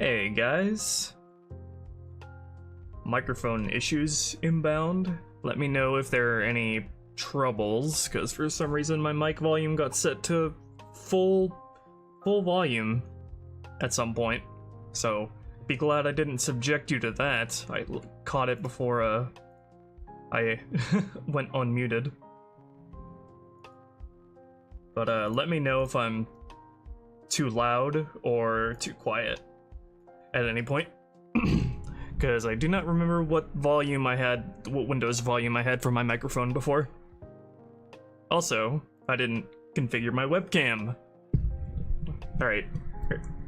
Hey guys. Microphone issues inbound. Let me know if there are any troubles, because for some reason my mic volume got set to full volume at some point. So be glad I didn't subject you to that. I caught it before I went unmuted. But let me know if I'm too loud or too quiet at any point, because I do not remember what Windows volume I had for my microphone before. Also, I didn't configure my webcam. Alright,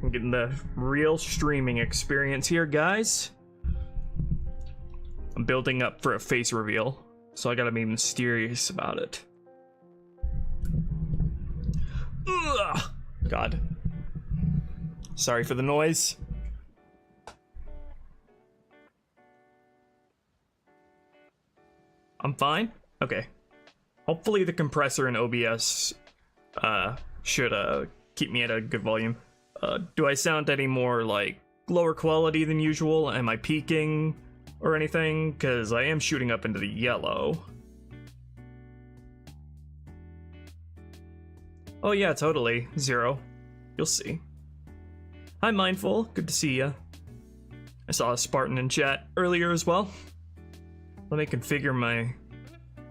I'm getting the real streaming experience here, guys. I'm building up for a face reveal, so I gotta be mysterious about it. Ugh! God. Sorry for the noise. I'm fine? Okay. Hopefully the compressor in OBS should keep me at a good volume. Do I sound any more, like, lower quality than usual? Am I peaking or anything? Because I am shooting up into the yellow. Oh yeah, totally. 0. You'll see. Hi Mindful, good to see ya. I saw a Spartan in chat earlier as well. Let me configure my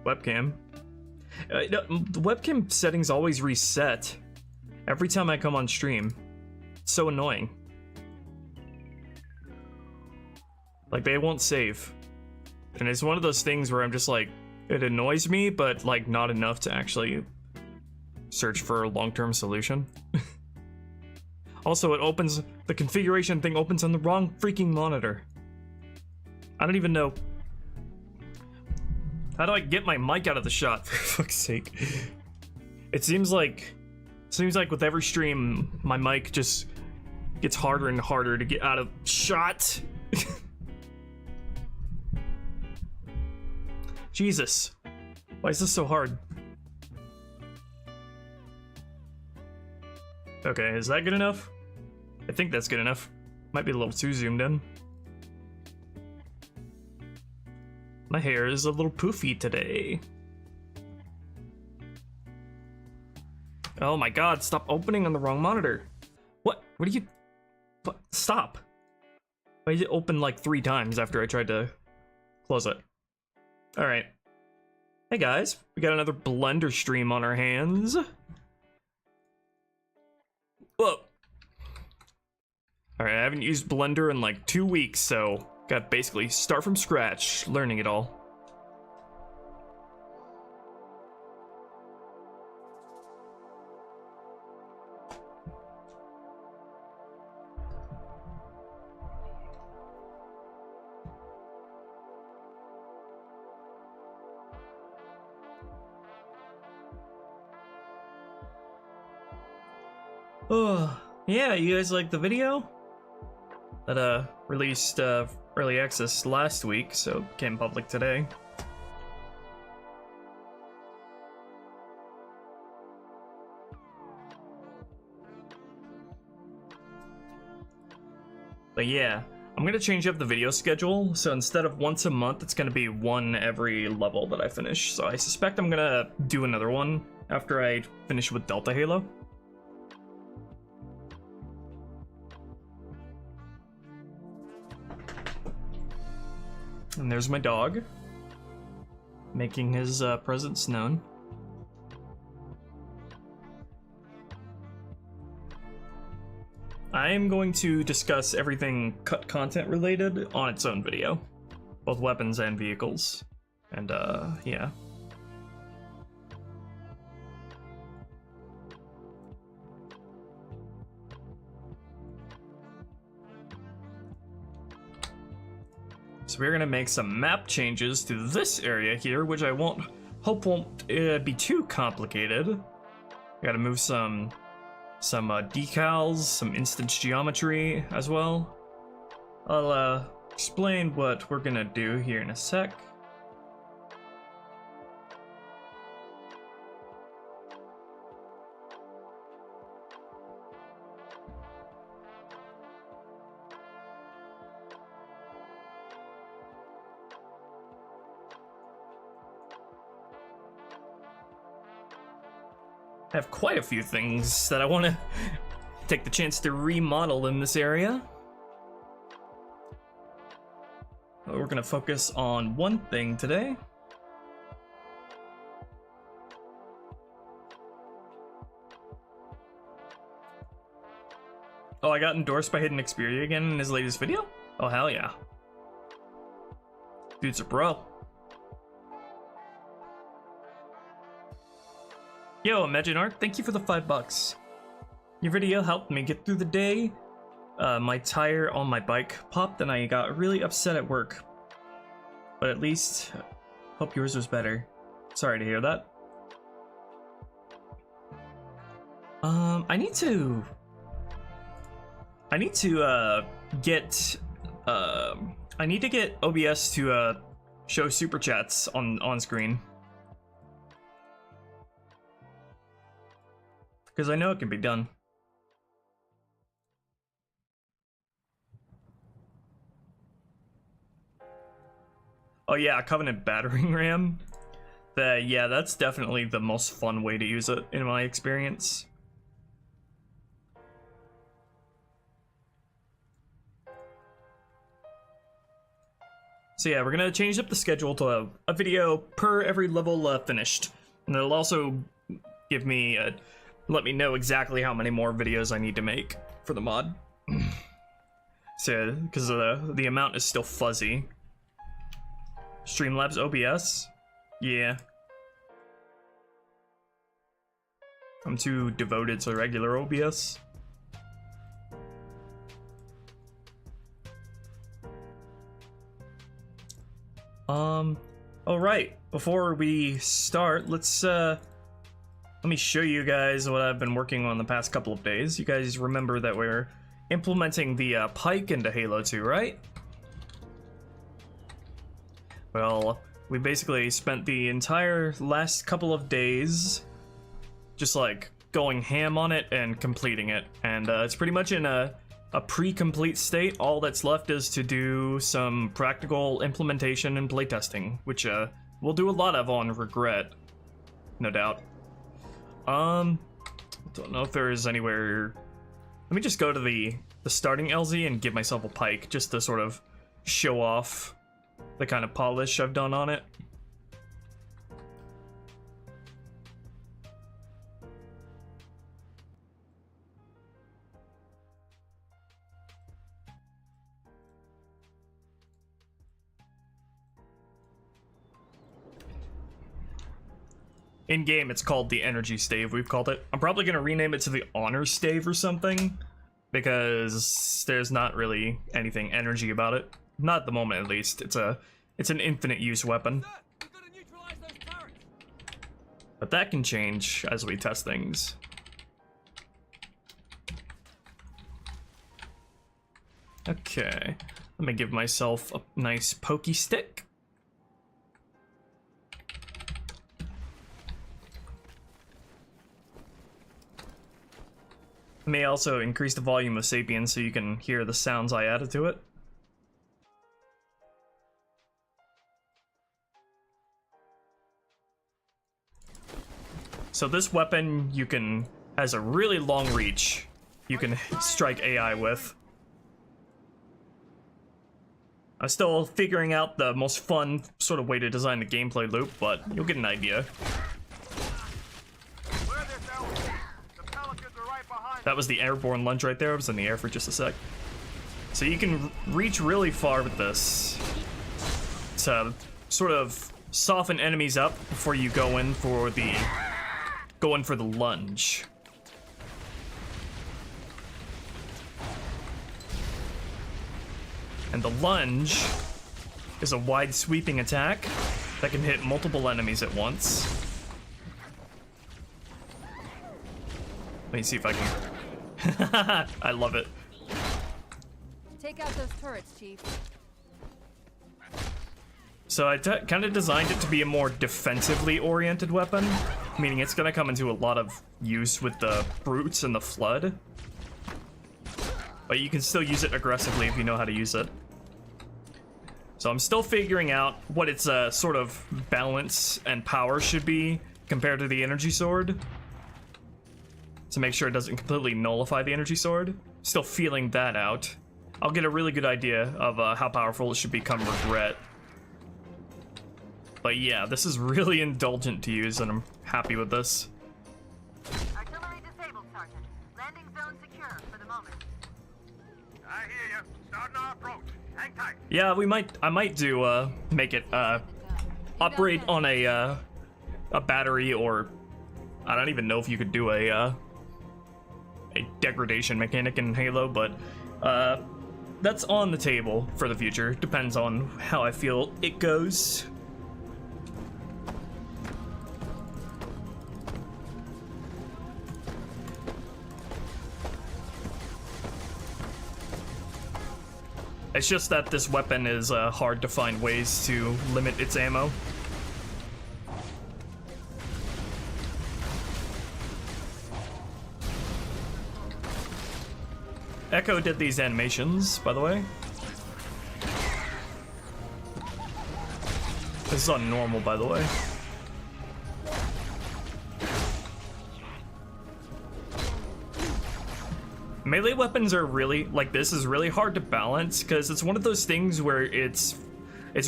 webcam. The webcam settings always reset every time I come on stream. It's so annoying. Like, they won't save. And it's one of those things where I'm just like, it annoys me, but like not enough to actually search for a long-term solution. Also, the configuration thing opens on the wrong freaking monitor. I don't even know. How do I get my mic out of the shot, for fuck's sake? It seems like with every stream, my mic just gets harder and harder to get out of shot. Jesus. Why is this so hard? Okay, is that good enough? I think that's good enough. Might be a little too zoomed in. My hair is a little poofy today. Oh my god, stop opening on the wrong monitor. What? What do you... What? Stop. Why did it open like 3 times after I tried to close it? Alright. Hey guys, we got another Blender stream on our hands. Whoa. Alright, I haven't used Blender in like 2 weeks, so got basically start from scratch, learning it all. Oh, yeah, you guys like the video? That released early access last week, so it became public today. But yeah, I'm gonna change up the video schedule, so instead of once a month, it's gonna be one every level that I finish. So I suspect I'm gonna do another one after I finish with Delta Halo. And there's my dog, making his presence known. I am going to discuss everything cut content related on its own video, both weapons and vehicles, and yeah. So we're gonna make some map changes to this area here, which I hope won't be too complicated. I gotta move some decals, some instance geometry as well. I'll explain what we're gonna do here in a sec. I have quite a few things that I want to take the chance to remodel in this area. We're going to focus on one thing today. Oh, I got endorsed by Hidden Xperia again in his latest video? Oh, hell yeah. Dude's a bro. Yo, Imagine Art, thank you for the $5. Your video helped me get through the day. My tire on my bike popped and I got really upset at work. But at least, hope yours was better. Sorry to hear that. I need to get OBS to show super chats on screen. Because I know it can be done. Oh yeah, Covenant battering ram. Yeah, that's definitely the most fun way to use it in my experience. So yeah, we're gonna change up the schedule to a video per every level finished, and it'll also give me let me know exactly how many more videos I need to make for the mod. So, because the amount is still fuzzy. Streamlabs OBS? Yeah. I'm too devoted to regular OBS. Alright, before we start, let me show you guys what I've been working on the past couple of days. You guys remember that we're implementing the pike into Halo 2, right? Well, we basically spent the entire last couple of days just like going ham on it and completing it. And it's pretty much in a pre-complete state. All that's left is to do some practical implementation and playtesting, which we'll do a lot of on Regret, no doubt. Don't know if there's anywhere. Let me just go to the starting LZ and give myself a pike just to sort of show off the kind of polish I've done on it. In game, it's called the Energy Stave, we've called it. I'm probably going to rename it to the Honor Stave or something, because there's not really anything energy about it. Not at the moment, at least. It's an infinite use weapon. But that can change as we test things. Okay, let me give myself a nice pokey stick. I may also increase the volume of Sapien so you can hear the sounds I added to it. So this weapon has a really long reach. You can strike AI with. I'm still figuring out the most fun sort of way to design the gameplay loop, but you'll get an idea. That was the airborne lunge right there. I was in the air for just a sec. So you can reach really far with this to sort of soften enemies up before you go in for the lunge. And the lunge is a wide sweeping attack that can hit multiple enemies at once. Let me see if I can. I love it. Take out those turrets, Chief. So I kind of designed it to be a more defensively oriented weapon, meaning it's going to come into a lot of use with the brutes and the flood. But you can still use it aggressively if you know how to use it. So I'm still figuring out what its sort of balance and power should be compared to the energy sword. to make sure it doesn't completely nullify the energy sword. Still feeling that out. I'll get a really good idea of how powerful it should become regret. But yeah, this is really indulgent to use, and I'm happy with this. Artillery disabled, Sergeant. Landing zone secure for the moment. I hear you. Starting our approach. Hang tight. Yeah, I might do make it operate on a battery, or I don't even know if you could do a degradation mechanic in Halo, but that's on the table for the future. Depends on how I feel it goes. It's just that this weapon is hard to find ways to limit its ammo. Echo did these animations, by the way. This is on normal, by the way. Melee weapons are really, like, this is really hard to balance, because it's one of those things where it's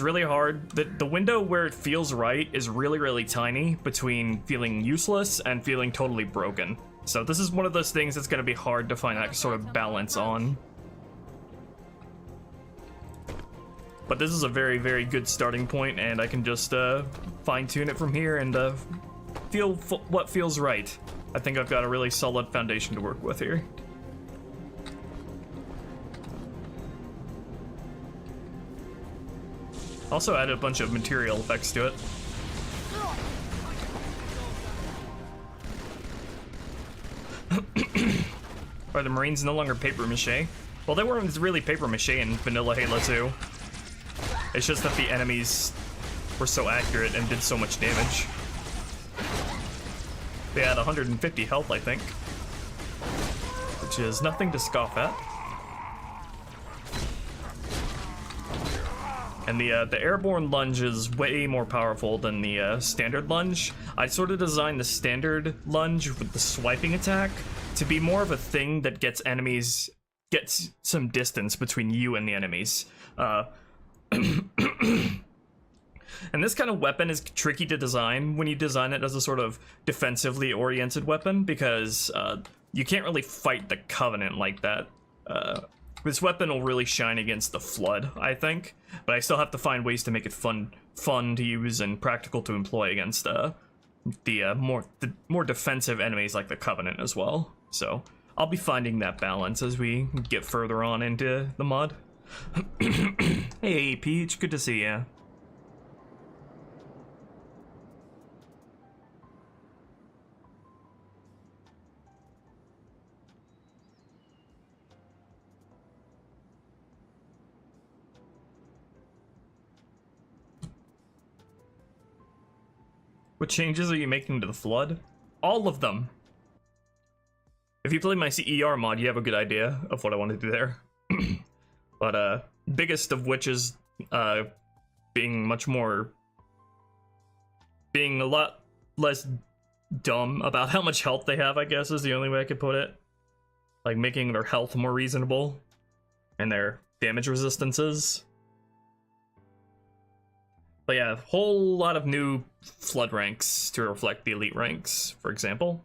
really hard. The window where it feels right is really, really tiny between feeling useless and feeling totally broken. So this is one of those things that's going to be hard to find that sort of balance on. But this is a very, very good starting point, and I can just fine-tune it from here and feel what feels right. I think I've got a really solid foundation to work with here. Also added a bunch of material effects to it. Are the Marines no longer paper mache? Well, they weren't really paper mache in vanilla Halo 2. It's just that the enemies were so accurate and did so much damage. They had 150 health, I think, which is nothing to scoff at. And the airborne lunge is way more powerful than the standard lunge. I sort of designed the standard lunge with the swiping attack to be more of a thing that gets some distance between you and the enemies. And this kind of weapon is tricky to design when you design it as a sort of defensively oriented weapon, because you can't really fight the Covenant like that. This weapon will really shine against the Flood, I think, but I still have to find ways to make it fun to use and practical to employ against the more defensive enemies like the Covenant as well. So I'll be finding that balance as we get further on into the mod. Hey, Peach, good to see ya. What changes are you making to the Flood? All of them. If you play my CER mod, you have a good idea of what I want to do there. But biggest of which is being a lot less dumb about how much health they have, I guess is the only way I could put it. Like making their health more reasonable and their damage resistances. But yeah, a whole lot of new Flood ranks to reflect the elite ranks, for example.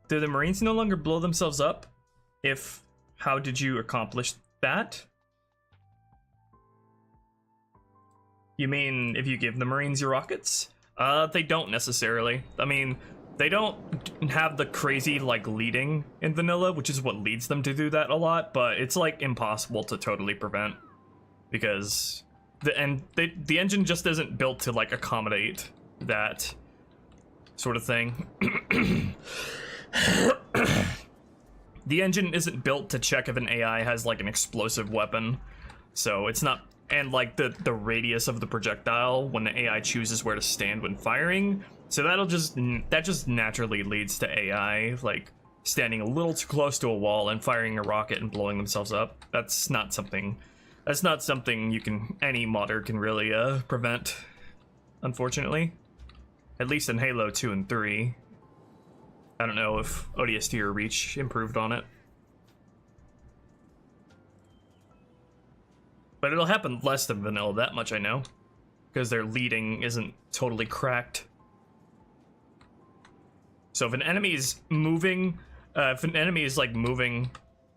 Do the Marines no longer blow themselves up? If, how did you accomplish that? You mean if you give the Marines your rockets? They don't necessarily. I mean, they don't have the crazy, like, leading in vanilla, which is what leads them to do that a lot, but it's, like, impossible to totally prevent. Because the engine just isn't built to, like, accommodate that sort of thing. The engine isn't built to check if an AI has, like, an explosive weapon, so it's not. And like the radius of the projectile when the AI chooses where to stand when firing, so that just naturally leads to AI like standing a little too close to a wall and firing a rocket and blowing themselves up. That's not something any modder can really prevent, unfortunately. At least in Halo 2 and 3. I don't know if ODST or Reach improved on it. But it'll happen less than vanilla, that much I know. Because their leading isn't totally cracked. So if an enemy is moving, like moving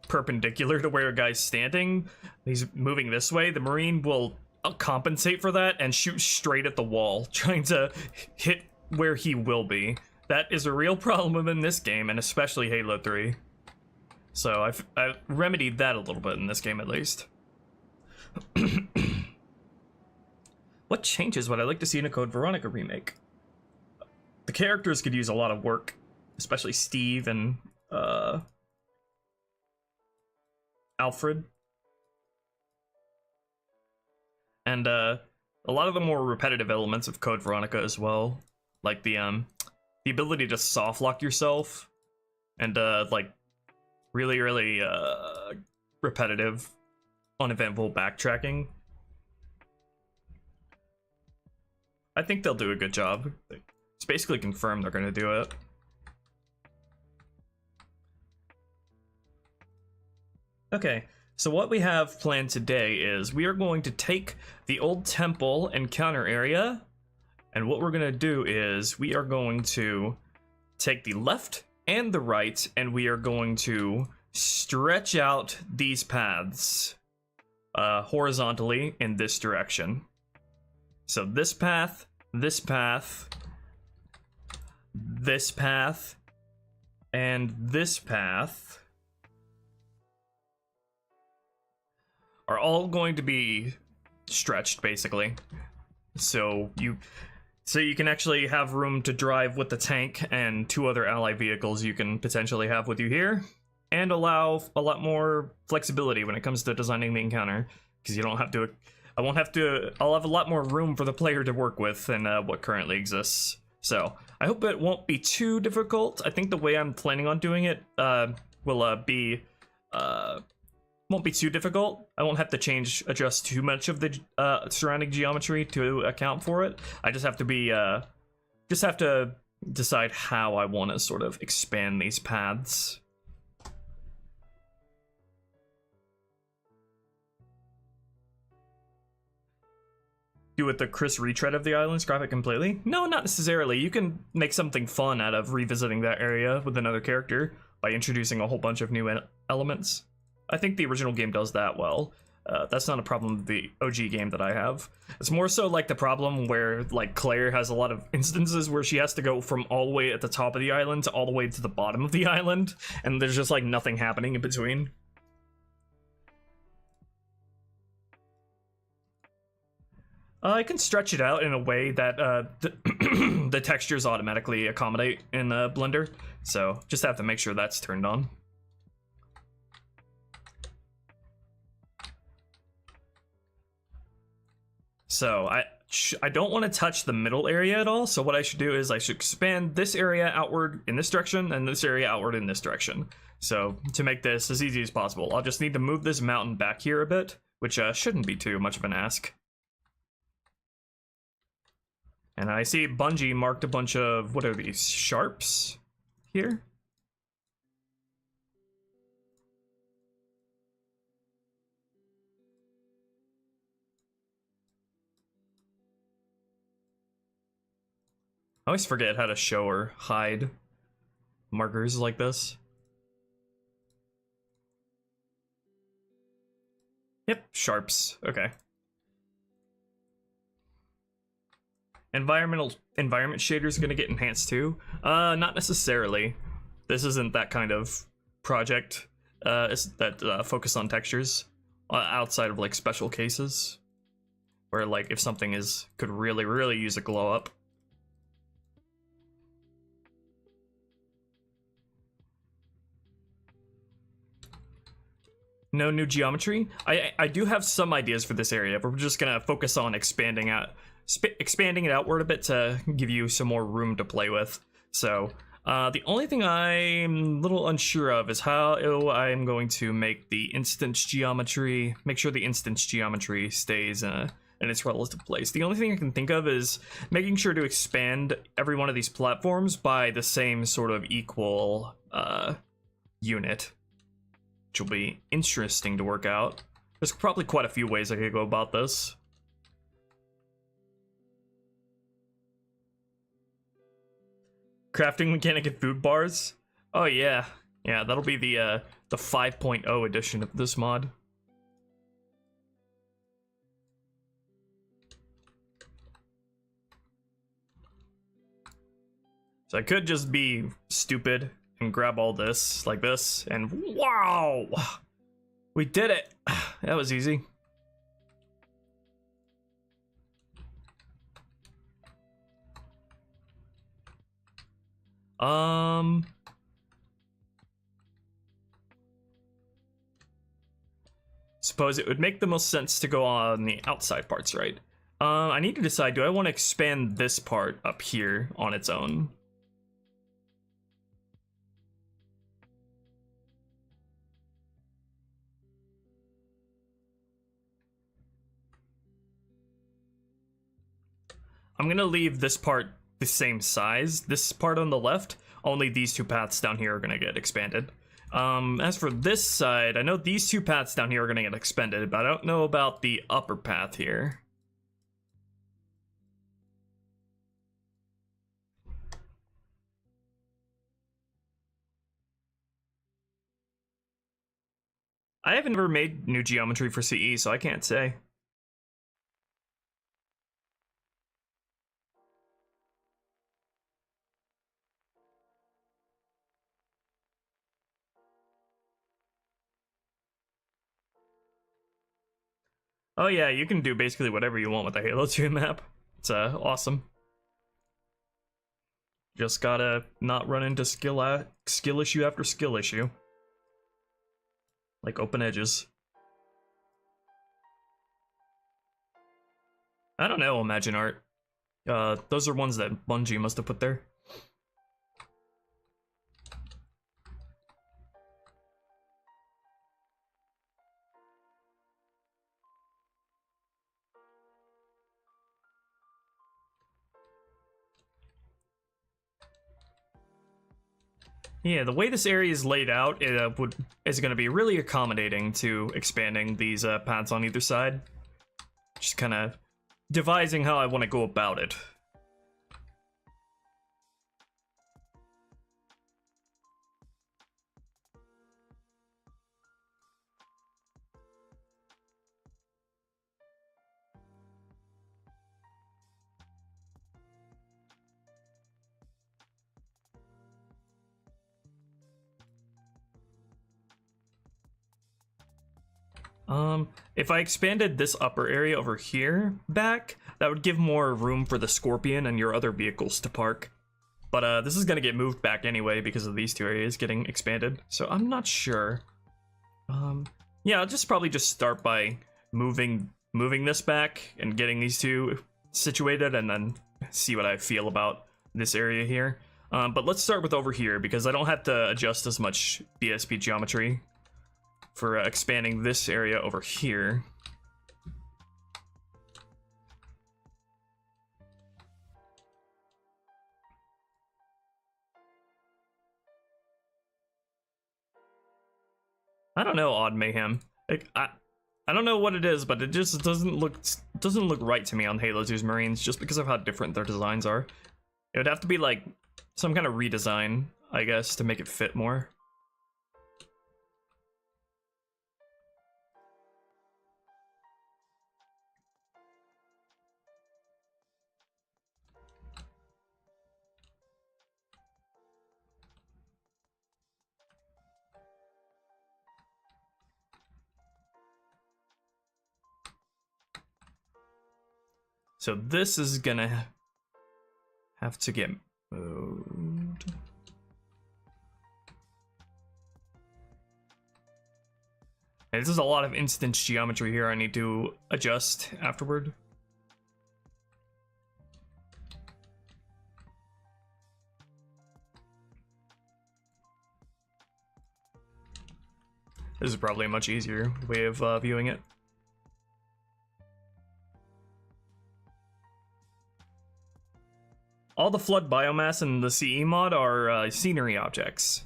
perpendicular to where a guy's standing, he's moving this way, the Marine will compensate for that and shoot straight at the wall, trying to hit where he will be. That is a real problem in this game, and especially Halo 3. So I've remedied that a little bit in this game, at least. What changes would I like to see in a Code Veronica remake? The characters could use a lot of work, especially Steve and Alfred. And a lot of the more repetitive elements of Code Veronica as well, like the ability to soft lock yourself, and like really repetitive, uneventful backtracking. I think they'll do a good job. It's basically confirmed they're going to do it. Okay, so what we have planned today is we are going to take the old temple encounter area, and what we're going to do is we are going to take the left and the right, and we are going to stretch out these paths horizontally in this direction. So this path, this path, this path, and this path are all going to be stretched, basically. So you can actually have room to drive with the tank and 2 other ally vehicles you can potentially have with you here, and allow a lot more flexibility when it comes to designing the encounter, because you don't have to. I'll have a lot more room for the player to work with than what currently exists. So I hope it won't be too difficult. I think the way I'm planning on doing it won't be too difficult. I won't have to adjust too much of the surrounding geometry to account for it. I just have to decide how I want to sort of expand these paths. With the Chris retread of the island, scrap it completely? No, not necessarily. You can make something fun out of revisiting that area with another character by introducing a whole bunch of new elements. I think the original game does that well. That's not a problem with the OG game that I have. It's more so like the problem where like Claire has a lot of instances where she has to go from all the way at the top of the island to all the way to the bottom of the island, and there's just like nothing happening in between. I can stretch it out in a way that the textures automatically accommodate in Blender, so just have to make sure that's turned on. So I don't want to touch the middle area at all, so what I should do is I should expand this area outward in this direction and this area outward in this direction. So to make this as easy as possible, I'll just need to move this mountain back here a bit, which shouldn't be too much of an ask. And I see Bungie marked a bunch of, what are these, sharps here? I always forget how to show or hide markers like this. Yep, sharps, okay. Environment shader is going to get enhanced too? Not necessarily. This isn't that kind of project that focus on textures outside of like special cases where like if something could really use a glow up. No new geometry? I do have some ideas for this area, but we're just gonna focus on expanding it outward a bit to give you some more room to play with. So The only thing I'm a little unsure of is how I'm going to make the instance geometry, make sure the instance geometry stays in its relative place. The only thing I can think of is making sure to expand every one of these platforms by the same sort of equal unit, which will be interesting to work out. There's probably quite a few ways I could go about this. Crafting mechanic and food bars? Oh yeah. Yeah, that'll be the 5.0 edition of this mod. So I could just be stupid and grab all this, like this, and wow! We did it! That was easy. Suppose it would make the most sense to go on the outside parts, right? I need to decide, do I want to expand this part up here on its own? I'm gonna leave this part the same size. This part on the left, only these two paths down here are gonna get expanded. As for this side, I know these two paths down here are gonna get expanded, but I don't know about the upper path here. I haven't ever made new geometry for CE, so I can't say. Oh yeah, you can do basically whatever you want with the Halo 2 map. It's awesome. Just gotta not run into skill issue after skill issue. Like open edges. I don't know, Imagine Art. Those are ones that Bungie must have put there. Yeah, the way this area is laid out, it is going to be really accommodating to expanding these paths on either side. Just kind of devising how I want to go about it. If I expanded this upper area over here back, that would give more room for the Scorpion and your other vehicles to park. But this is gonna get moved back anyway because of these two areas getting expanded, so I'm not sure. Yeah, I'll probably just start by moving this back and getting these two situated, and then see what I feel about this area here. But let's start with over here because I don't have to adjust as much BSP geometry for expanding this area over here. I don't know, Odd Mayhem. Like, I don't know what it is, but it just doesn't look right to me on Halo 2's Marines just because of how different their designs are. It would have to be like some kind of redesign, I guess, to make it fit more. So this is gonna have to get moved. This is a lot of instance geometry here I need to adjust afterward. This is probably a much easier way of viewing it. All the flood biomass in the CE mod are scenery objects.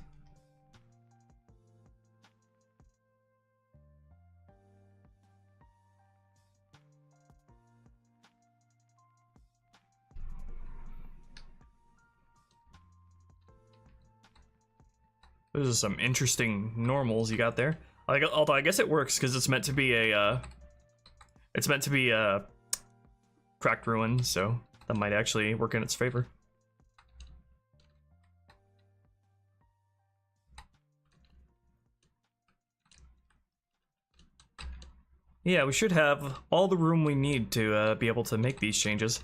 Those are some interesting normals you got there. Although I guess it works because it's meant to be a cracked ruin, so that might actually work in its favor. Yeah, we should have all the room we need to be able to make these changes.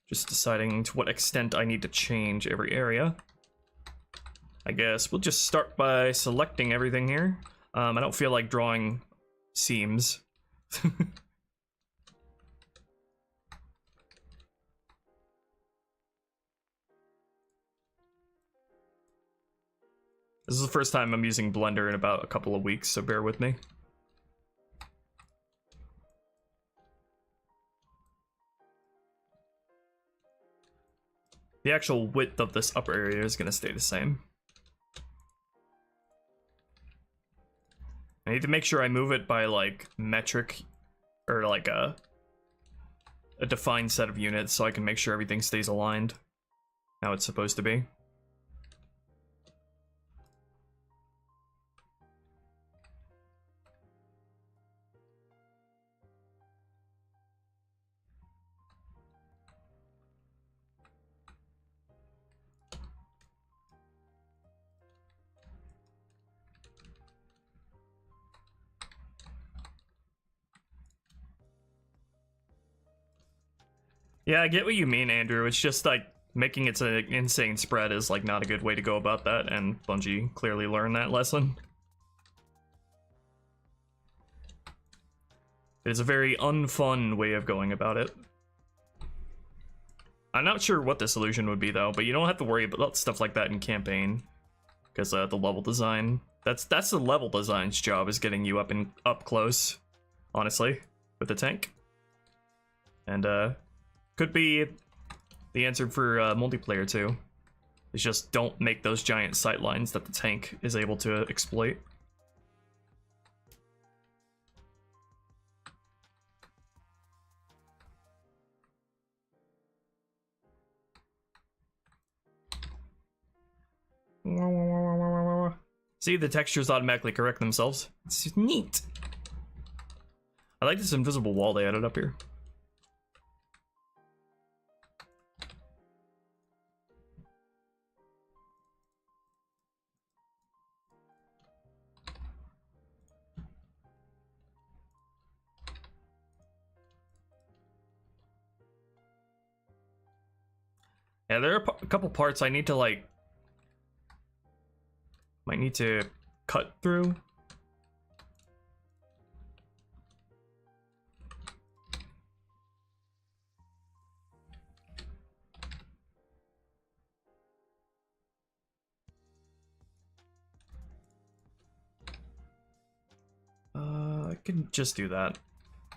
Just deciding to what extent I need to change every area. I guess we'll just start by selecting everything here. I don't feel like drawing seams. This is the first time I'm using Blender in about a couple of weeks, so bear with me. The actual width of this upper area is going to stay the same. I need to make sure I move it by like metric or like a defined set of units so I can make sure everything stays aligned how it's supposed to be. Yeah, I get what you mean, Andrew. It's just like making it an insane spread is like not a good way to go about that, and Bungie clearly learned that lesson. It's a very unfun way of going about it. I'm not sure what the solution would be though, but you don't have to worry about stuff like that in campaign, because the level design that's the level design's job, is getting you up close, honestly, with the tank, and could be the answer for multiplayer too. Is just don't make those giant sight lines that the tank is able to exploit. See, the textures automatically correct themselves. It's neat. I like this invisible wall they added up here. Yeah, there are a couple parts I need to like... might need to cut through. I can just do that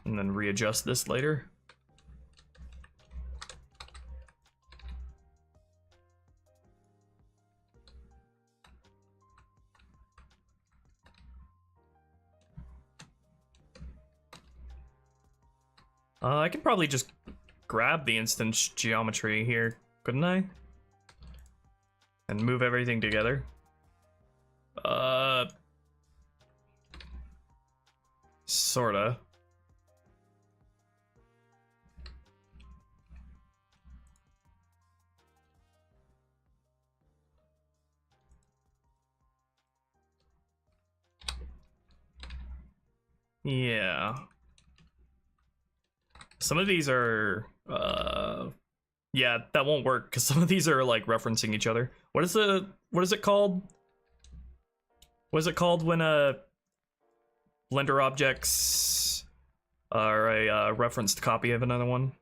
and then readjust this later. I could probably just grab the instance geometry here, couldn't I? And move everything together. Sorta. Yeah. Some of these are, yeah, that won't work because some of these are like referencing each other. What is it called? What is it called when Blender objects are a referenced copy of another one?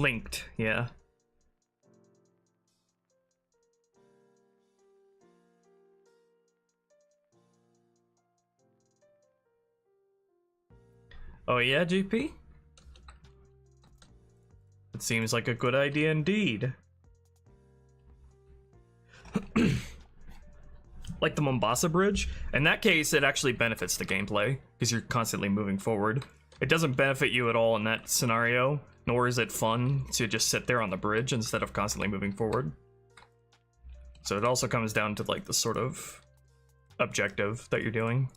Linked, yeah. Oh yeah, GP? It seems like a good idea indeed. Like the Mombasa Bridge? In that case, it actually benefits the gameplay, because you're constantly moving forward. It doesn't benefit you at all in that scenario, nor is it fun to just sit there on the bridge instead of constantly moving forward. So it also comes down to like the sort of objective that you're doing.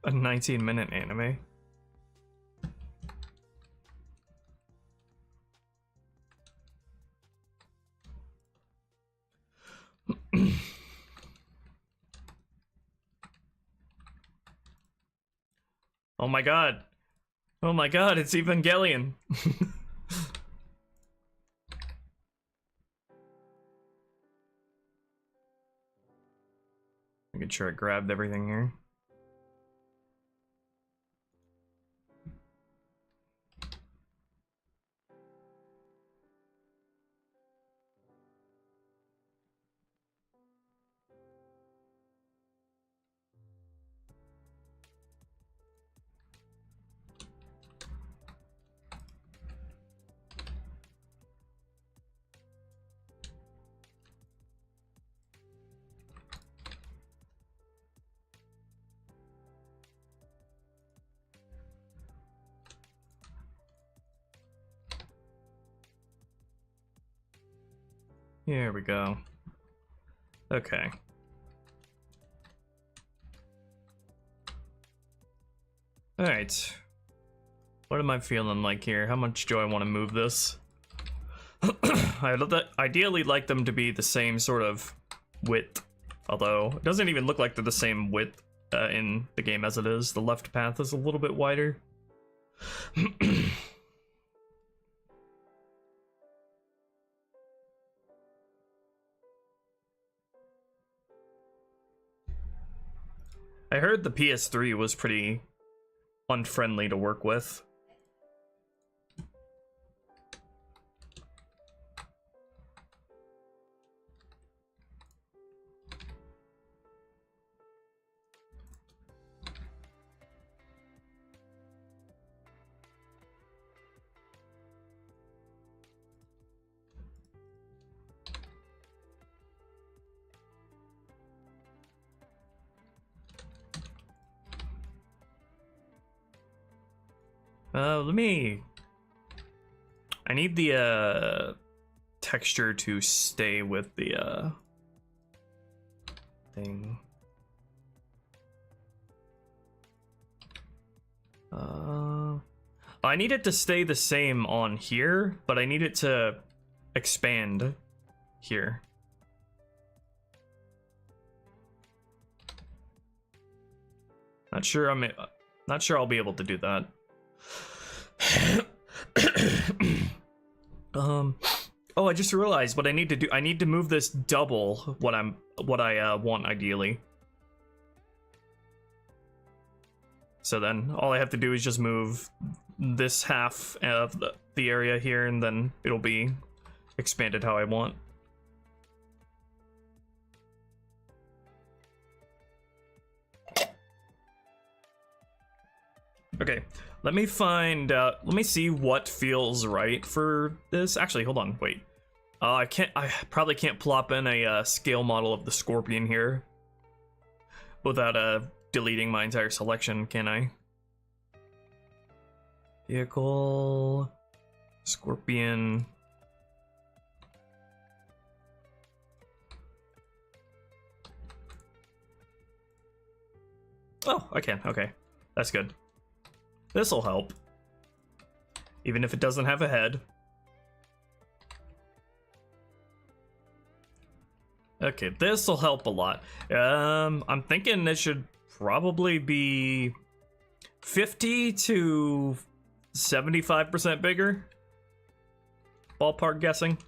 A 19-minute anime. Oh my god. Oh my god, it's Evangelion. Making sure I grabbed everything here. Here we go. Okay. Alright. What am I feeling like here? How much do I want to move this? I'd ideally like them to be the same sort of width. Although, it doesn't even look like they're the same width in the game as it is. The left path is a little bit wider. I heard the PS3 was pretty unfriendly to work with. I need the texture to stay with the thing. I need it to stay the same on here, but I need it to expand here. Not sure I'll be able to do that. Oh, I just realized what I need to do. I need to move this double what I want ideally. So then all I have to do is just move this half of the area here, and then it'll be expanded how I want. Okay, let me find out. Let me see what feels right for this. Actually, hold on, wait. I probably can't plop in a scale model of the Scorpion here without deleting my entire selection, can I? Vehicle, Scorpion. Oh, I can. Okay, that's good. This'll help, even if it doesn't have a head. Okay, this'll help a lot. I'm thinking it should probably be 50 to 75% bigger. Ballpark guessing.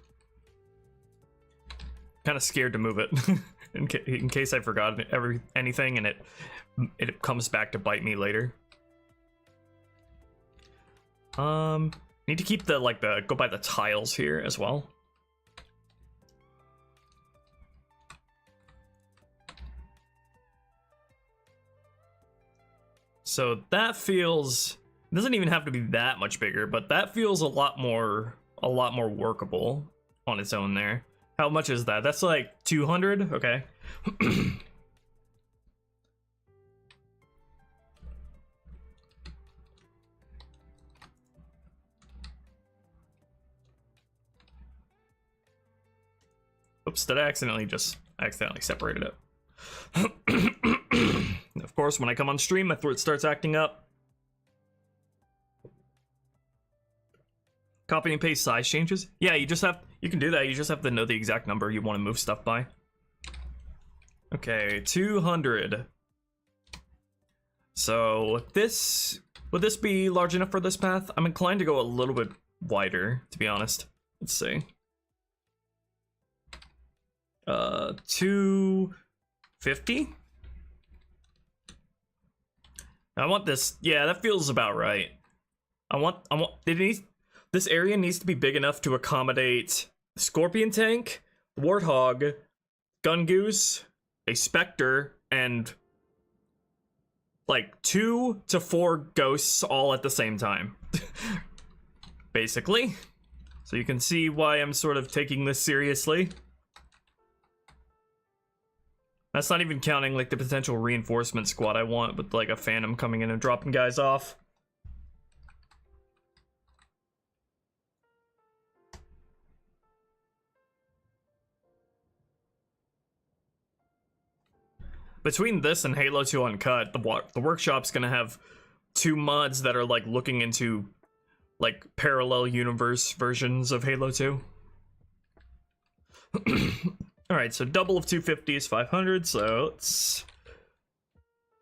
Kind of scared to move it in case I forgot anything and it comes back to bite me later. Need to keep the go by the tiles here as well. So that feels, it doesn't even have to be that much bigger, but that feels a lot more workable on its own there. How much is that? That's like 200, okay. Oops, did I accidentally separated it? Of course, when I come on stream, my throat starts acting up. Copy and paste size changes? Yeah, you can do that. You just have to know the exact number you want to move stuff by. Okay, 200. So would this be large enough for this path? I'm inclined to go a little bit wider, to be honest. Let's see. 250. I want this. Yeah, that feels about right. This area needs to be big enough to accommodate Scorpion Tank, Warthog, Gun Goose, a Spectre, and like 2 to 4 ghosts all at the same time. Basically. So you can see why I'm sort of taking this seriously. That's not even counting like the potential reinforcement squad I want with like a Phantom coming in and dropping guys off. Between this and Halo 2 Uncut, the workshop's gonna have 2 mods that are like looking into like parallel universe versions of Halo 2. Alright, so double of 250 is 500, so let's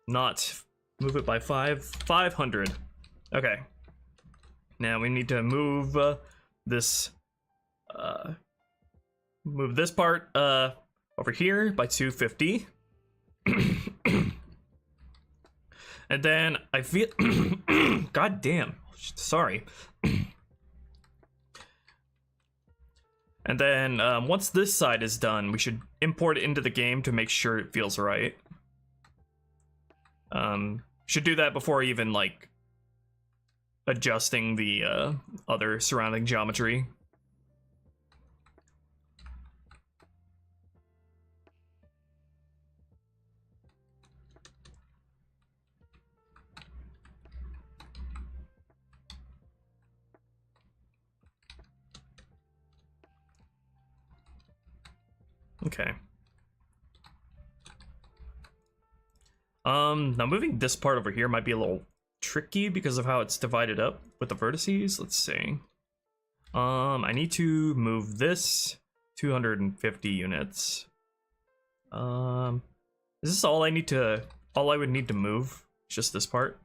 not move it by 500. Okay. Now we need to move this part over here by 250. And then I feel god damn, sorry. And then once this side is done, we should import it into the game to make sure it feels right. Should do that before even like adjusting the other surrounding geometry. Okay. Now moving this part over here might be a little tricky because of how it's divided up with the vertices. Let's see. I need to move this 250 units. Is this all I would need to move? Just this part?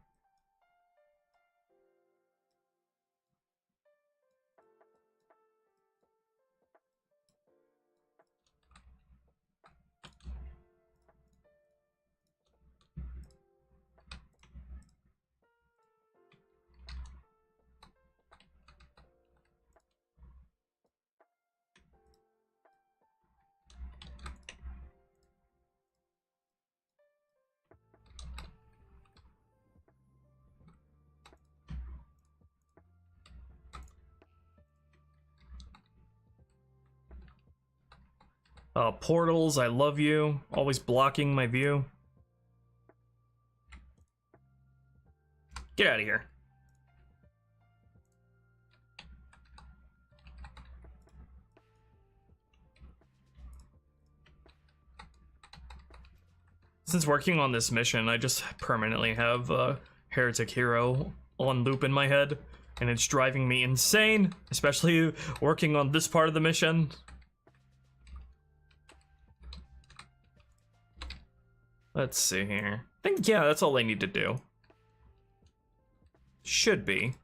Portals, I love you. Always blocking my view. Get out of here. Since working on this mission, I just permanently have Heretic Hero on loop in my head, and it's driving me insane, especially working on this part of the mission. Let's see here. I think, yeah, that's all I need to do. Should be.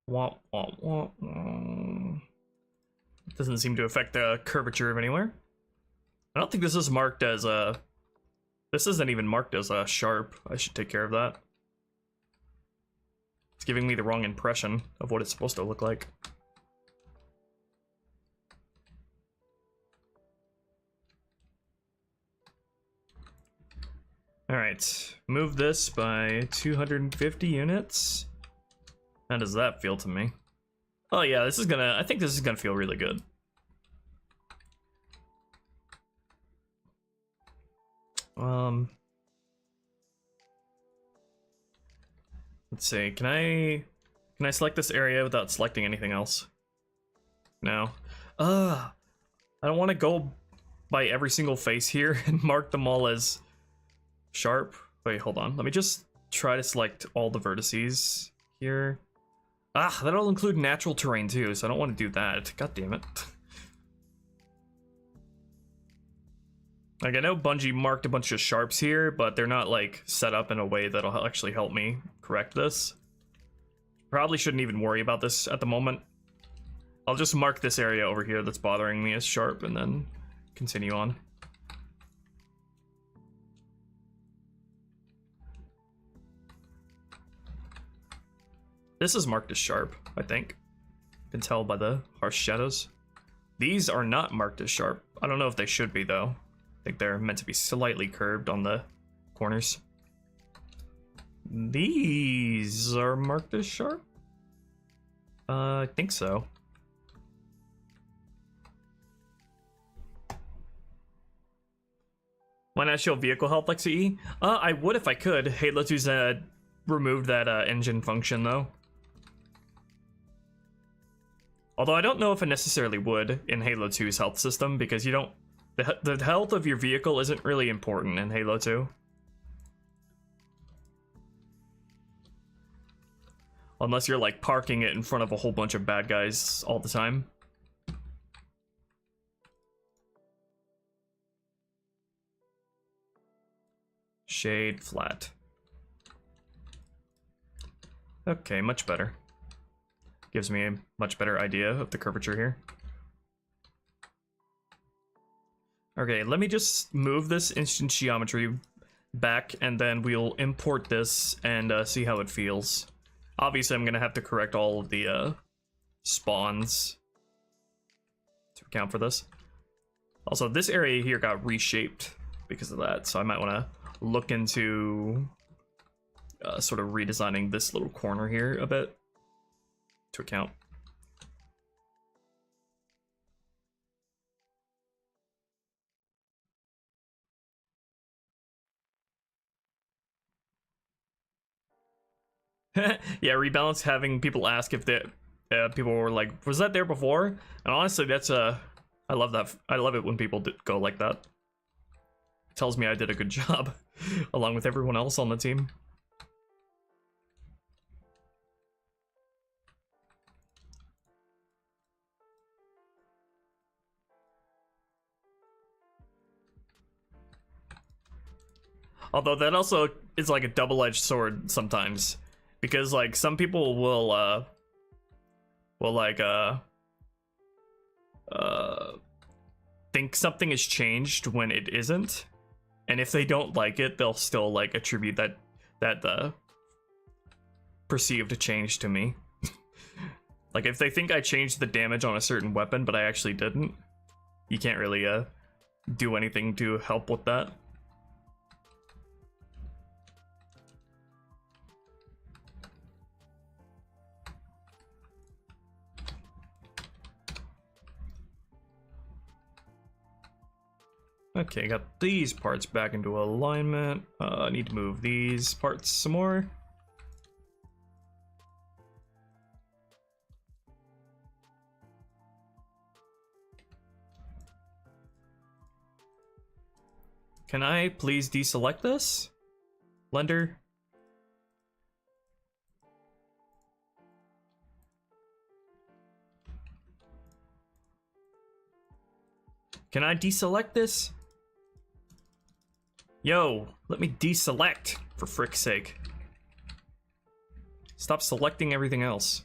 Wah, wah, wah, wah. Doesn't seem to affect the curvature of anywhere. I don't think this is marked as a... This isn't even marked as a sharp. I should take care of that. It's giving me the wrong impression of what it's supposed to look like. Alright, move this by 250 units. How does that feel to me? Oh yeah, this is gonna, I think this is gonna feel really good. Let's see, can I select this area without selecting anything else? No. I don't want to go by every single face here and mark them all as sharp. Wait, hold on. Let me just try to select all the vertices here. That'll include natural terrain too, so I don't want to do that. God damn it. Like, I know Bungie marked a bunch of sharps here, but they're not, like, set up in a way that'll actually help me correct this. Probably shouldn't even worry about this at the moment. I'll just mark this area over here that's bothering me as sharp and then continue on. This is marked as sharp, I think. You can tell by the harsh shadows. These are not marked as sharp. I don't know if they should be, though. I think they're meant to be slightly curved on the corners. These are marked as sharp? I think so. Why not show vehicle health like CE? I would if I could. Halo 2's removed that engine function, though. Although I don't know if it necessarily would in Halo 2's health system, because you don't... The health of your vehicle isn't really important in Halo 2. Unless you're, like, parking it in front of a whole bunch of bad guys all the time. Shade flat. Okay, much better. Gives me a much better idea of the curvature here. Okay, let me just move this instance geometry back, and then we'll import this and see how it feels. Obviously, I'm gonna have to correct all of the spawns to account for this. Also, this area here got reshaped because of that, so I might want to look into sort of redesigning this little corner here a bit to account. Yeah, rebalance, having people ask if the people were like, was that there before? And honestly, that's I love that. I love it when people go like that. It tells me I did a good job along with everyone else on the team. Although that also is like a double-edged sword sometimes. Because, like, some people will think something has changed when it isn't. And if they don't like it, they'll still, like, attribute that perceived change to me. Like, if they think I changed the damage on a certain weapon, but I actually didn't, you can't really, do anything to help with that. Okay, got these parts back into alignment. I need to move these parts some more. Can I please deselect this? Blender? Can I deselect this? Yo, let me deselect, for frick's sake. Stop selecting everything else.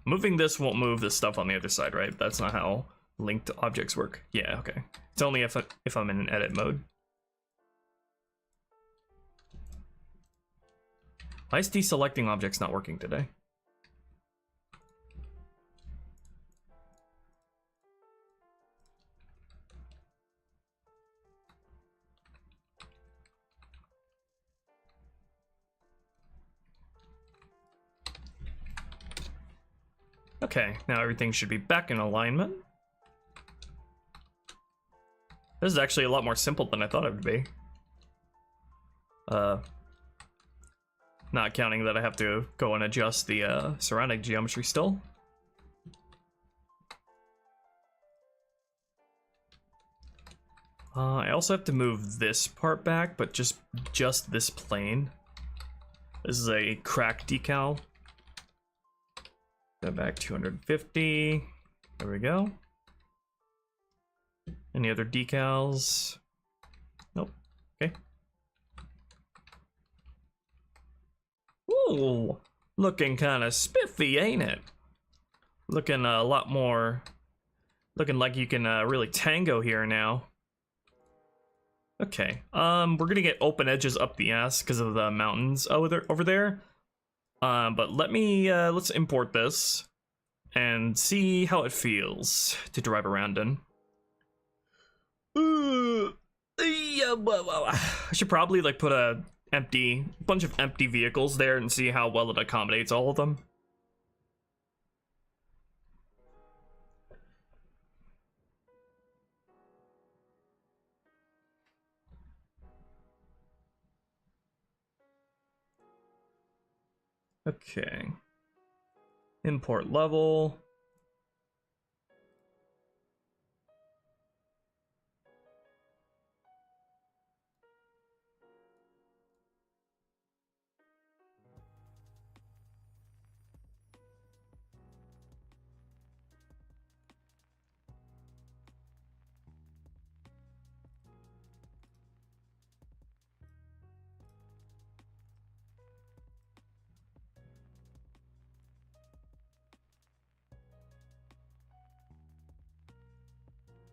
Moving this won't move the stuff on the other side, right? That's not how linked objects work. Yeah, okay. It's only if I'm in an edit mode. Why is deselecting objects not working today? Okay, now everything should be back in alignment. This is actually a lot more simple than I thought it would be. Not counting that I have to go and adjust the surrounding geometry still. I also have to move this part back, but just this plane. This is a crack decal. Go back 250. There we go. Any other decals? Nope. Okay. Ooh, looking kind of spiffy, ain't it? Looking a lot more. Looking like you can really tango here now. Okay. We're gonna get open edges up the ass because of the mountains over there. But let's import this and see how it feels to drive around in. I should probably like put a bunch of empty vehicles there and see how well it accommodates all of them. Okay. Import level.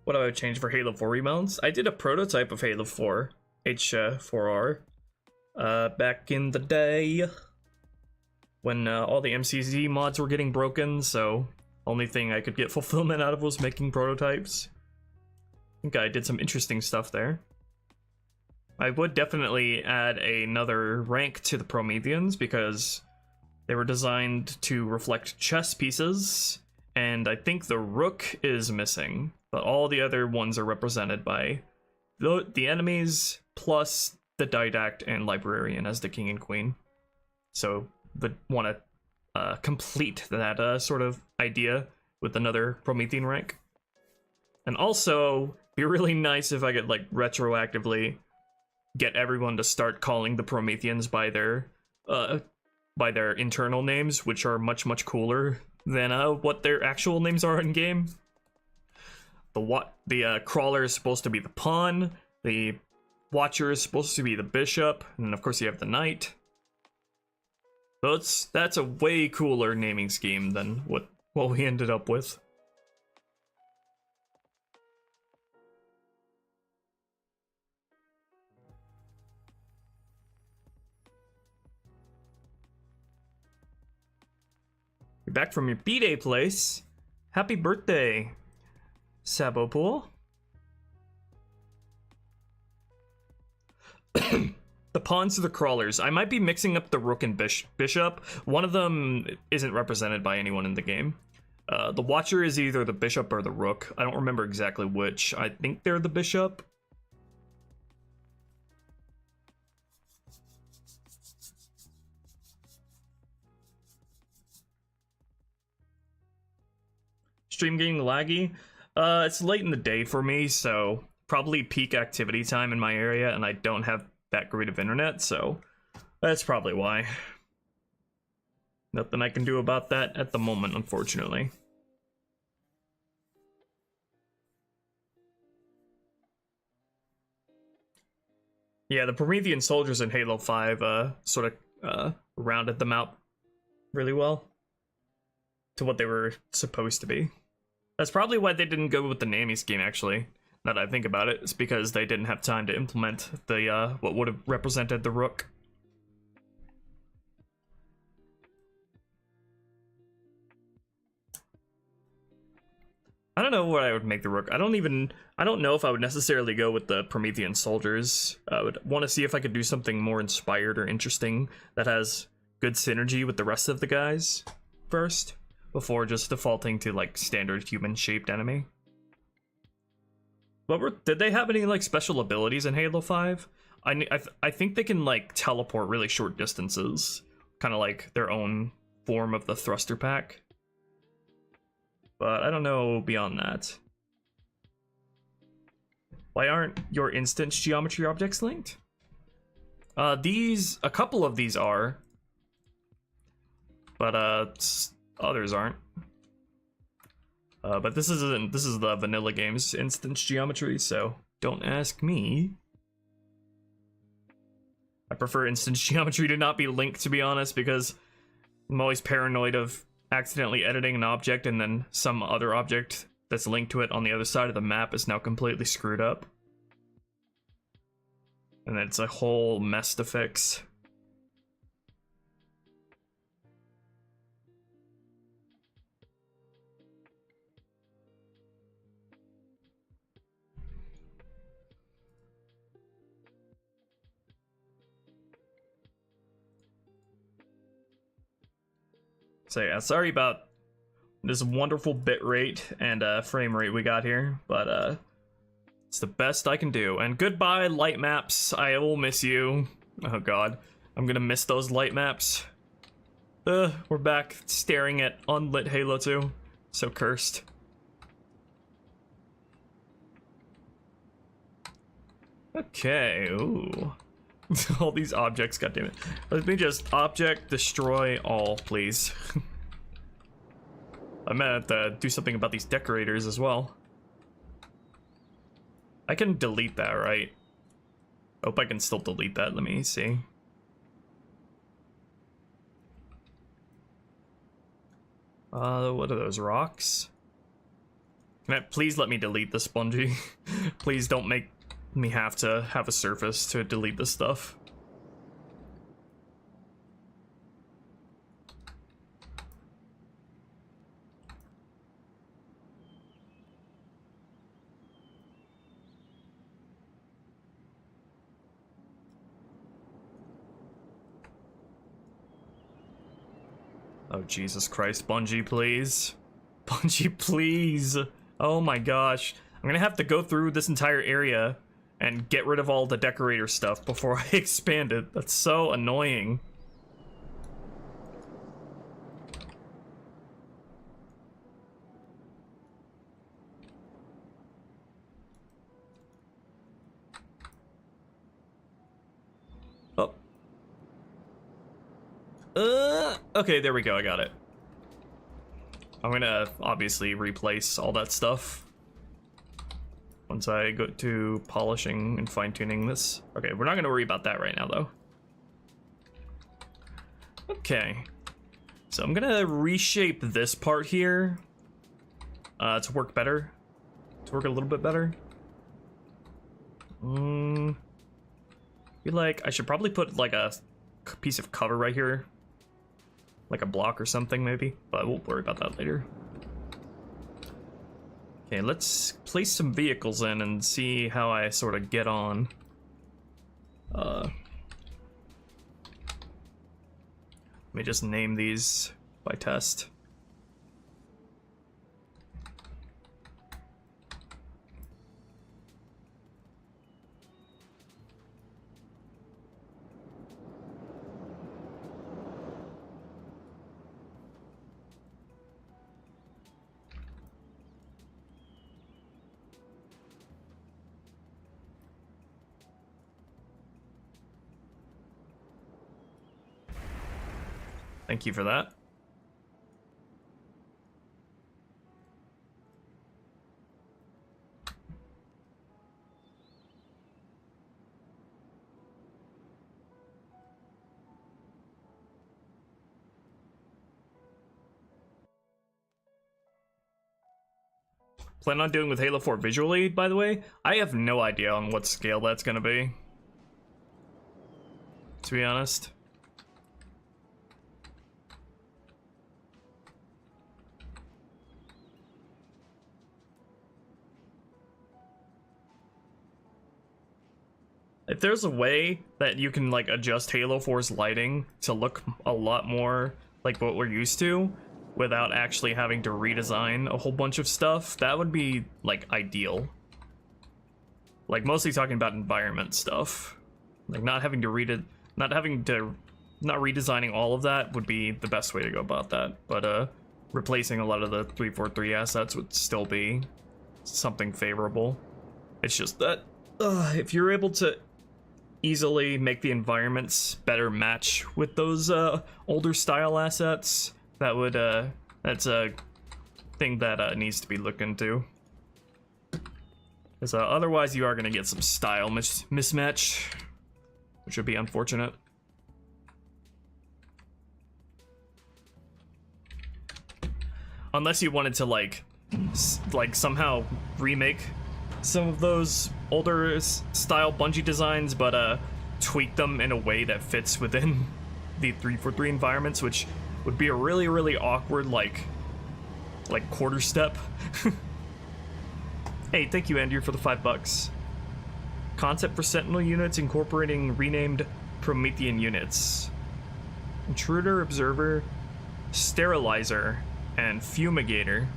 What do I change for Halo 4 remounts? I did a prototype of Halo 4 H4R back in the day when all the MCZ mods were getting broken, so only thing I could get fulfillment out of was making prototypes. I think I did some interesting stuff there. I would definitely add another rank to the Prometheans because they were designed to reflect chess pieces, and I think the Rook is missing. But all the other ones are represented by the enemies plus the Didact and Librarian as the king and queen. So would want to complete that sort of idea with another Promethean rank. And also, be really nice if I could like retroactively get everyone to start calling the Prometheans by their internal names, which are much cooler than what their actual names are in game. The crawler is supposed to be the pawn, the watcher is supposed to be the bishop, and then of course you have the knight. So that's a way cooler naming scheme than what we ended up with. You're back from your B-Day place. Happy birthday, Sabopool. The pawns to the crawlers. I might be mixing up the rook and bishop. One of them isn't represented by anyone in the game. The watcher is either the bishop or the rook. I don't remember exactly which. I think they're the bishop. Stream getting laggy. It's late in the day for me, so probably peak activity time in my area, and I don't have that great of internet, so that's probably why. Nothing I can do about that at the moment, unfortunately. Yeah, the Promethean soldiers in Halo 5 sort of rounded them out really well to what they were supposed to be. That's probably why they didn't go with the naming scheme, actually. Now that I think about it, it's because they didn't have time to implement the what would have represented the rook. I don't know what I would make the rook. I don't know if I would necessarily go with the Promethean soldiers. I would want to see if I could do something more inspired or interesting that has good synergy with the rest of the guys first, before just defaulting to like standard human-shaped enemy. Did they have any like special abilities in Halo 5? I think they can like teleport really short distances, kind of like their own form of the thruster pack. But I don't know beyond that. Why aren't your instance geometry objects linked? A couple of these are, but others aren't. But this is the vanilla game's instance geometry, so don't ask me. I prefer instance geometry to not be linked, to be honest, because I'm always paranoid of accidentally editing an object and then some other object that's linked to it on the other side of the map is now completely screwed up. And then it's a whole mess to fix. So yeah, sorry about this wonderful bit rate and frame rate we got here, but it's the best I can do. And goodbye, light maps. I will miss you. Oh god, I'm gonna miss those light maps. We're back staring at unlit Halo 2. So cursed. Okay, ooh. All these objects, goddammit. Let me just object destroy all, please. I might have to do something about these decorators as well. I can delete that, right? Hope I can still delete that. Let me see. What are those rocks? Please let me delete the spongy. Please don't make me have to have a surface to delete this stuff. Oh, Jesus Christ, Bungie, please. Bungie, please. Oh my gosh. I'm gonna have to go through this entire area and get rid of all the decorator stuff before I expand it. That's so annoying. Oh. Okay, there we go, I got it. I'm gonna obviously replace all that stuff once I go to polishing and fine-tuning this. Okay, we're not gonna worry about that right now, though. Okay. So I'm gonna reshape this part here to work better. To work a little bit better. I feel like I should probably put like a piece of cover right here. Like a block or something, maybe. But we'll worry about that later. Okay, let's place some vehicles in and see how I sort of get on. Let me just name these by test. Thank you for that. Plan on doing with Halo 4 visually, by the way? I have no idea on what scale that's gonna be, to be honest. If there's a way that you can like adjust Halo 4's lighting to look a lot more like what we're used to without actually having to redesign a whole bunch of stuff, that would be like ideal. Like mostly talking about environment stuff. Like not redesigning all of that would be the best way to go about that. But replacing a lot of the 343 assets would still be something favorable. It's just that if you're able to easily make the environments better match with those older style assets, that would that's a thing that needs to be looked into, because otherwise you are going to get some style mismatch, which would be unfortunate. Unless you wanted to like somehow remake some of those older style Bungie designs, but tweak them in a way that fits within the 343 environments, which would be a really awkward like quarter step. Hey, thank you Andrew for the $5. Concept for Sentinel units incorporating renamed Promethean units. Intruder, Observer, Sterilizer, and Fumigator.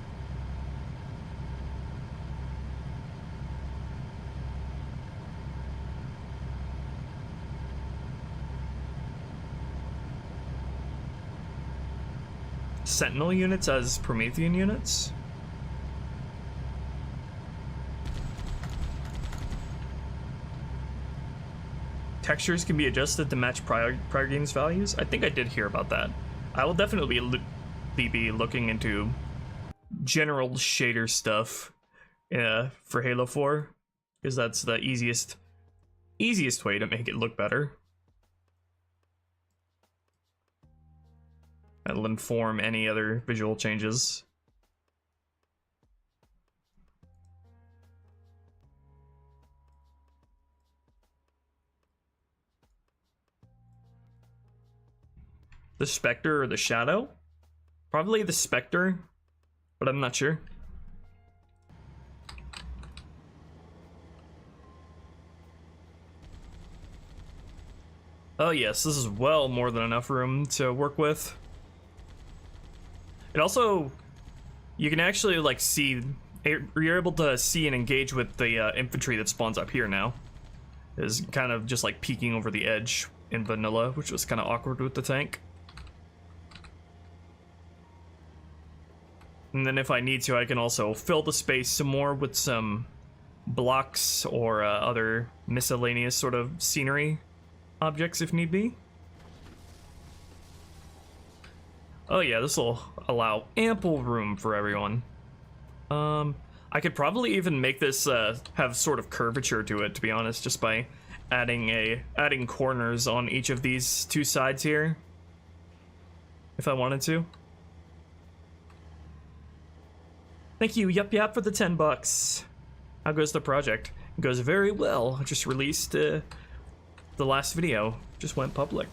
Sentinel units as Promethean units? Textures can be adjusted to match prior game's values? I think I did hear about that. I will definitely be looking into general shader stuff for Halo 4, because that's the easiest way to make it look better. That'll inform any other visual changes. The Spectre or the Shadow? Probably the Spectre, but I'm not sure. Oh yes, this is well more than enough room to work with. It also, you can actually like see, you're able to see and engage with the infantry that spawns up here now. Is kind of just like peeking over the edge in vanilla, which was kind of awkward with the tank. And then if I need to, I can also fill the space some more with some blocks or other miscellaneous sort of scenery objects if need be. Oh yeah, this will allow ample room for everyone. I could probably even make this have sort of curvature to it, to be honest, just by adding corners on each of these two sides here, if I wanted to. Thank you, Yup, for the $10. How goes the project? It goes very well. I just released the last video, just went public.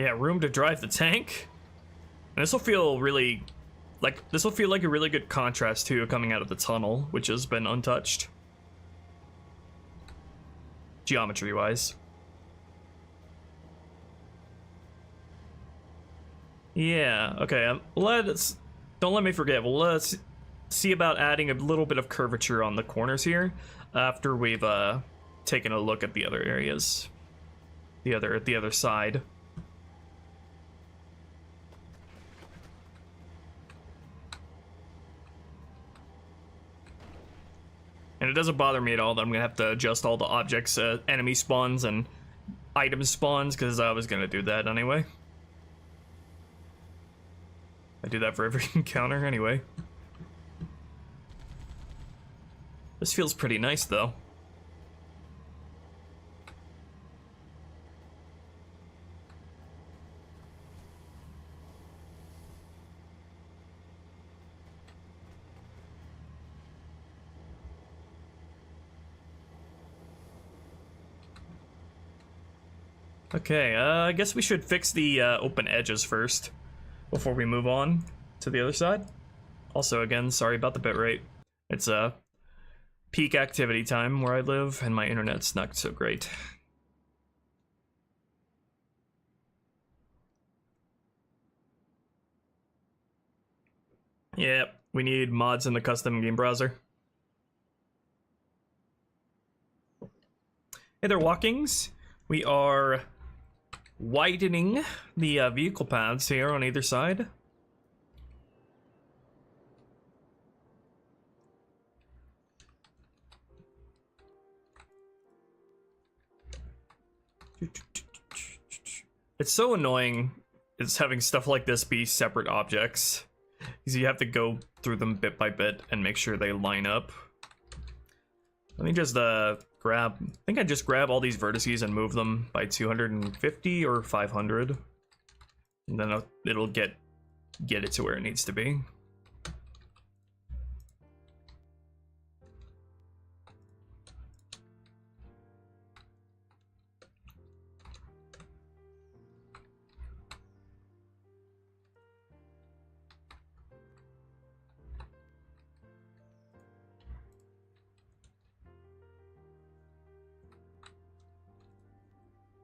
Yeah, room to drive the tank. And this will feel really... this will feel like a really good contrast, too, coming out of the tunnel, which has been untouched. Geometry-wise. Yeah, okay, don't let me forget, well, let's see about adding a little bit of curvature on the corners here, after we've, taken a look at the other areas. The other side. And it doesn't bother me at all that I'm gonna have to adjust all the objects, enemy spawns and item spawns, because I was gonna do that anyway. I do that for every encounter anyway. This feels pretty nice though. Okay, I guess we should fix the open edges first before we move on to the other side. Also, again, sorry about the bitrate. It's peak activity time where I live, and my internet's not so great. Yep, we need mods in the custom game browser. Hey there, Walkings. We are widening the vehicle paths here on either side. It's so annoying is having stuff like this be separate objects, because you have to go through them bit by bit and make sure they line up. Let me just I think I just grab all these vertices and move them by 250 or 500, and then it'll get it to where it needs to be.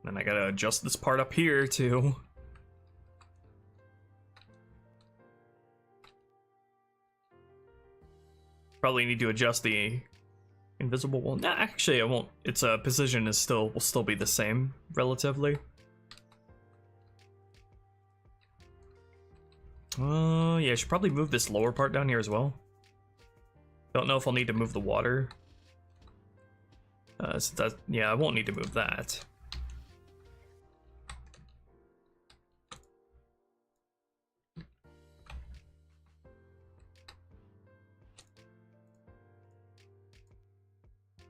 And I gotta adjust this part up here too. Probably need to adjust the invisible wall. Nah, actually I won't. Its position will still be the same relatively. Yeah, I should probably move this lower part down here as well. Don't know if I'll need to move the water. Yeah, I won't need to move that.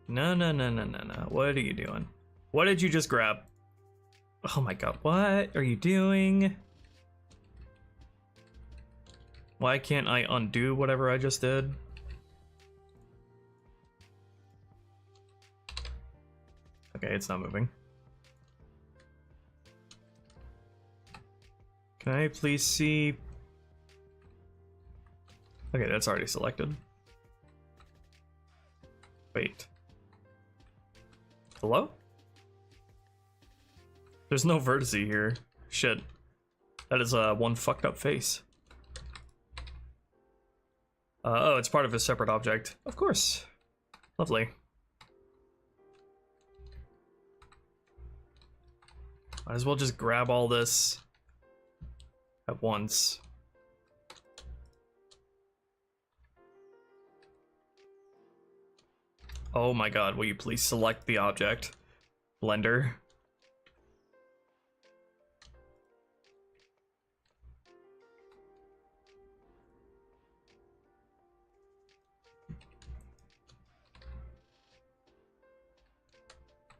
No. What are you doing? What did you just grab? Oh my god, what are you doing? Why can't I undo whatever I just did? Okay, it's not moving. Can I please see? Okay, that's already selected. Wait. Hello? There's no vertex here. Shit. That is one fucked up face. Oh, it's part of a separate object. Of course. Lovely. Might as well just grab all this at once. Oh my god, will you please select the object? Blender.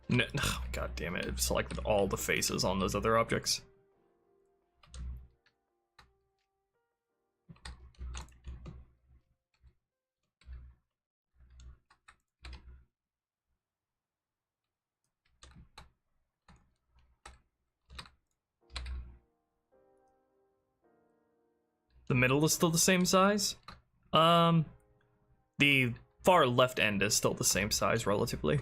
No, oh, god damn it, it selected all the faces on those other objects. The middle is still the same size. The far left end is still the same size relatively.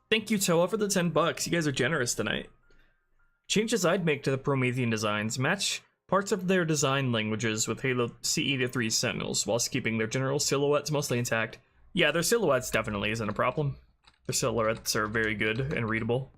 Thank you, Toa, for the 10 bucks. You guys are generous tonight. Changes I'd make to the Promethean designs match parts of their design languages with Halo CE-3 Sentinels, whilst keeping their general silhouettes mostly intact. Yeah, their silhouettes definitely isn't a problem. Their silhouettes are very good and readable.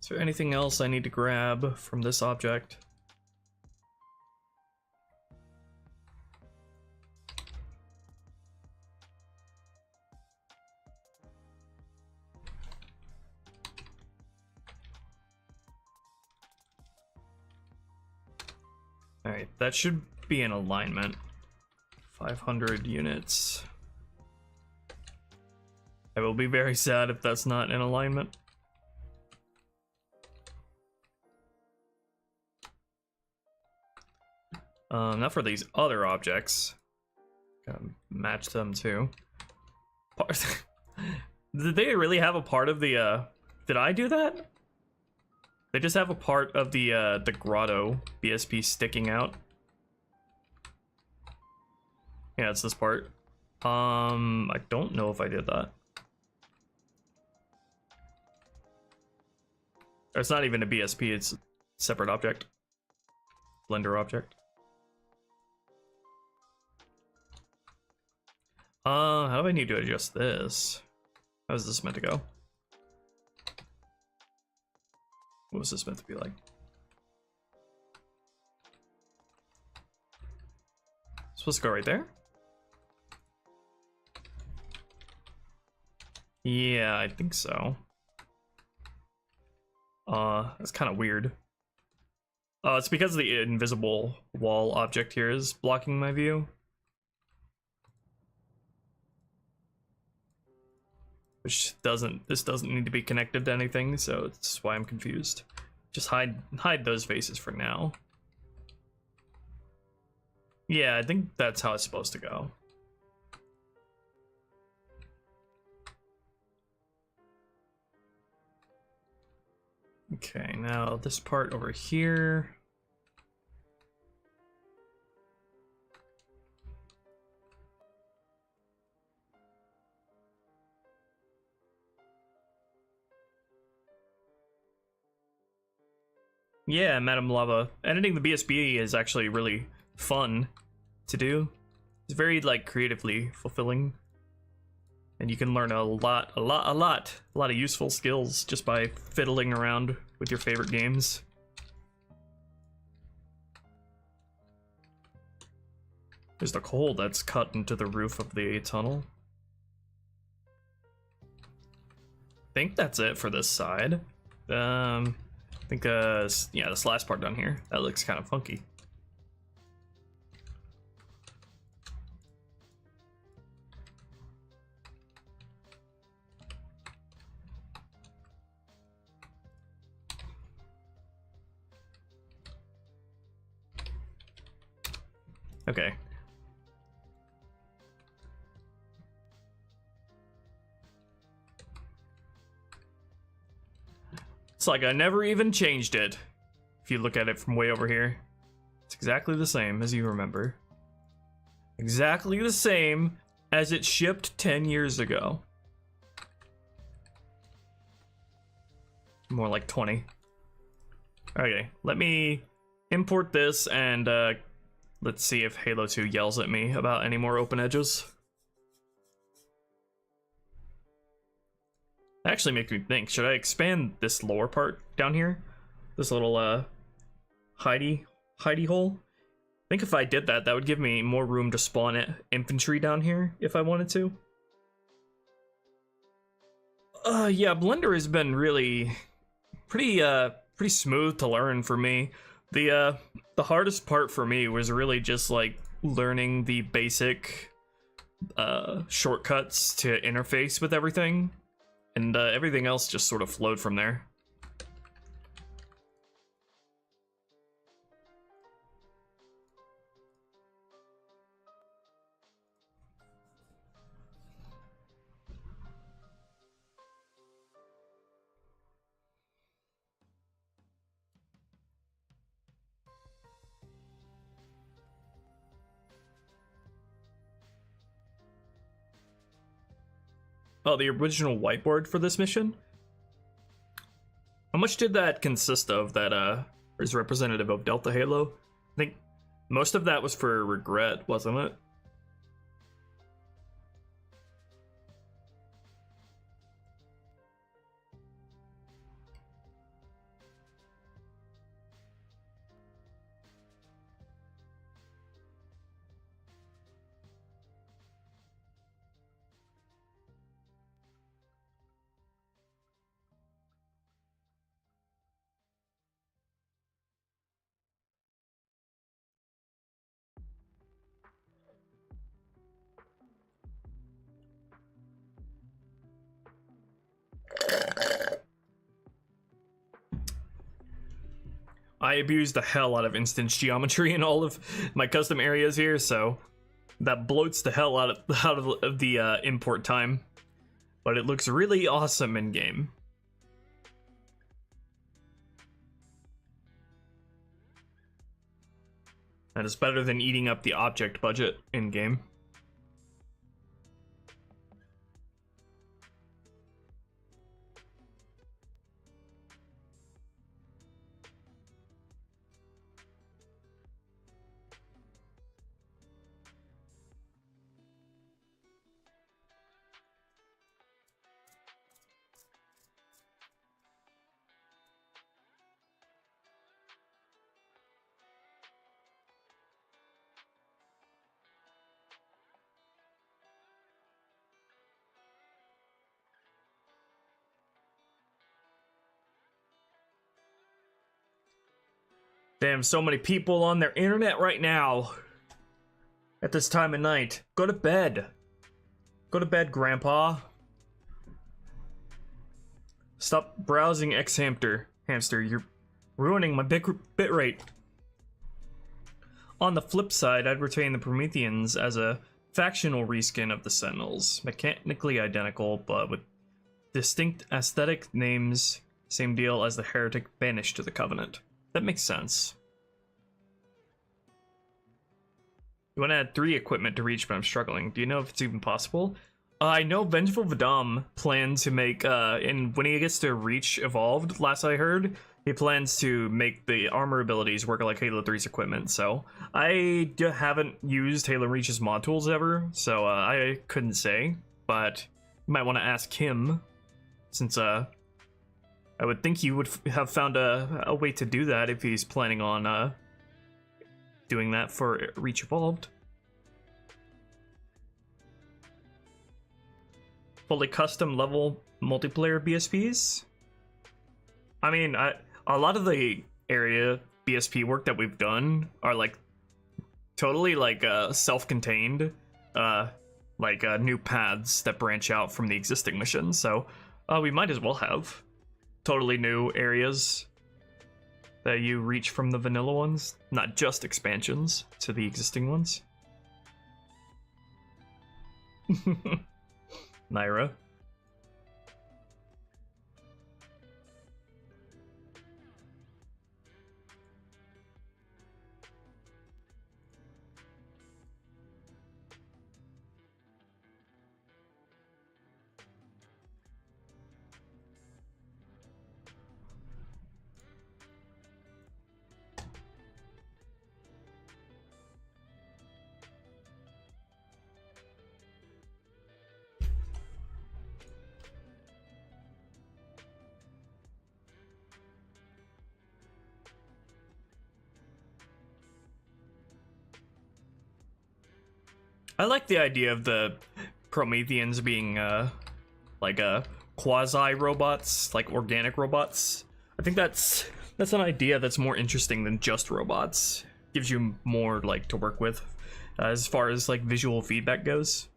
Is there anything else I need to grab from this object? Alright, that should be in alignment. 500 units. I will be very sad if that's not in alignment. Not for these other objects. Gotta match them too. Did they really have a part of the, did I do that? They just have a part of the grotto BSP sticking out. Yeah, it's this part. I don't know if I did that. It's not even a BSP, it's a separate object. Blender object. How do I need to adjust this? How is this meant to go? What was this meant to be like? Supposed to go right there? Yeah, I think so. That's kind of weird. It's because the invisible wall object here is blocking my view. Which this doesn't need to be connected to anything, so that's why I'm confused. Just hide those faces for now. Yeah, I think that's how it's supposed to go. Okay, now this part over here. Yeah, Madame Lava. Editing the BSB is actually really fun to do. It's very, like, creatively fulfilling. And you can learn a lot of useful skills just by fiddling around with your favorite games. There's the coal that's cut into the roof of the tunnel. I think that's it for this side. I think, yeah, this last part down here, that looks kind of funky. Okay. It's like I never even changed it. If you look at it from way over here, it's exactly the same as you remember. Exactly the same as it shipped 10 years ago. More like 20. Okay, let me import this and let's see if Halo 2 yells at me about any more open edges. That actually makes me think, should I expand this lower part down here? this little hidey hole. I think if I did that, that would give me more room to spawn infantry down here if I wanted to. Yeah, Blender has been really pretty smooth to learn for me. The hardest part for me was really just like learning the basic shortcuts to interface with everything, and everything else just sort of flowed from there. Oh, the original whiteboard for this mission? How much did that consist of that is representative of Delta Halo? I think most of that was for regret, wasn't it? I abuse the hell out of instance geometry in all of my custom areas here, so that bloats the hell out of the import time. But it looks really awesome in game. And it's better than eating up the object budget in game. Damn, so many people on their internet right now. At this time of night. Go to bed. Go to bed, Grandpa. Stop browsing Hamster. You're ruining my bitrate. On the flip side, I'd retain the Prometheans as a factional reskin of the Sentinels. Mechanically identical, but with distinct aesthetic names. Same deal as the Heretic banished to the Covenant. That makes sense. You want to add 3 equipment to reach, but I'm struggling. Do you know if it's even possible? I know Vengeful Vidam plans to make, when he gets to Reach Evolved, last I heard, he plans to make the armor abilities work like Halo 3's equipment, so I haven't used Halo Reach's mod tools ever, so I couldn't say, but you might want to ask him, since I would think he would have found a way to do that if he's planning on doing that for Reach Evolved. Fully custom level multiplayer BSPs? I mean, a lot of the area BSP work that we've done are like totally like self-contained, new paths that branch out from the existing missions, so we might as well have totally new areas that you reach from the vanilla ones, not just expansions to the existing ones. Naira. I like the idea of the Prometheans being like quasi robots, like organic robots. I think that's an idea that's more interesting than just robots. Gives you more like to work with as far as like visual feedback goes.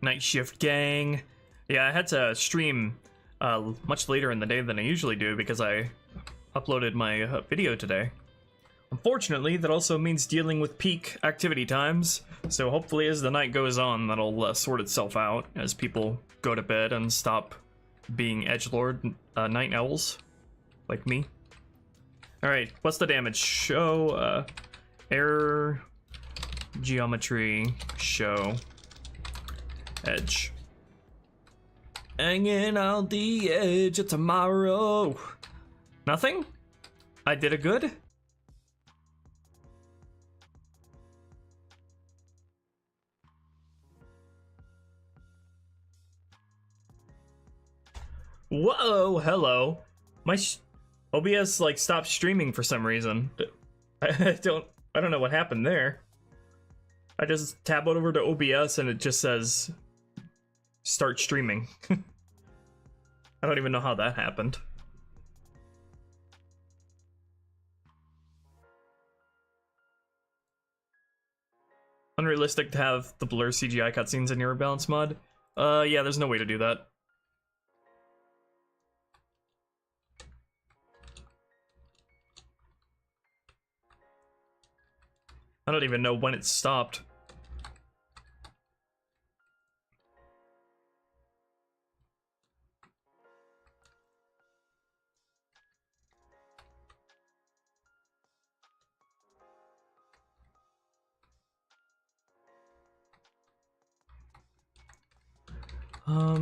Night shift gang. Yeah, I had to stream much later in the day than I usually do because I uploaded my video today. Unfortunately, that also means dealing with peak activity times, so hopefully as the night goes on, that'll sort itself out as people go to bed and stop being edgelord night owls like me. Alright, what's the damage? Show, error, geometry, show, edge. Hanging on the edge of tomorrow. Nothing? I did a good? Whoa, hello. My OBS like stopped streaming for some reason. I don't know what happened there. I just tab over to OBS and it just says start streaming. I don't even know how that happened. Unrealistic to have the blur CGI cutscenes in your Rebalance mod? Yeah, there's no way to do that. I don't even know when it stopped.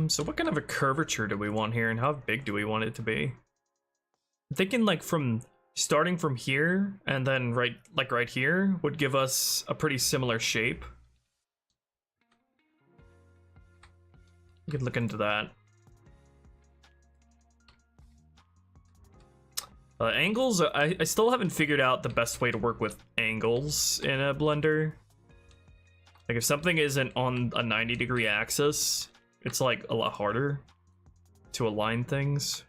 So what kind of a curvature do we want here, and how big do we want it to be? I'm thinking like starting from here, and then right here would give us a pretty similar shape. We could look into that. Angles, I still haven't figured out the best way to work with angles in a Blender. Like if something isn't on a 90-degree axis, it's like a lot harder to align things.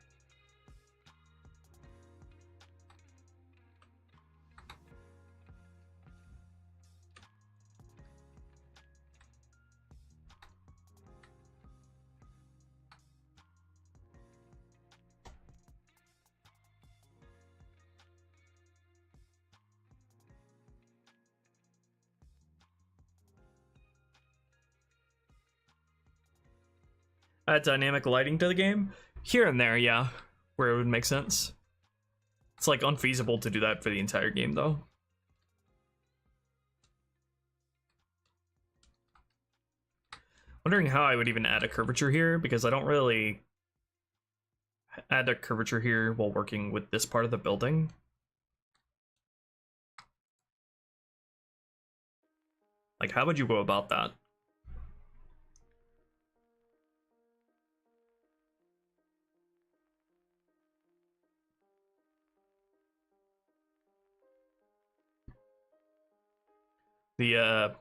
Add dynamic lighting to the game? Here and there, yeah, where it would make sense. It's like unfeasible to do that for the entire game though. Wondering how I would even add a curvature here, because I don't really add a curvature here while working with this part of the building. Like, how would you go about that? The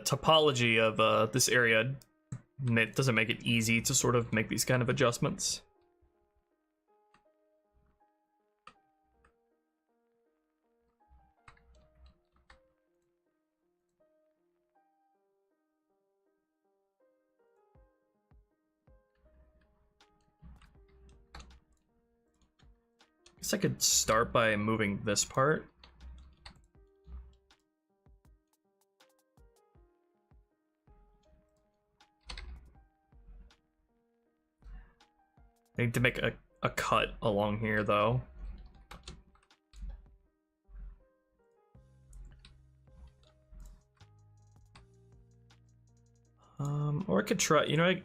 topology of this area doesn't make it easy to sort of make these kind of adjustments. Guess I could start by moving this part. I need to make a cut along here, though. Or I could try, you know,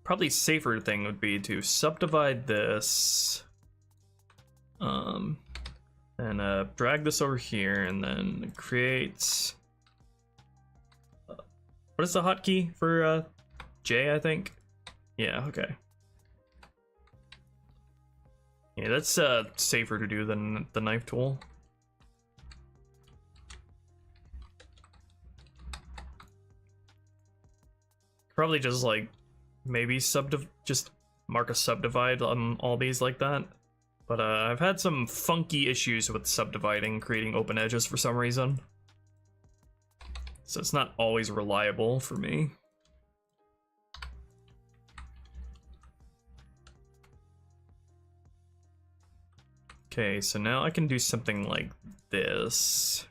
probably safer thing would be to subdivide this, and drag this over here, and then create. What is the hotkey for J? I think. Yeah. Okay. Yeah, that's safer to do than the knife tool. Probably just like maybe just mark a subdivide on all these like that. But I've had some funky issues with subdividing, creating open edges for some reason. So it's not always reliable for me. Okay, so now I can do something like this.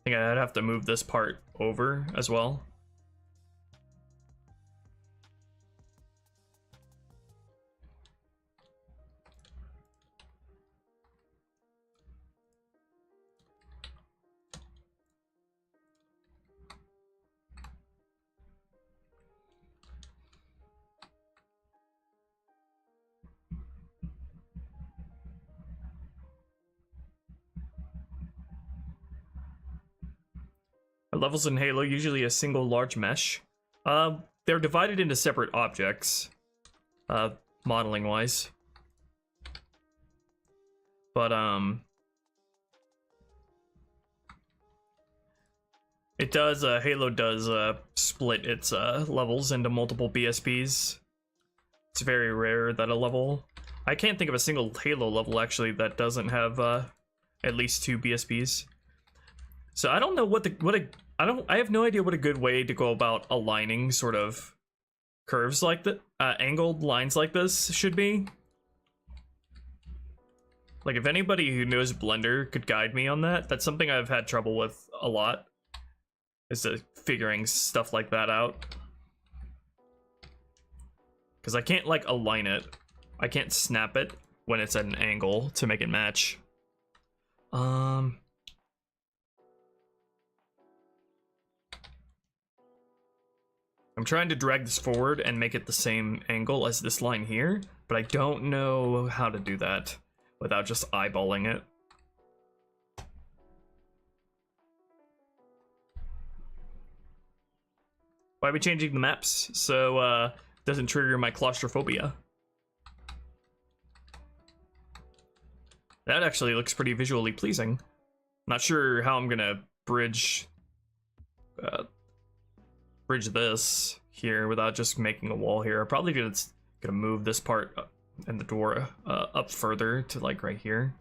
I think I'd have to move this part over as well. Levels in Halo usually a single large mesh. They're divided into separate objects, modeling wise. But it does. Halo does split its levels into multiple BSPs. It's very rare that a level. I can't think of a single Halo level actually that doesn't have at least 2 BSPs. So I don't know I have no idea what a good way to go about aligning sort of curves like that, angled lines like this should be. Like if anybody who knows Blender could guide me on that, that's something I've had trouble with a lot, is figuring stuff like that out. Because I can't like align it. I can't snap it when it's at an angle to make it match. I'm trying to drag this forward and make it the same angle as this line here, but I don't know how to do that without just eyeballing it. Why are we changing the maps? So, it doesn't trigger my claustrophobia. That actually looks pretty visually pleasing. Not sure how I'm gonna bridge this here without just making a wall here. I'm probably gonna move this part and the door up further to like right here.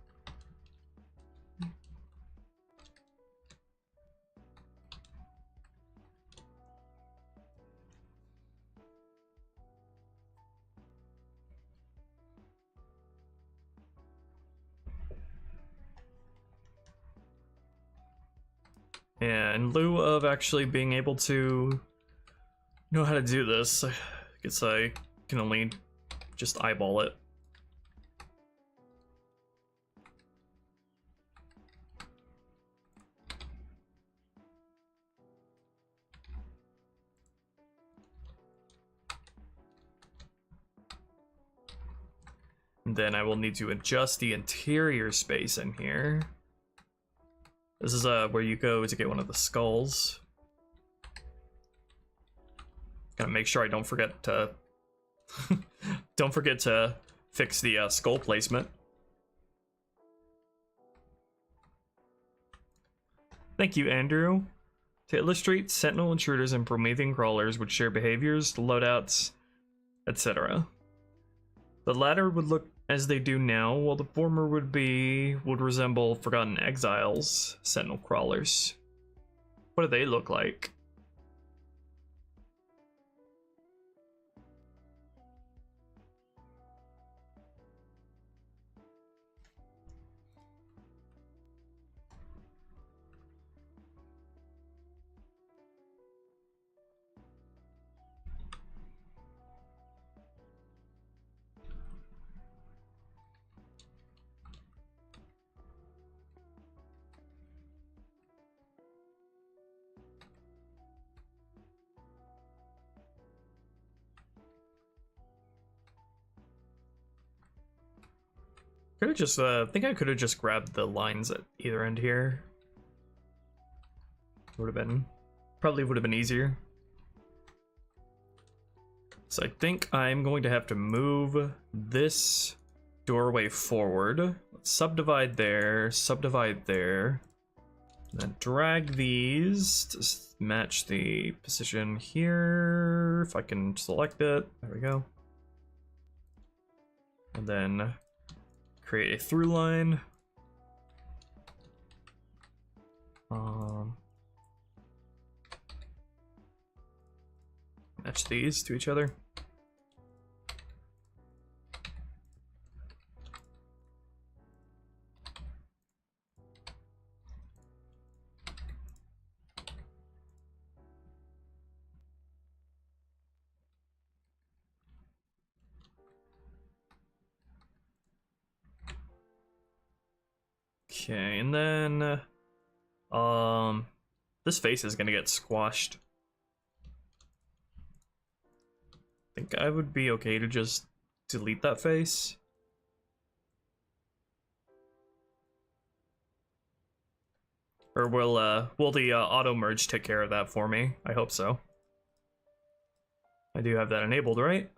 Yeah, in lieu of actually being able to know how to do this, I guess I can only just eyeball it. And then I will need to adjust the interior space in here. This is where you go to get one of the skulls. Gotta make sure I don't forget to fix the skull placement. Thank you, Andrew. To illustrate sentinel intruders and Promethean crawlers would share behaviors, loadouts, etc. The latter would look as they do now, while the former would resemble Forgotten Exiles, sentinel crawlers. What do they look like? Could have just, think I could have just grabbed the lines at either end here. Probably would have been easier. So I think I'm going to have to move this doorway forward. Let's subdivide there, then drag these to match the position here. If I can select it, there we go. And then create a through line. Match these to each other. Okay, and then this face is gonna get squashed. I think I would be okay to just delete that face. Or will the auto merge take care of that for me? I hope so. I do have that enabled, right?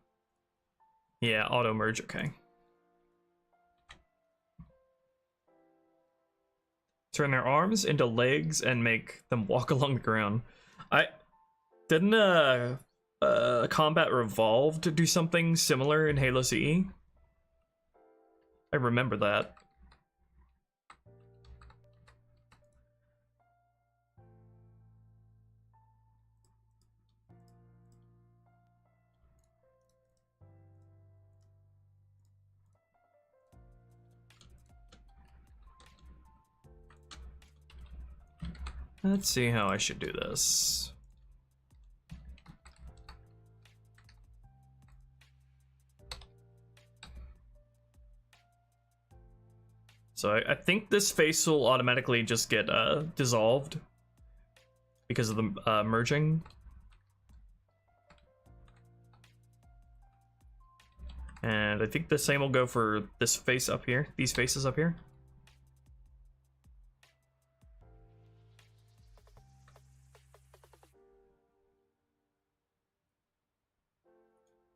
Yeah, auto merge, okay. Turn their arms into legs and make them walk along the ground. I didn't Combat Revolved do something similar in Halo CE? I remember that. Let's see how I should do this. So I think this face will automatically just get dissolved because of the merging. And I think the same will go for this face up here, these faces up here.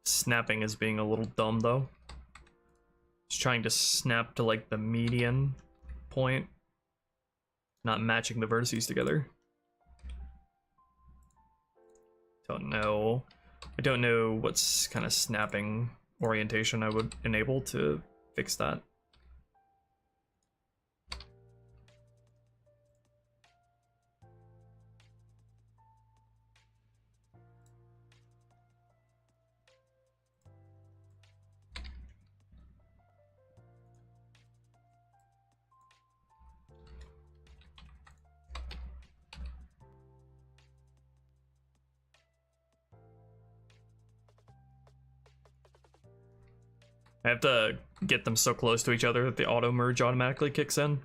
Snapping is being a little dumb though. Just trying to snap to like the median point, not matching the vertices together. Don't know. I don't know what's kind of snapping orientation I would enable to fix that. I have to get them so close to each other that the auto merge automatically kicks in.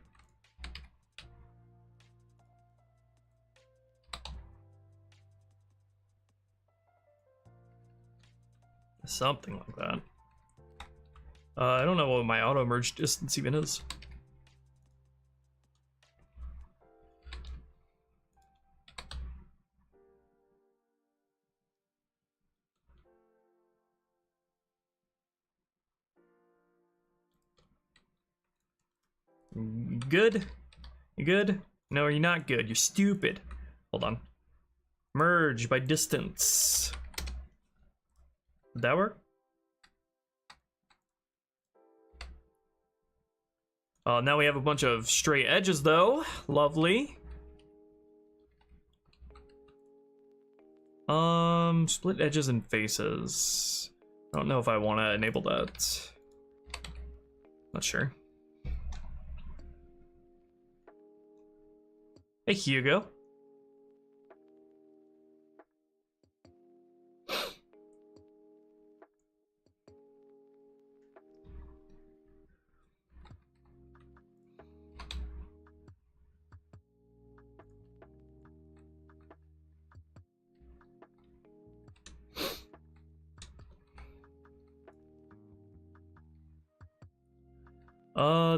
Something like that. I don't know what my auto merge distance even is. Good? You good? No, you're not good. You're stupid. Hold on. Merge by distance. Did that work? Now we have a bunch of straight edges though. Lovely. Split edges and faces. I don't know if I want to enable that. Not sure. Hey, Hugo.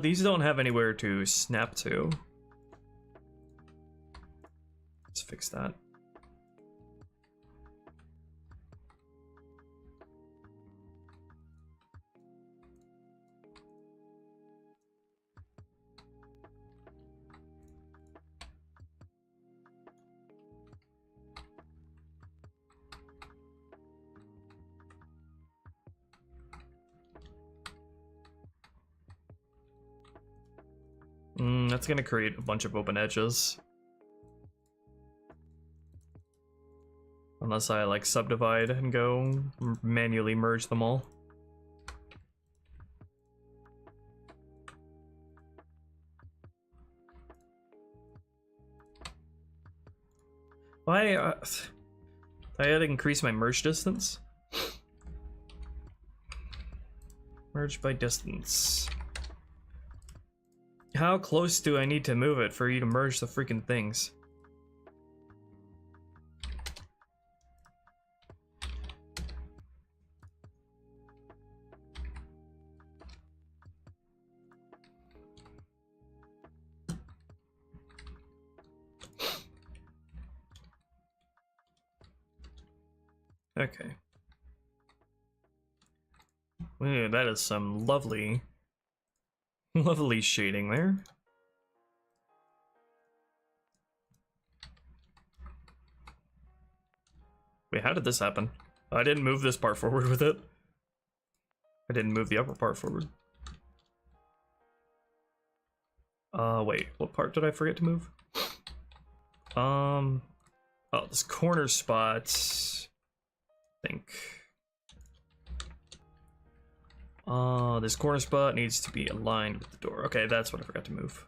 These don't have anywhere to snap to. Let's fix that. That's gonna create a bunch of open edges. Unless I like subdivide and go manually merge them all. Why? I had to increase my merge distance. Merge by distance. How close do I need to move it for you to merge the freaking things? Okay. Ooh, that is some lovely shading there. Wait, how did this happen? I didn't move this part forward with it. I didn't move the upper part forward. Wait, what part did I forget to move? Oh, this corner spot, I think. This corner spot needs to be aligned with the door. Okay, that's what I forgot to move.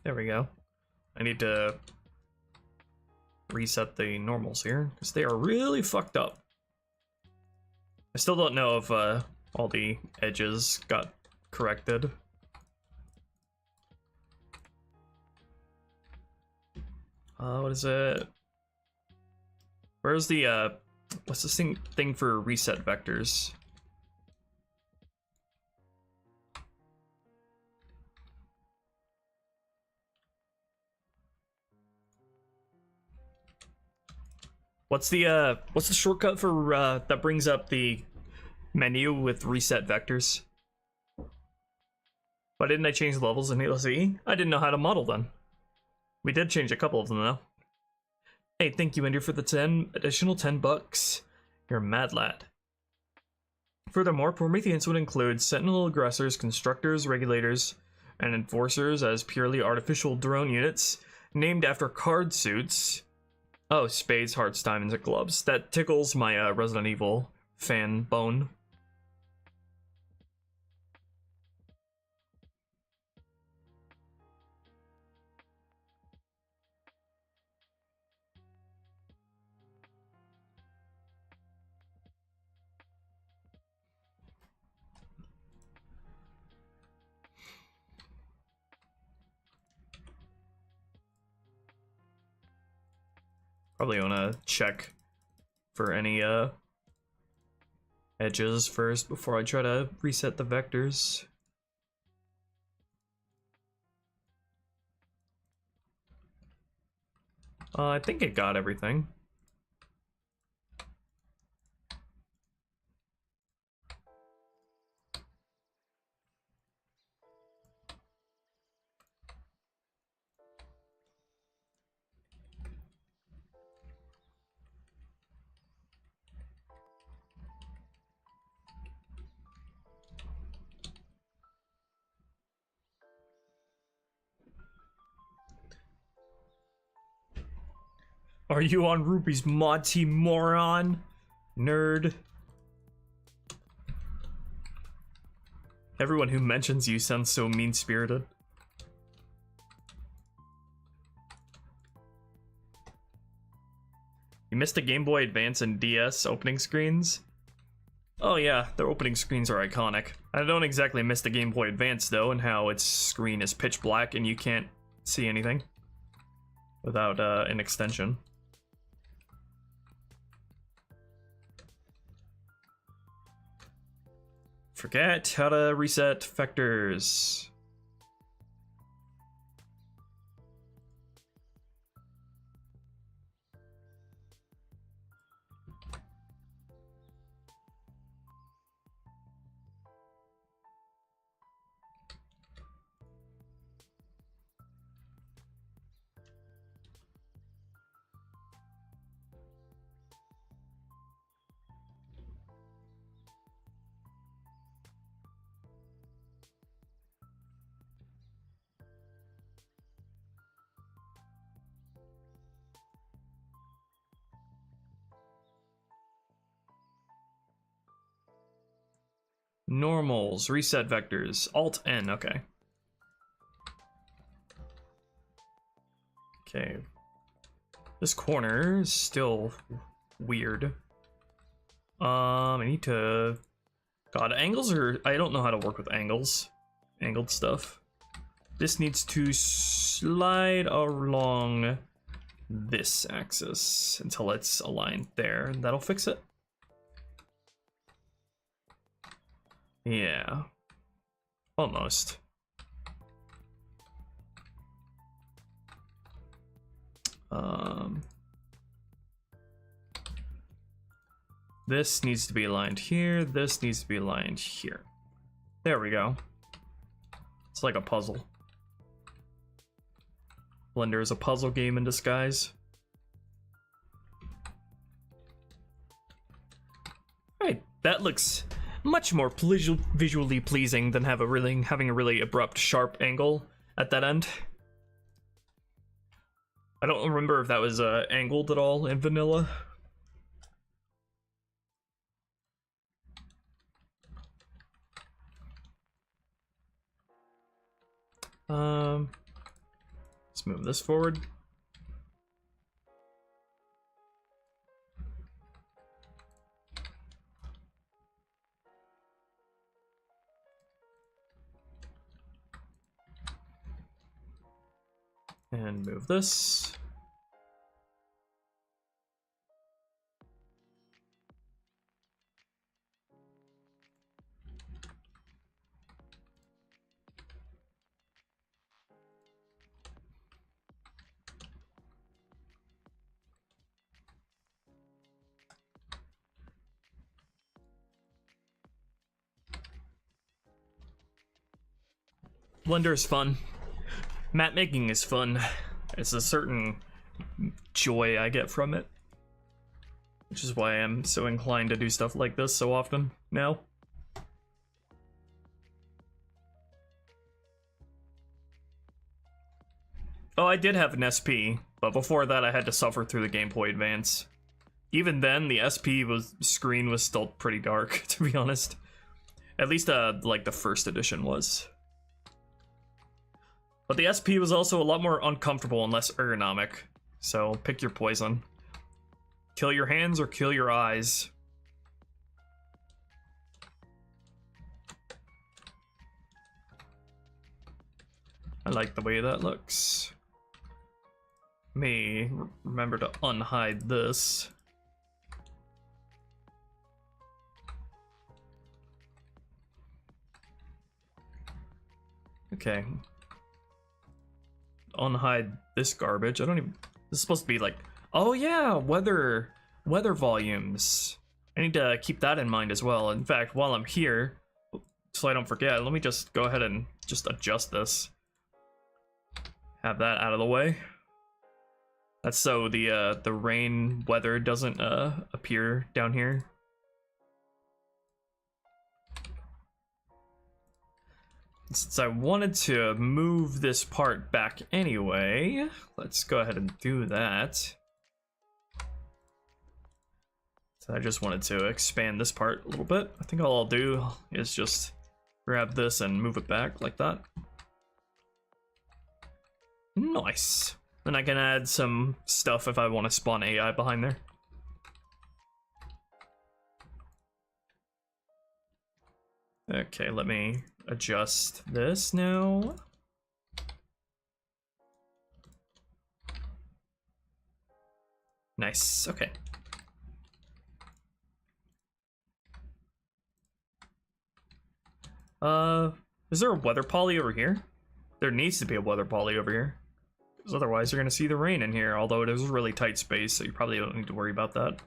There we go. I need to reset the normals here, because they are really fucked up. I still don't know if all the edges got corrected. What is it? Where's the what's this thing for reset vectors? What's the shortcut for that brings up the menu with reset vectors? Why didn't I change the levels in Halo CE? I didn't know how to model them. We did change a couple of them though. Hey, thank you, Andrew, for the additional 10 bucks. You're a mad lad. Furthermore, Prometheans would include Sentinel aggressors, constructors, regulators, and enforcers as purely artificial drone units named after card suits. Oh, spades, hearts, diamonds, and gloves. That tickles my Resident Evil fan bone. Probably want to check for any edges first before I try to reset the vectors. I think it got everything. Are you on Ruby's mod team, moron? Nerd. Everyone who mentions you sounds so mean-spirited. You missed the Game Boy Advance and DS opening screens? Oh yeah, their opening screens are iconic. I don't exactly miss the Game Boy Advance though, and how its screen is pitch black and you can't see anything without an extension. Forget how to reset vectors. Normals, reset vectors, Alt N, okay. Okay. This corner is still weird. I need to... God, angles are... I don't know how to work with angles. Angled stuff. This needs to slide along this axis until it's aligned there. That'll fix it. Yeah. Almost. This needs to be aligned here. This needs to be aligned here. There we go. It's like a puzzle. Blender is a puzzle game in disguise. Alright, that looks much more visually pleasing than having a really abrupt, sharp angle at that end. I don't remember if that was angled at all in vanilla. Let's move this forward. And move this. Blender is fun. Map making is fun. It's a certain joy I get from it, which is why I'm so inclined to do stuff like this so often now. Oh, I did have an SP, but before that I had to suffer through the Game Boy Advance. Even then, the SP screen was still pretty dark, to be honest. At least, like the first edition was. But the SP was also a lot more uncomfortable and less ergonomic, so pick your poison. Kill your hands or kill your eyes. I like the way that looks. Me, remember to unhide this. Okay. Unhide this garbage. I don't even... This is supposed to be like... Oh yeah, weather volumes. I need to keep that in mind as well. In fact, while I'm here, so I don't forget, let me just go ahead and just adjust this. Have that out of the way. That's so the rain weather doesn't appear down here. Since I wanted to move this part back anyway, let's go ahead and do that. So I just wanted to expand this part a little bit. I think all I'll do is just grab this and move it back like that. Nice. Then I can add some stuff if I want to spawn AI behind there. Okay, let me adjust this now. Nice, okay. Is there a weather poly over here? There needs to be a weather poly over here. Because otherwise you're gonna see the rain in here, although it is a really tight space, so you probably don't need to worry about that.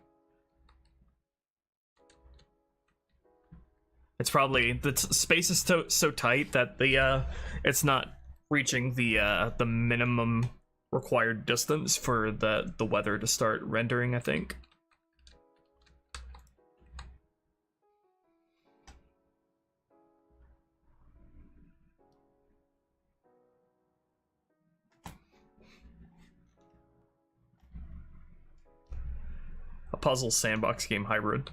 It's probably, the space is so tight that the it's not reaching the minimum required distance for the weather to start rendering, I think. A puzzle sandbox game hybrid.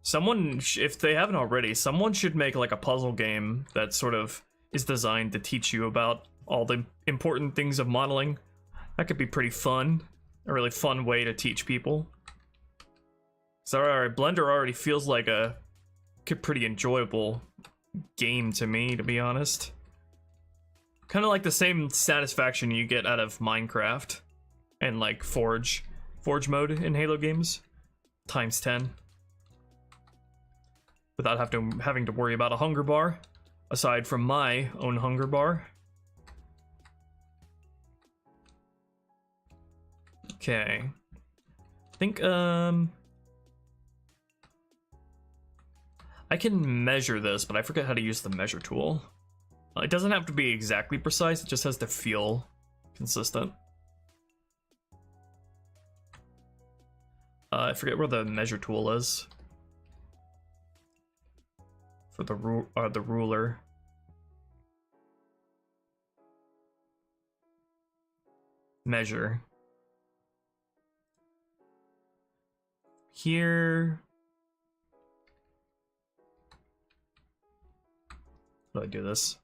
Someone, if they haven't already, someone should make like a puzzle game that sort of is designed to teach you about all the important things of modeling. That could be pretty fun. A really fun way to teach people. So alright, Blender already feels like a pretty enjoyable game to me, to be honest. Kind of like the same satisfaction you get out of Minecraft and like Forge mode in Halo games, times 10. Without having to worry about a hunger bar, aside from my own hunger bar. Okay. I think, I can measure this, but I forget how to use the measure tool. It doesn't have to be exactly precise, it just has to feel consistent. I forget where the measure tool is. For the ruler. Measure. Here. How do I do this?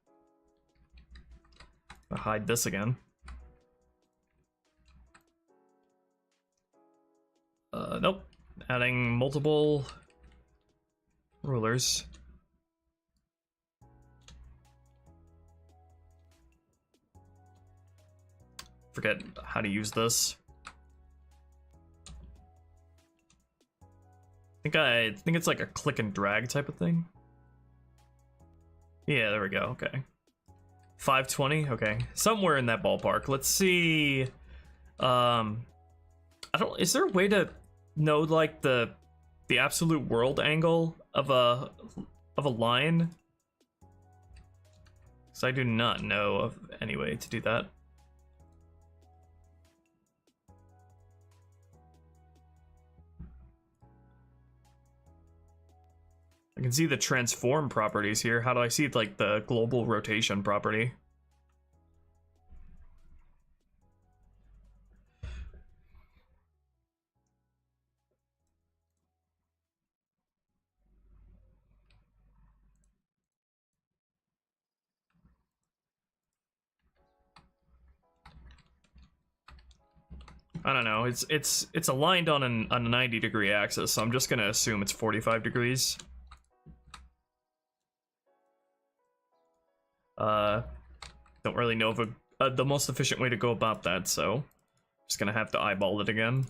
I'll hide this again. Nope. Adding multiple rulers. Forget how to use this. I think it's like a click and drag type of thing. Yeah, there we go. Okay. 520. Okay. Somewhere in that ballpark. Let's see. Is there a way to know like the absolute world angle of a line? Because I do not know of any way to do that. I can see the transform properties here. How do I see like the global rotation property? I don't know. It's aligned on a 90-degree axis, so I'm just gonna assume it's 45 degrees. Don't really know of the most efficient way to go about that, so just gonna have to eyeball it again.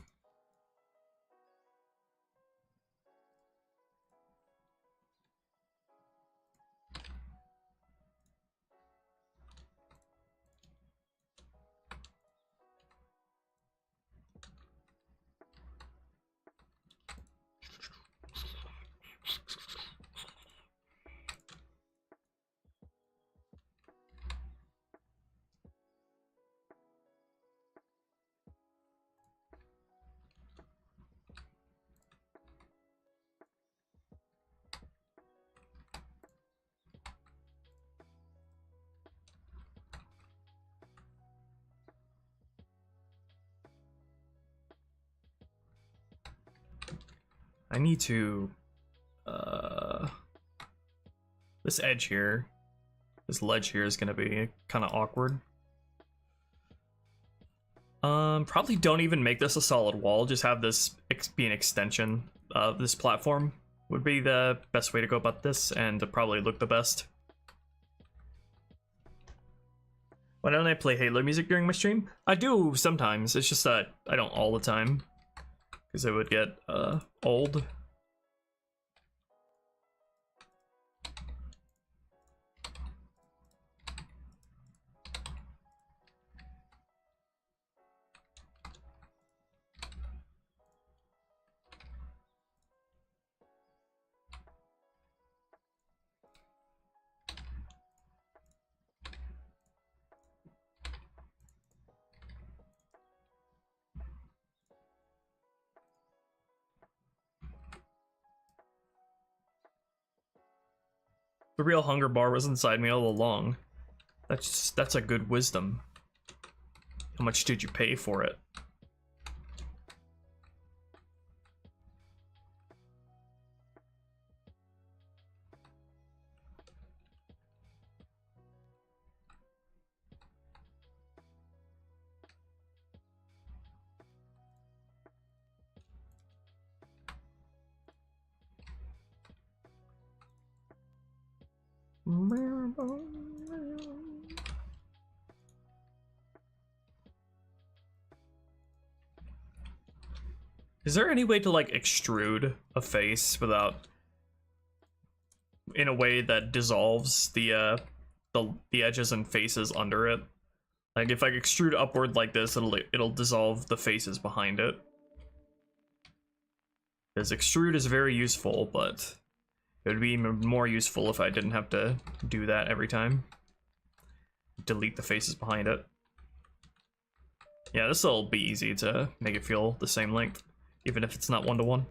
I need to, this edge here, this ledge here is gonna be kind of awkward. Probably don't even make this a solid wall, just have this be an extension of this platform would be the best way to go about this and to probably look the best. Why don't I play Halo music during my stream? I do sometimes, it's just that I don't all the time. Because it would get old. The real hunger bar was inside me all along. That's a good wisdom. How much did you pay for it? Is there any way to like extrude a face without, in a way that dissolves the edges and faces under it? Like if I extrude upward like this, it'll dissolve the faces behind it. Because extrude is very useful, but it would be even more useful if I didn't have to do that every time. Delete the faces behind it. Yeah, this will be easy to make it feel the same length, even if it's not one-to-one.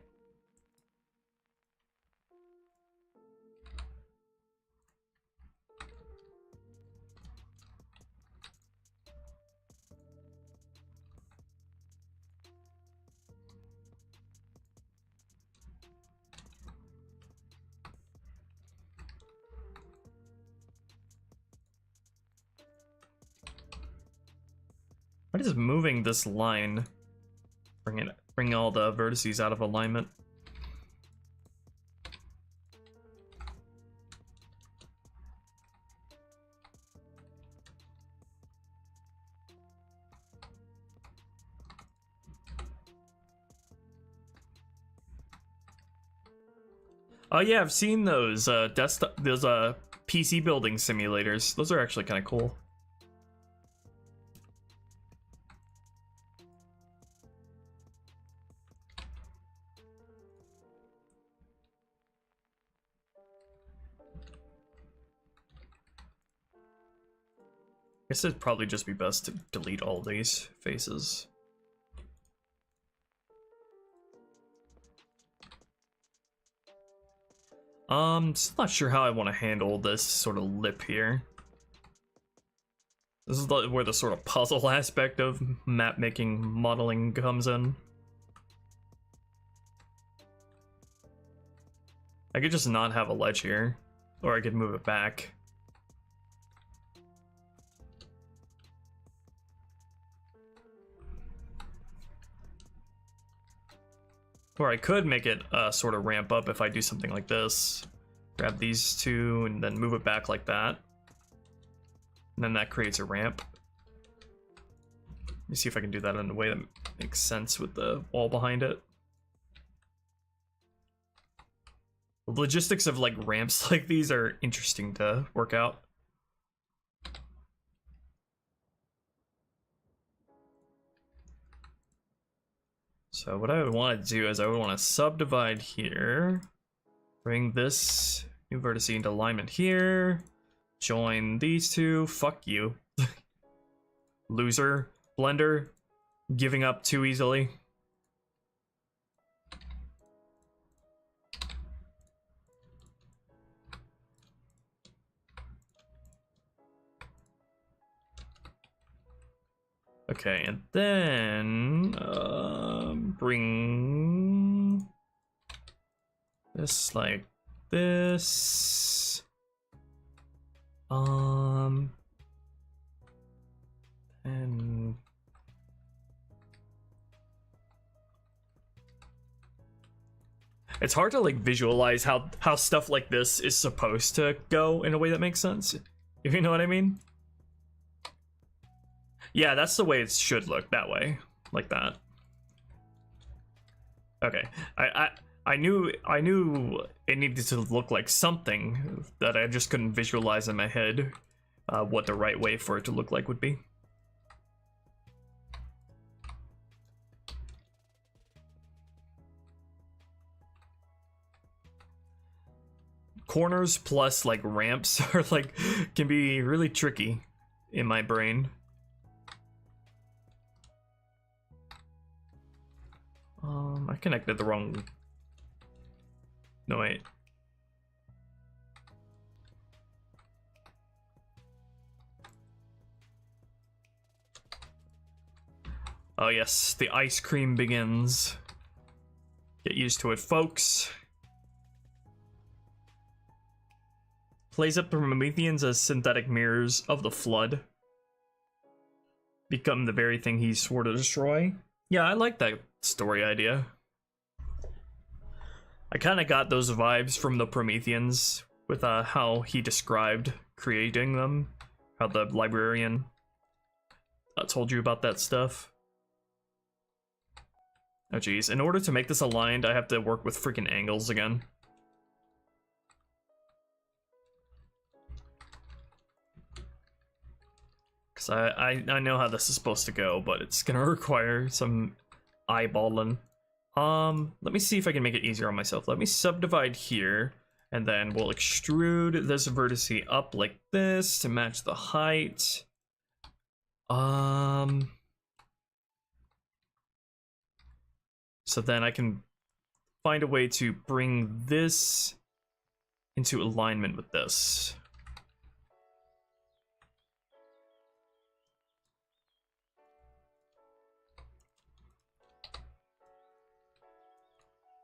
What is moving this line? Bring all the vertices out of alignment. Oh yeah, I've seen those desktop, those PC building simulators. Those are actually kind of cool. I guess it'd probably just be best to delete all these faces. Still not sure how I want to handle this sort of lip here. This is where the sort of puzzle aspect of map making modeling comes in. I could just not have a ledge here, or I could move it back. Or I could make it sort of ramp up if I do something like this. Grab these two and then move it back like that. And then that creates a ramp. Let me see if I can do that in a way that makes sense with the wall behind it. The logistics of like ramps like these are interesting to work out. So what I would want to do is I would want to subdivide here, bring this new vertex into alignment here, join these two, fuck you. Loser, Blender, giving up too easily. Okay, and then bring this like this. And It's hard to like visualize how stuff like this is supposed to go in a way that makes sense, if you know what I mean. Yeah, that's the way it should look, that way, like that. Okay, I knew it needed to look like something that I just couldn't visualize in my head what the right way for it to look like would be. Corners plus like ramps are like can be really tricky in my brain. I connected the wrong. No, wait. Oh yes, the ice cream begins. Get used to it, folks. Plays up the Prometheans as synthetic mirrors of the flood. Become the very thing he swore to destroy. Yeah, I like that story idea. I kind of got those vibes from the Prometheans with how he described creating them. How the librarian told you about that stuff. Oh geez, in order to make this aligned, I have to work with freaking angles again. Because I know how this is supposed to go, but it's gonna require some eyeballing. Let me see if I can make it easier on myself. Let me subdivide here, and then we'll extrude this vertice up like this to match the height. So then I can find a way to bring this into alignment with this.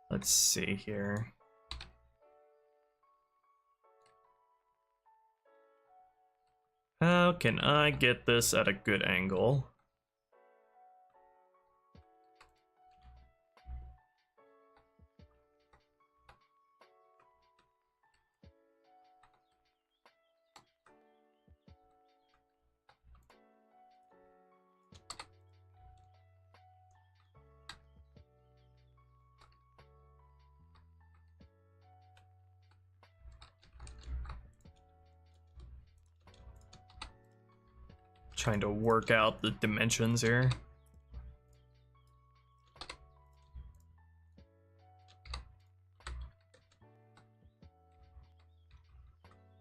Let's see here. How can I get this at a good angle? Trying to work out the dimensions here.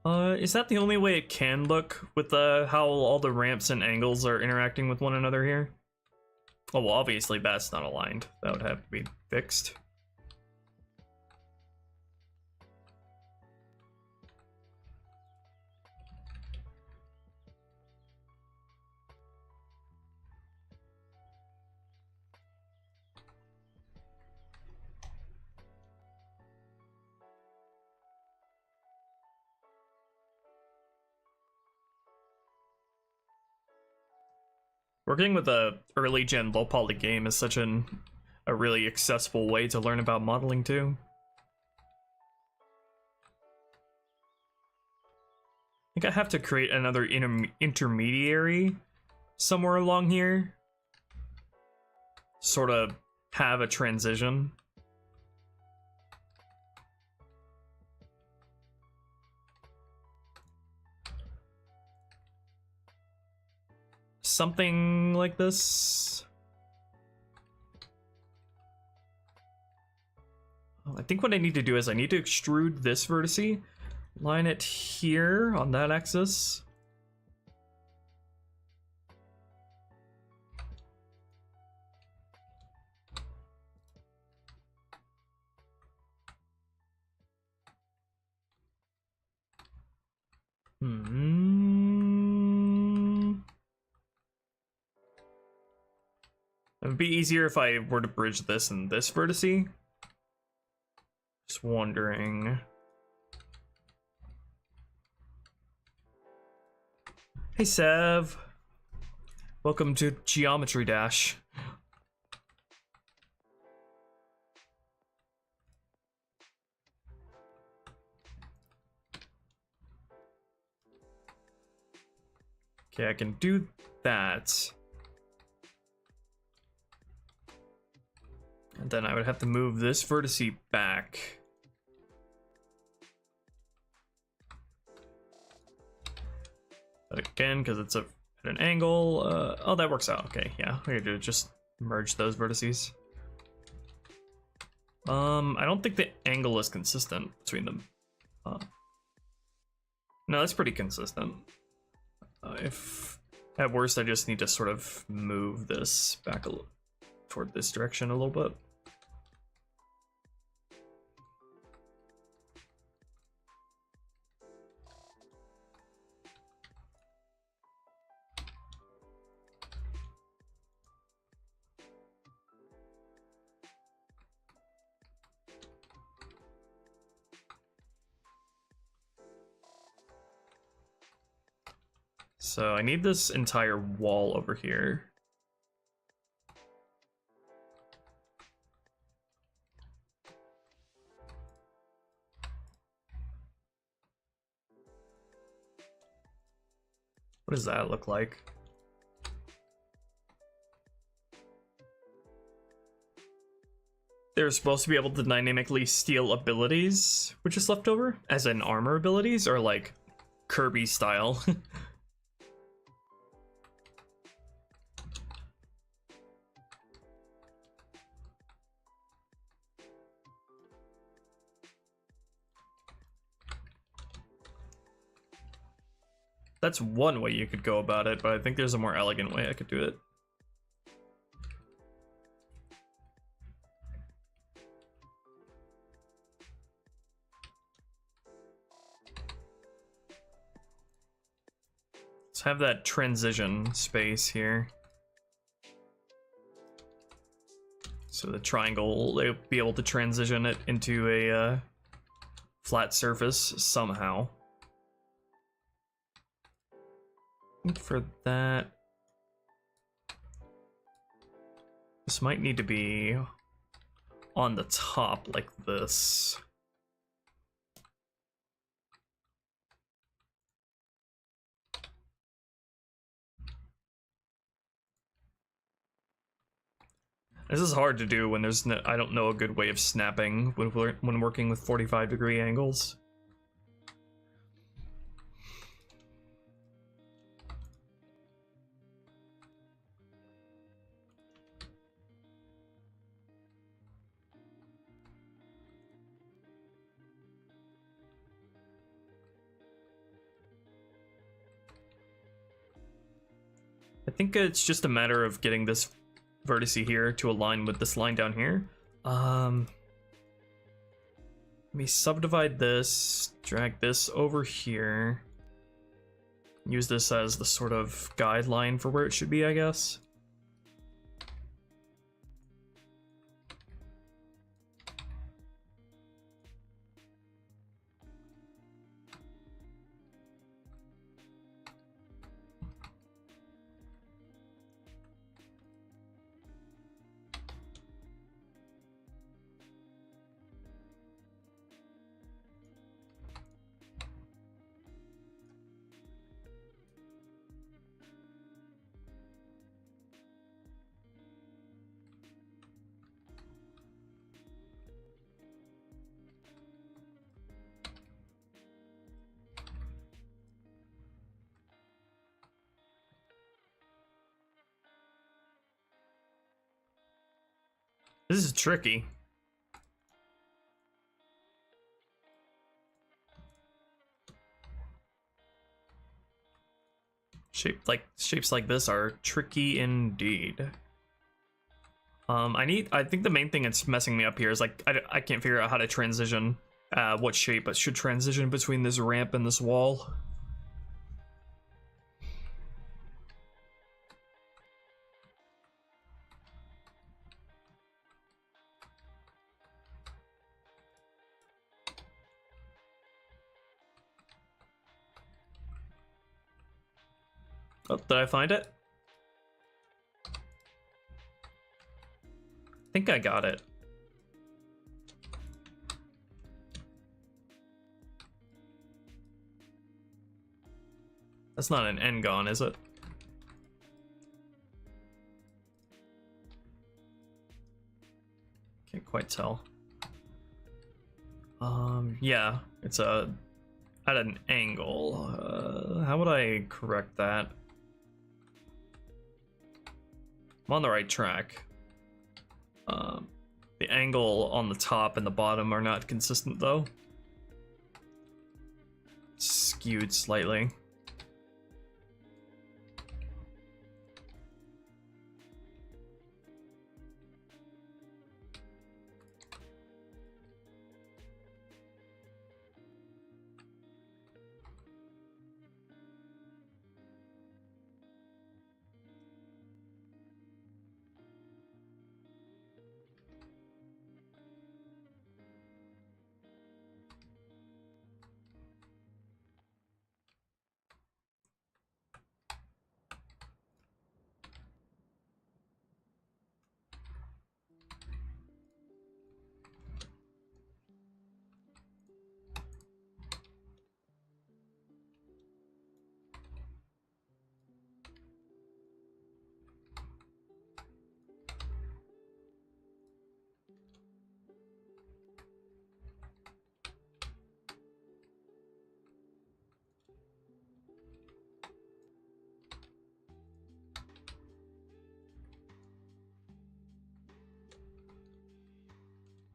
Is that the only way it can look with how all the ramps and angles are interacting with one another here? Oh, well, obviously that's not aligned. That would have to be fixed. Working with a early gen low poly game is such a really accessible way to learn about modeling too. I think I have to create another intermediary somewhere along here. Sort of have a transition. Something like this. I think what I need to do is I need to extrude this vertice, line it here on that axis. It would be easier if I were to bridge this and this vertice. Just wondering. Hey Sev. Welcome to Geometry Dash. Okay, I can do that. And then I would have to move this vertex back. But again, because it's at an angle. Oh, that works out. Okay, yeah, we're gonna just merge those vertices. I don't think the angle is consistent between them. No, that's pretty consistent. If at worst, I just need to sort of move this back a little toward this direction a little bit. So I need this entire wall over here. What does that look like? They're supposed to be able to dynamically steal abilities, which is left over, as in armor abilities, or like Kirby style. That's one way you could go about it, but I think there's a more elegant way I could do it. Let's have that transition space here. So the triangle, they'll be able to transition it into a flat surface somehow. For that, this might need to be on the top like this. This is hard to do when there's no, I don't know a good way of snapping when working with 45-degree angles. I think it's just a matter of getting this vertex here to align with this line down here. Let me subdivide this, drag this over here. Use this as the sort of guideline for where it should be, I guess. This is tricky. Shapes like this are tricky indeed. I think the main thing that's messing me up here is like I can't figure out how to transition what shape it should transition between this ramp and this wall. Oh, did I find it? I think I got it. That's not an Engon, is it? Can't quite tell. Yeah, it's at an angle. How would I correct that? I'm on the right track. The angle on the top and the bottom are not consistent though. Skewed slightly.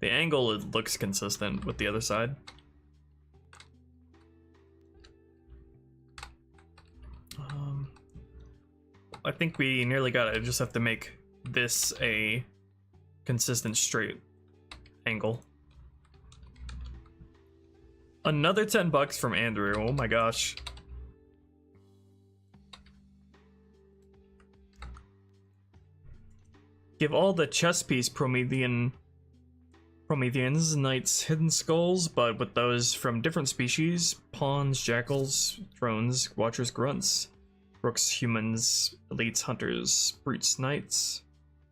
The angle, it looks consistent with the other side. I think we nearly got it. I just have to make this a consistent straight angle. Another $10 from Andrew. Oh my gosh. Give all the chess piece Prometheans, knights, hidden skulls, but with those from different species: pawns, jackals, drones, watchers, grunts, rooks, humans, elites, hunters, brutes, knights,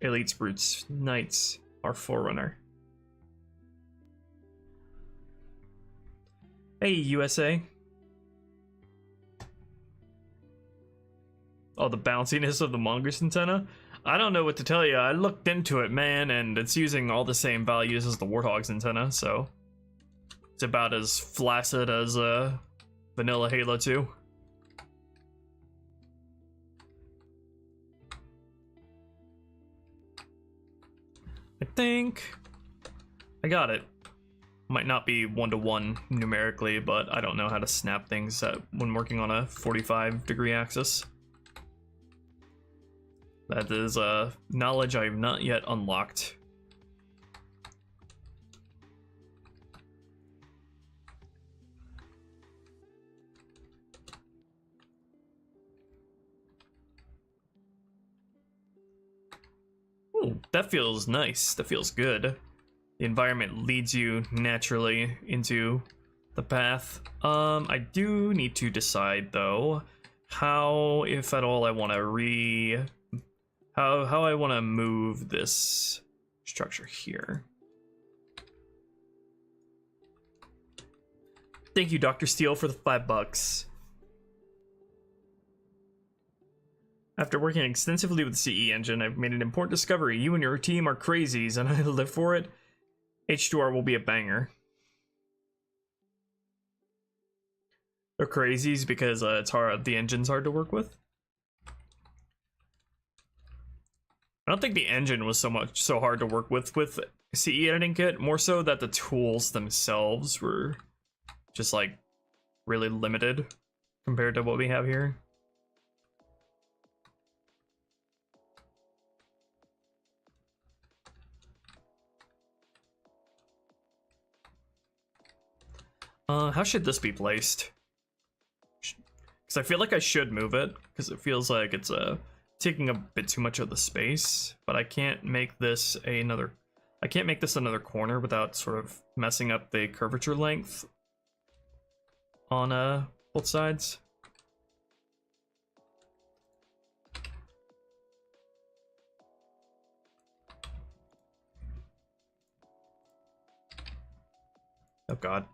elites, brutes, knights, our forerunner. Hey, USA. Oh, the bounciness of the mongoose antenna? I don't know what to tell you. I looked into it, man, and it's using all the same values as the Warthog's antenna, so it's about as flaccid as vanilla Halo 2. I think I got it. Might not be 1-to-1 numerically, but I don't know how to snap things when working on a 45-degree axis. That is knowledge I have not yet unlocked. Ooh, that feels nice. That feels good. The environment leads you naturally into the path. I do need to decide though how, if at all, I want to how I want to move this structure here. Thank you, Dr. Steele, for the $5. After working extensively with the CE engine, I've made an important discovery. You and your team are crazies, and I live for it. H2R will be a banger. They're crazies because it's hard. The engine's hard to work with. I don't think the engine was so hard to work with CE editing kit. More so that the tools themselves were just like really limited compared to what we have here. How should this be placed? Because I feel like I should move it, because it feels like it's taking a bit too much of the space, but I can't make this another corner without sort of messing up the curvature length on both sides. Oh god.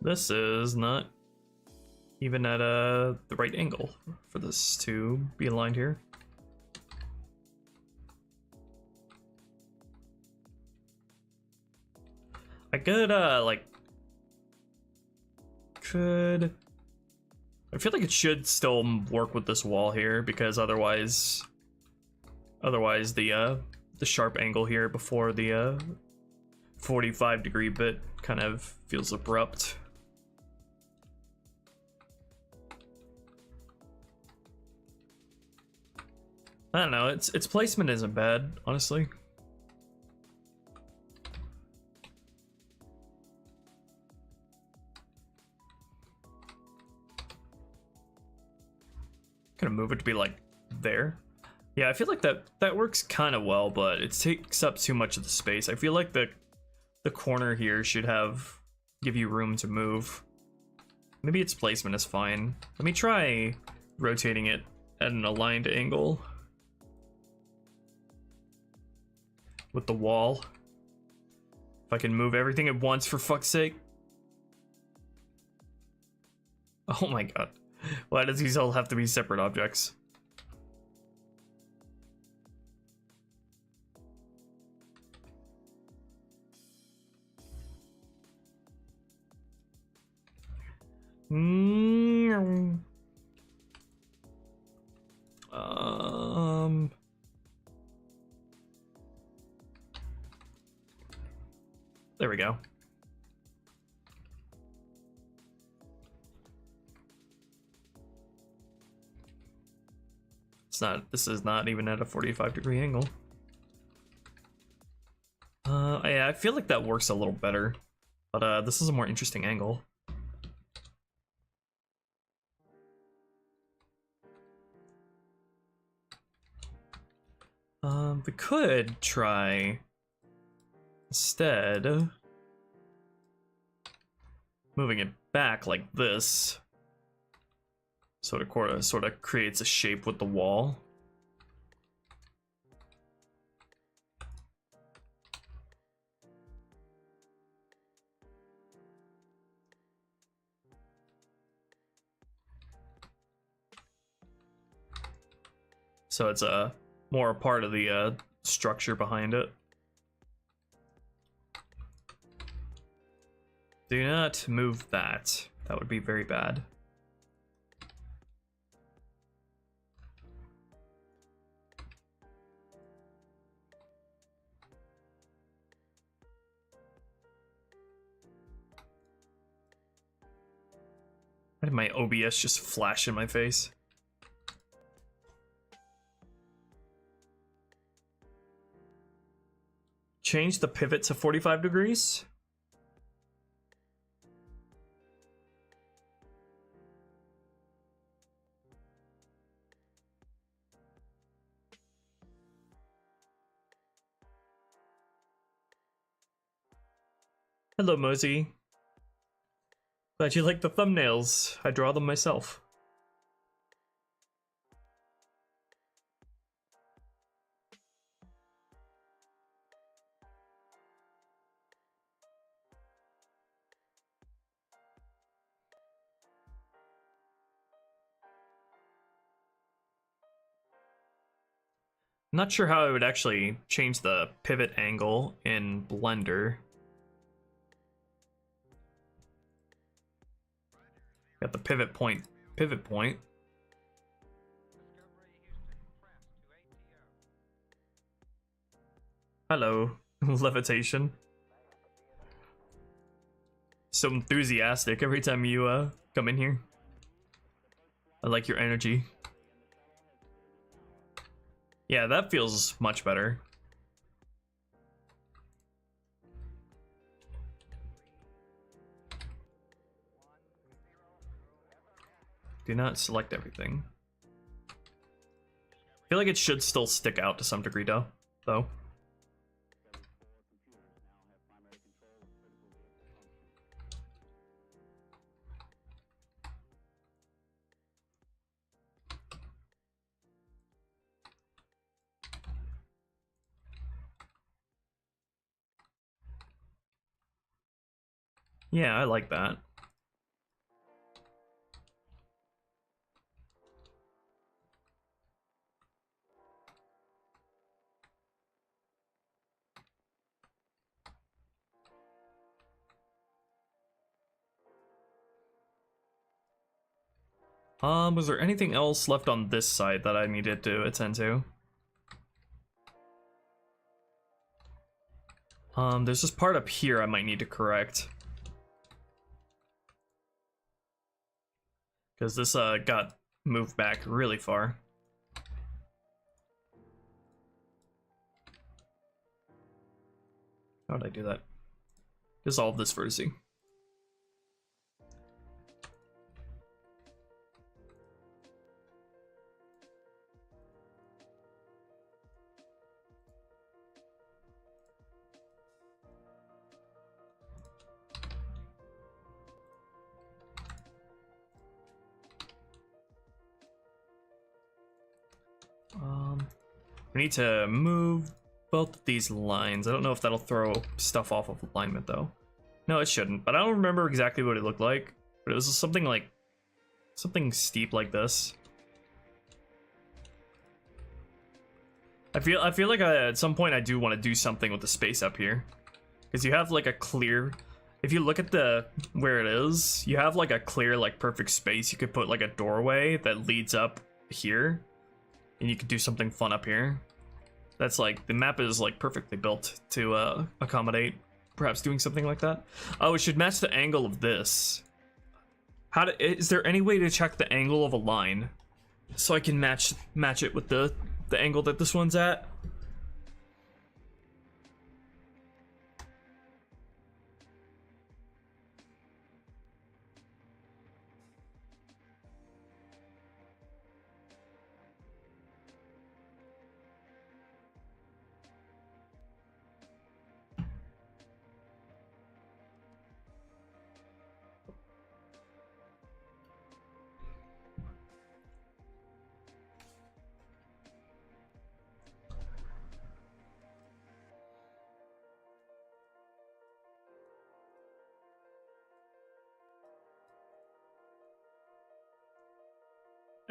This is not even at the right angle for this to be aligned here. I could like I feel like it should still work with this wall here, because otherwise the sharp angle here before the 45-degree bit kind of feels abrupt. I don't know, its placement isn't bad, honestly. Gonna move it to be like there. Yeah, I feel like that works kind of well, but it takes up too much of the space. I feel like the corner here should give you room to move. Maybe its placement is fine. Let me try rotating it at an aligned angle with the wall. If I can move everything at once, for fuck's sake. Oh my god. Why does these all have to be separate objects? There we go. This is not even at a 45-degree angle. Yeah, I feel like that works a little better, but this is a more interesting angle. We could try instead moving it back like this. Sort of creates a shape with the wall. So it's more a part of the structure behind it. Do not move that. That would be very bad. Why did my OBS just flash in my face? Change the pivot to 45 degrees? Hello, Mosey. Glad you like the thumbnails. I draw them myself. Not sure how I would actually change the pivot angle in Blender. Got the pivot point. Hello, levitation. So enthusiastic every time you come in here. I like your energy. Yeah, that feels much better. Do not select everything. I feel like it should still stick out to some degree though. Yeah, I like that. Was there anything else left on this side that I needed to attend to? There's this part up here I might need to correct. Because this, got moved back really far. How did I do that? Dissolve this verticing. We need to move both of these lines. I don't know if that'll throw stuff off of alignment though. No, it shouldn't, but I don't remember exactly what it looked like. But it was something like something steep like this. I feel like at some point I do want to do something with the space up here. Because you have like a clear, if you look at the where it is, you have like a clear, like perfect space. You could put like a doorway that leads up here. And you could do something fun up here. That's like, the map is like perfectly built to accommodate perhaps doing something like that. Oh, it should match the angle of this. Is there any way to check the angle of a line so I can match it with the angle that this one's at?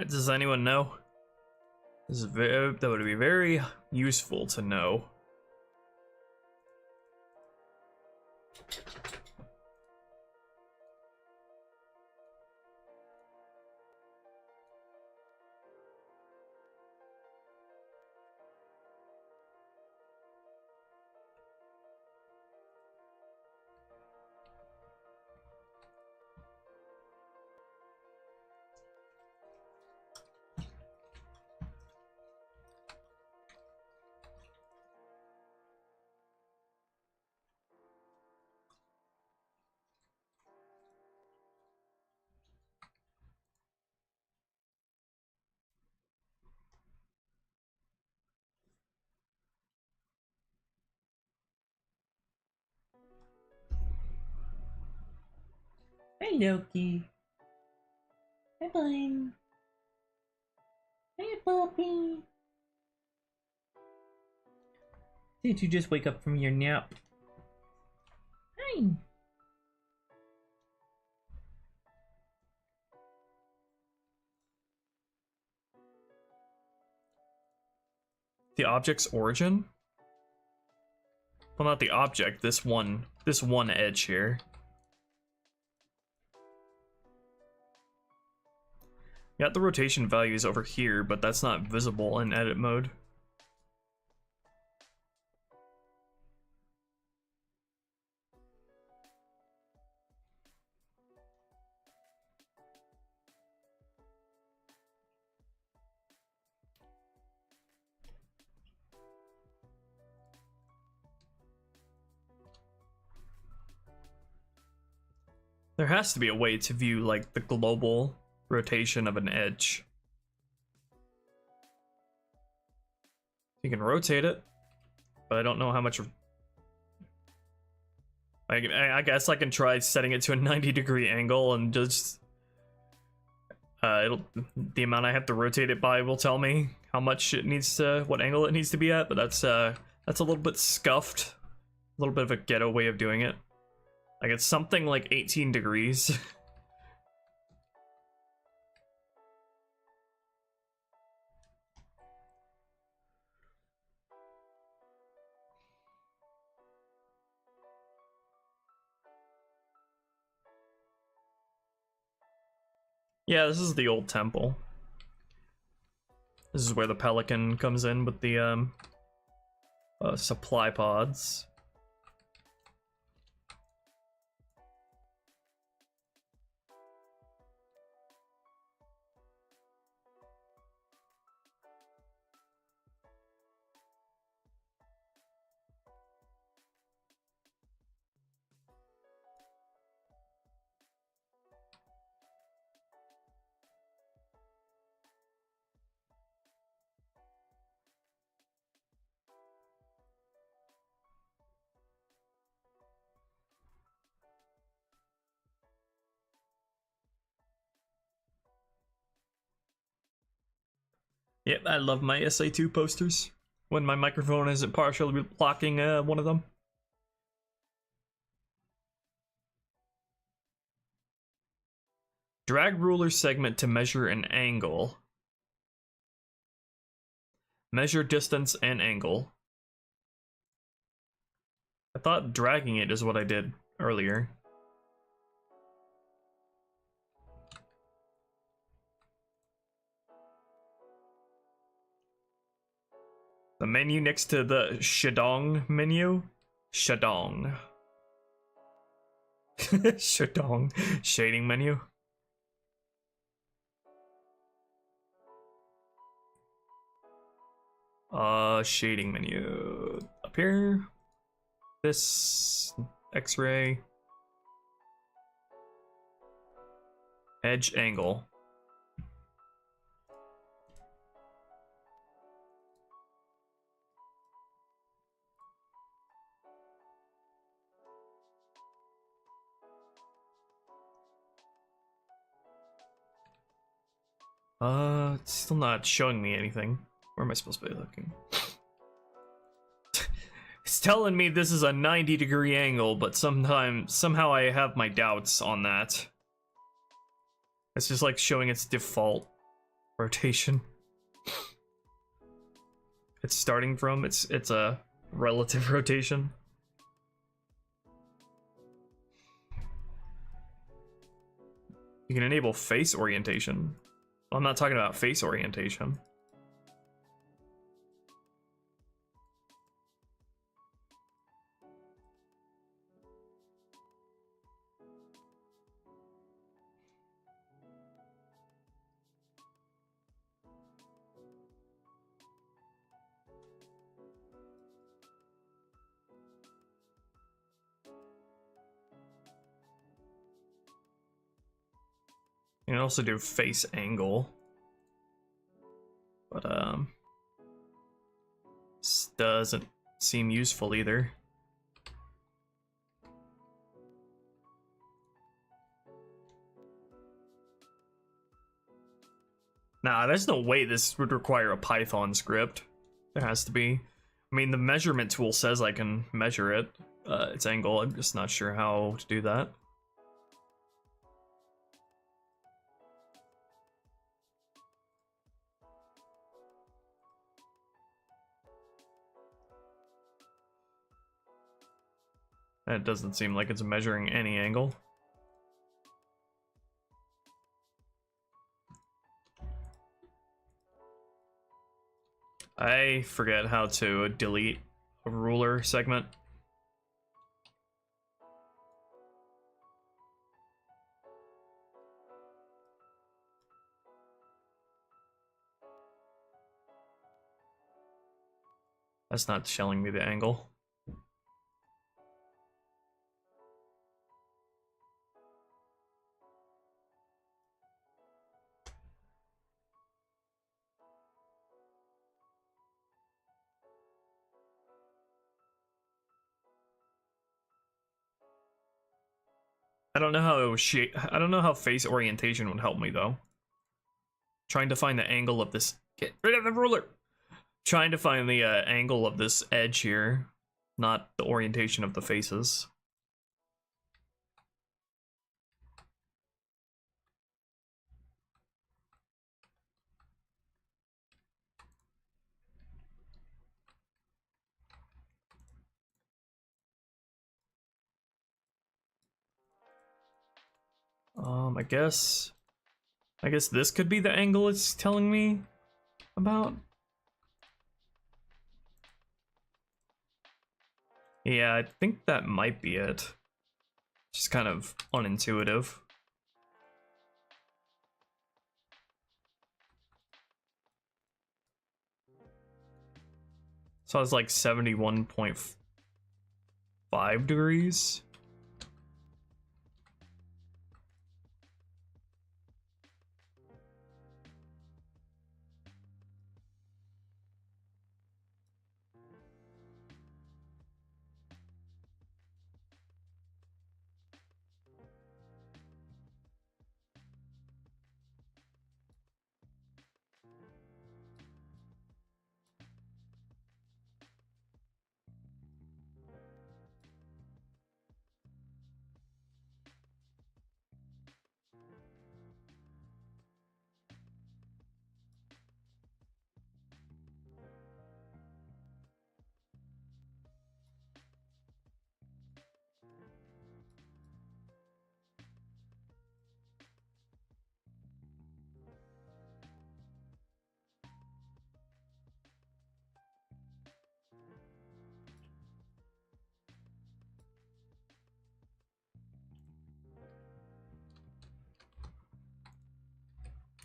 Does anyone know? This is that would be very useful to know. Hi, Loki. Hi, Byrne. Hi, puppy. Did you just wake up from your nap? Hi. The object's origin? Well, not the object, this one edge here. Got the rotation values over here, but that's not visible in edit mode. There has to be a way to view like the global rotation of an edge. You can rotate it, but I don't know how much. I guess I can try setting it to a 90-degree angle and just the amount I have to rotate it by will tell me how much it needs to, what angle it needs to be at. But that's a little bit scuffed, a little bit of a ghetto way of doing it. Like it's something like 18 degrees. Yeah, this is the old temple. This is where the pelican comes in with the supply pods. Yep, I love my SA2 posters when my microphone isn't partially blocking one of them. Drag ruler segment to measure an angle. Measure distance and angle. I thought dragging it is what I did earlier. The menu next to the Shadong menu? Shadong. Shadong. Shading menu. Shading menu. Up here. This. X-ray. Edge angle. It's still not showing me anything. Where am I supposed to be looking? It's telling me this is a 90-degree angle, but somehow I have my doubts on that. It's just like showing its default rotation. It's starting from, it's a relative rotation. You can enable face orientation. Well, I'm not talking about face orientation. You can also do face angle. But, this doesn't seem useful either. Nah, there's no way this would require a Python script. There has to be. I mean, the measurement tool says I can measure it, its angle. I'm just not sure how to do that. It doesn't seem like it's measuring any angle. I forget how to delete a ruler segment. That's not showing me the angle. I don't know how face orientation would help me though. Trying to find the angle of this. Get rid of the ruler. Trying to find the angle of this edge here, not the orientation of the faces. I guess I guess this could be the angle it's telling me about. Yeah, I think that might be it. Just kind of unintuitive. So it's like 71.5 degrees.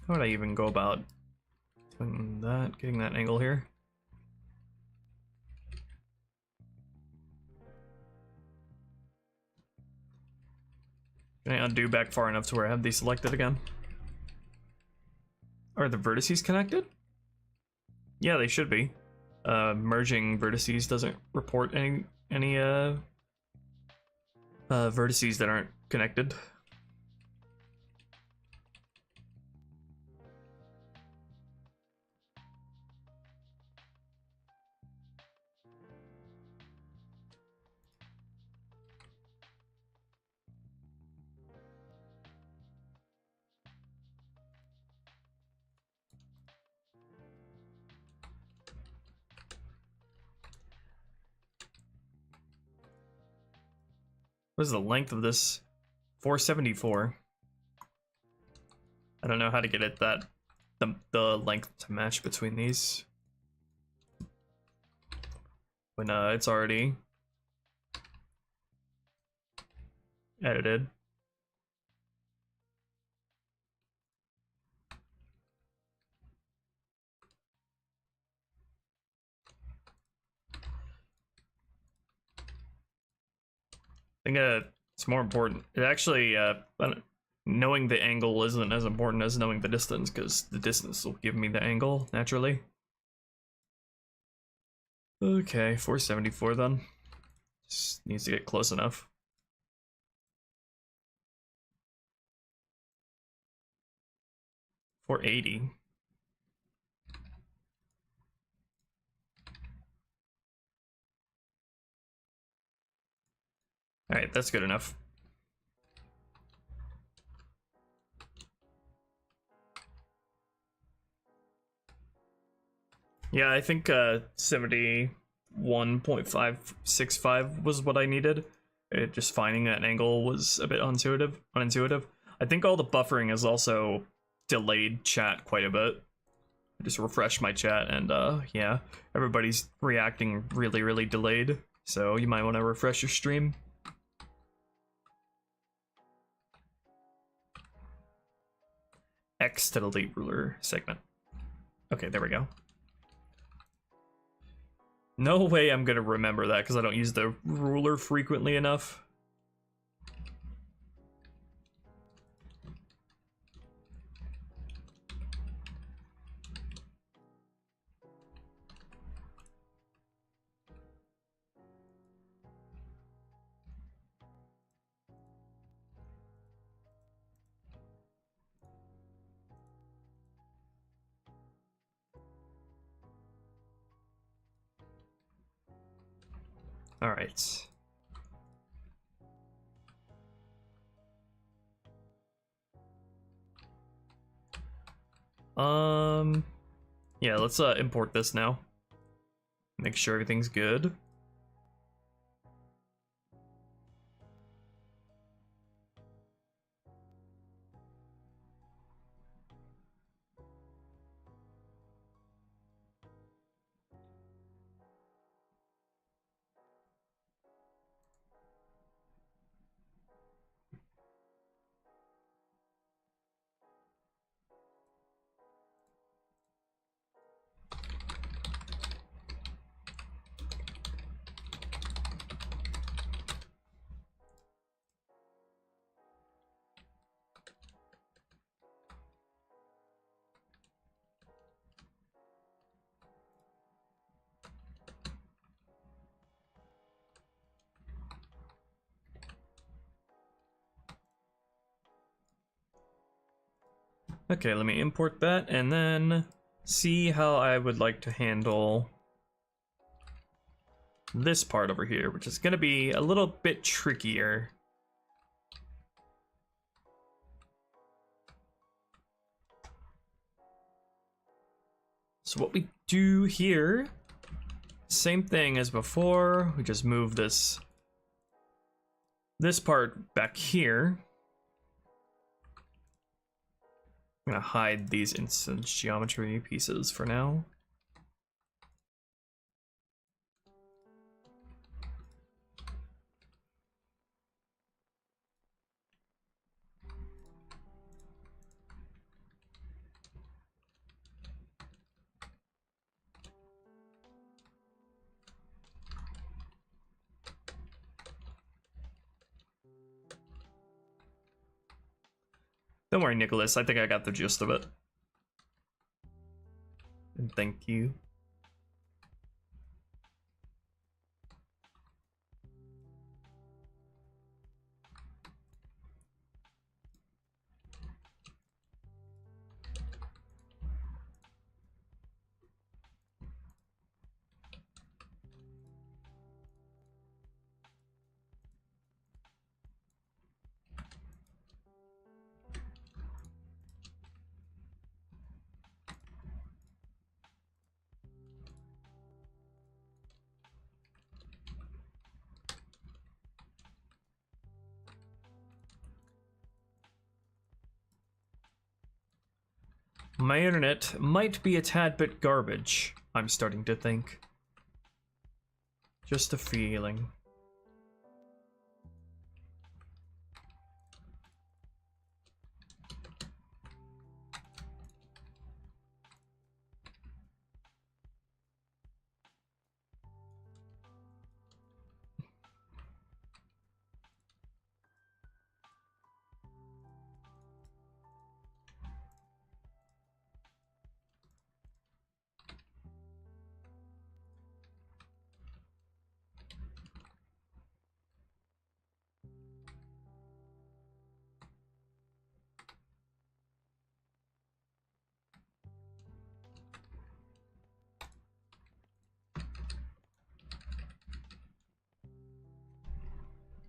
How would I even go about doing that, getting that angle here? Can I undo back far enough to where I have these selected again? Are the vertices connected? Yeah, they should be. Merging vertices doesn't report any vertices that aren't connected. What is the length of this? 474. I don't know how to get it that the length to match between these when it's already edited. I think it's more important. It actually, knowing the angle isn't as important as knowing the distance, because the distance will give me the angle naturally. Okay, 474 then. Just needs to get close enough. $480. Alright, that's good enough. Yeah, I think 71.565 was what I needed. Just finding that angle was a bit unintuitive. I think all the buffering has also delayed chat quite a bit. I just refreshed my chat and yeah, everybody's reacting really delayed. So you might want to refresh your stream. X to delete ruler segment. Okay, there we go. No way I'm gonna remember that because I don't use the ruler frequently enough. All right. Yeah, let's import this now. Make sure everything's good. Okay, let me import that and then see how I would like to handle this part over here, which is going to be a little bit trickier. So what we do here, same thing as before, we just move this part back here. I'm gonna hide these instance geometry pieces for now. Don't worry, Nicholas, I think I got the gist of it. And thank you. My internet might be a tad bit garbage, I'm starting to think. Just a feeling.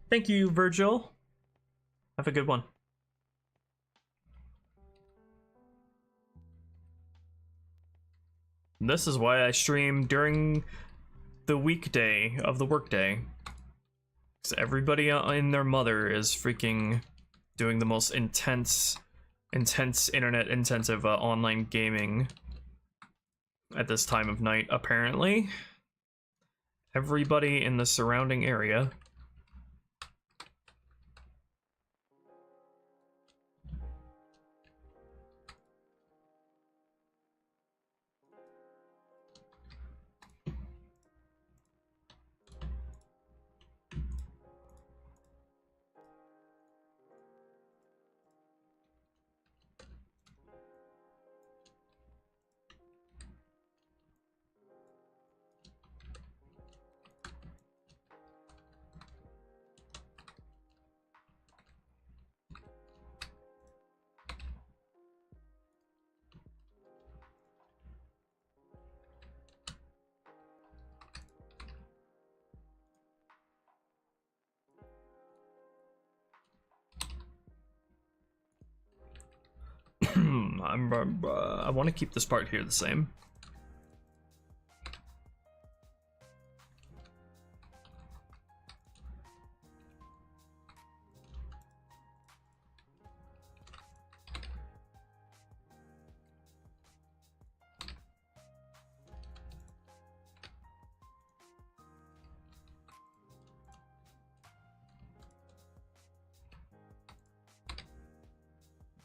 Thank you, Virgil. Have a good one. This is why I stream during the weekday of the workday. Because everybody and their mother is freaking doing the most intense internet intensive online gaming at this time of night, apparently. Everybody in the surrounding area. I want to keep this part here the same.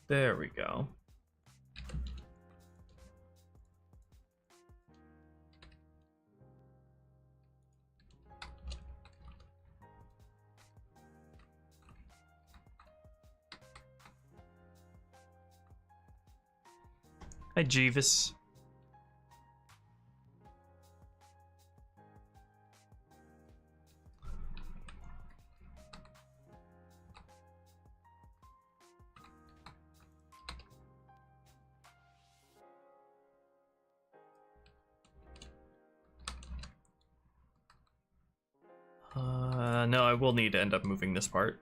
There we go. Hi, Jeeves. No, I will need to end up moving this part.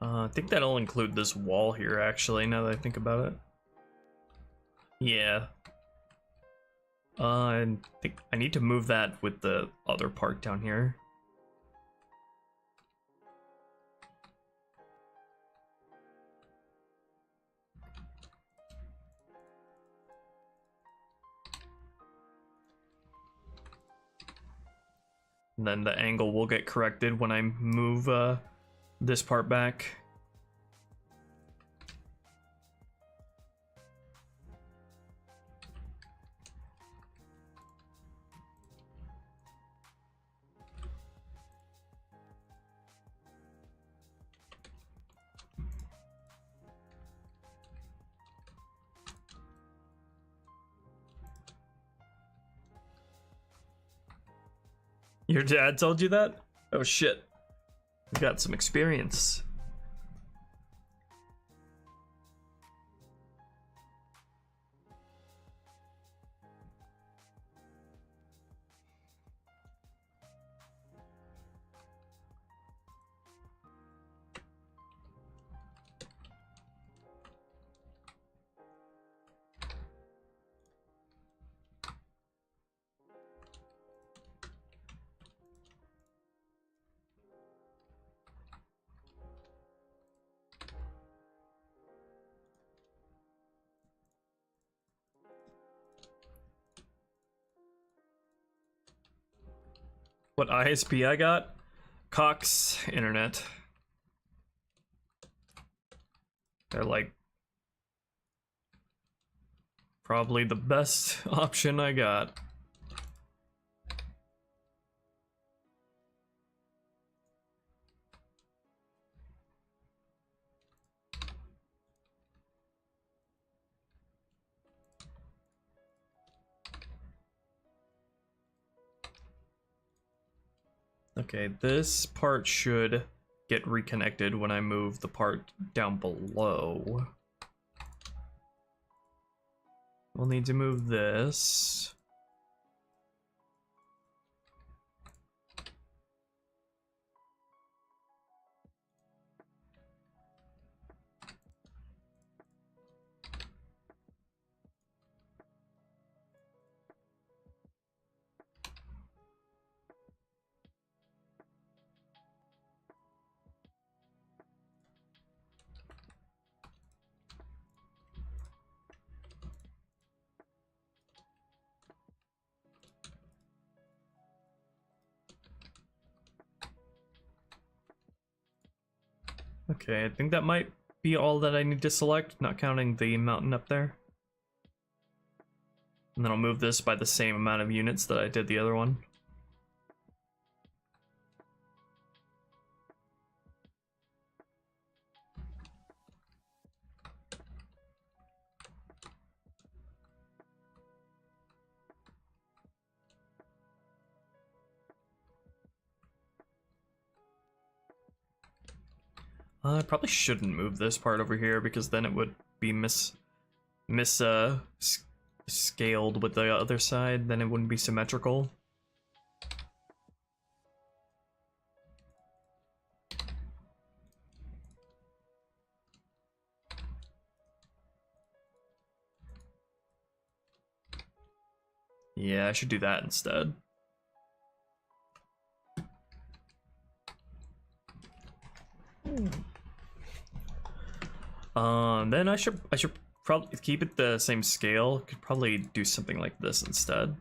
I think that'll include this wall here, actually, now that I think about it. Yeah. I think I need to move that with the other part down here. And then the angle will get corrected when I move this part back. Your dad told you that? Oh shit. You got some experience. What ISP I got? Cox Internet. They're like probably the best option I got. Okay, this part should get reconnected when I move the part down below. We'll need to move this. Okay, I think that might be all that I need to select, not counting the mountain up there. And then I'll move this by the same amount of units that I did the other one. I probably shouldn't move this part over here because then it would be scaled with the other side. Then it wouldn't be symmetrical. Yeah, I should do that instead. Then I should probably keep it the same scale. Could probably do something like this instead.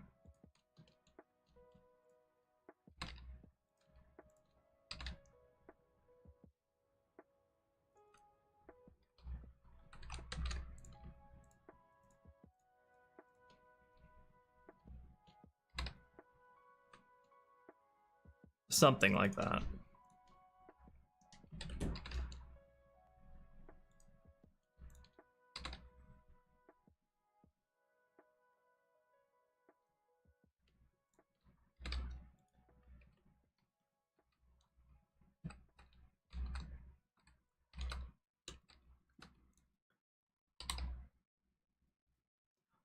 Something like that.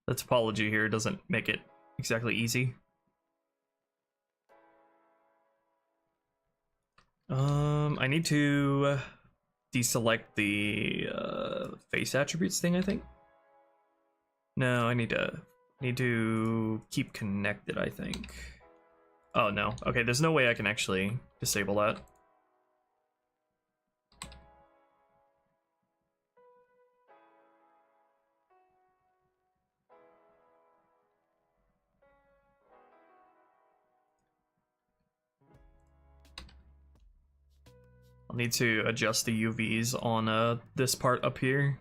The topology here doesn't make it exactly easy. I need to deselect the face attributes thing, I think. No, I need to keep connected, I think. Oh no. Okay, there's no way I can actually disable that. I'll need to adjust the UVs on this part up here.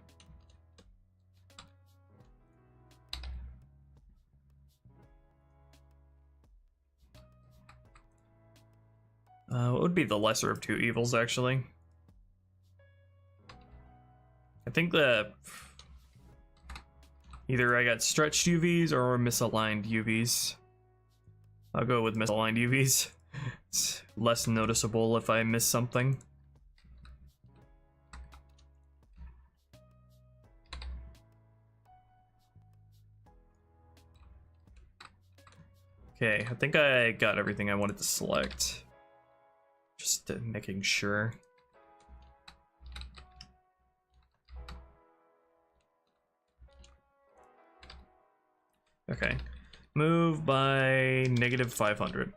What would be the lesser of two evils, actually? I think that either I got stretched UVs or misaligned UVs. I'll go with misaligned UVs. It's less noticeable if I miss something. Okay, I think I got everything I wanted to select. Just making sure. Okay, move by -500.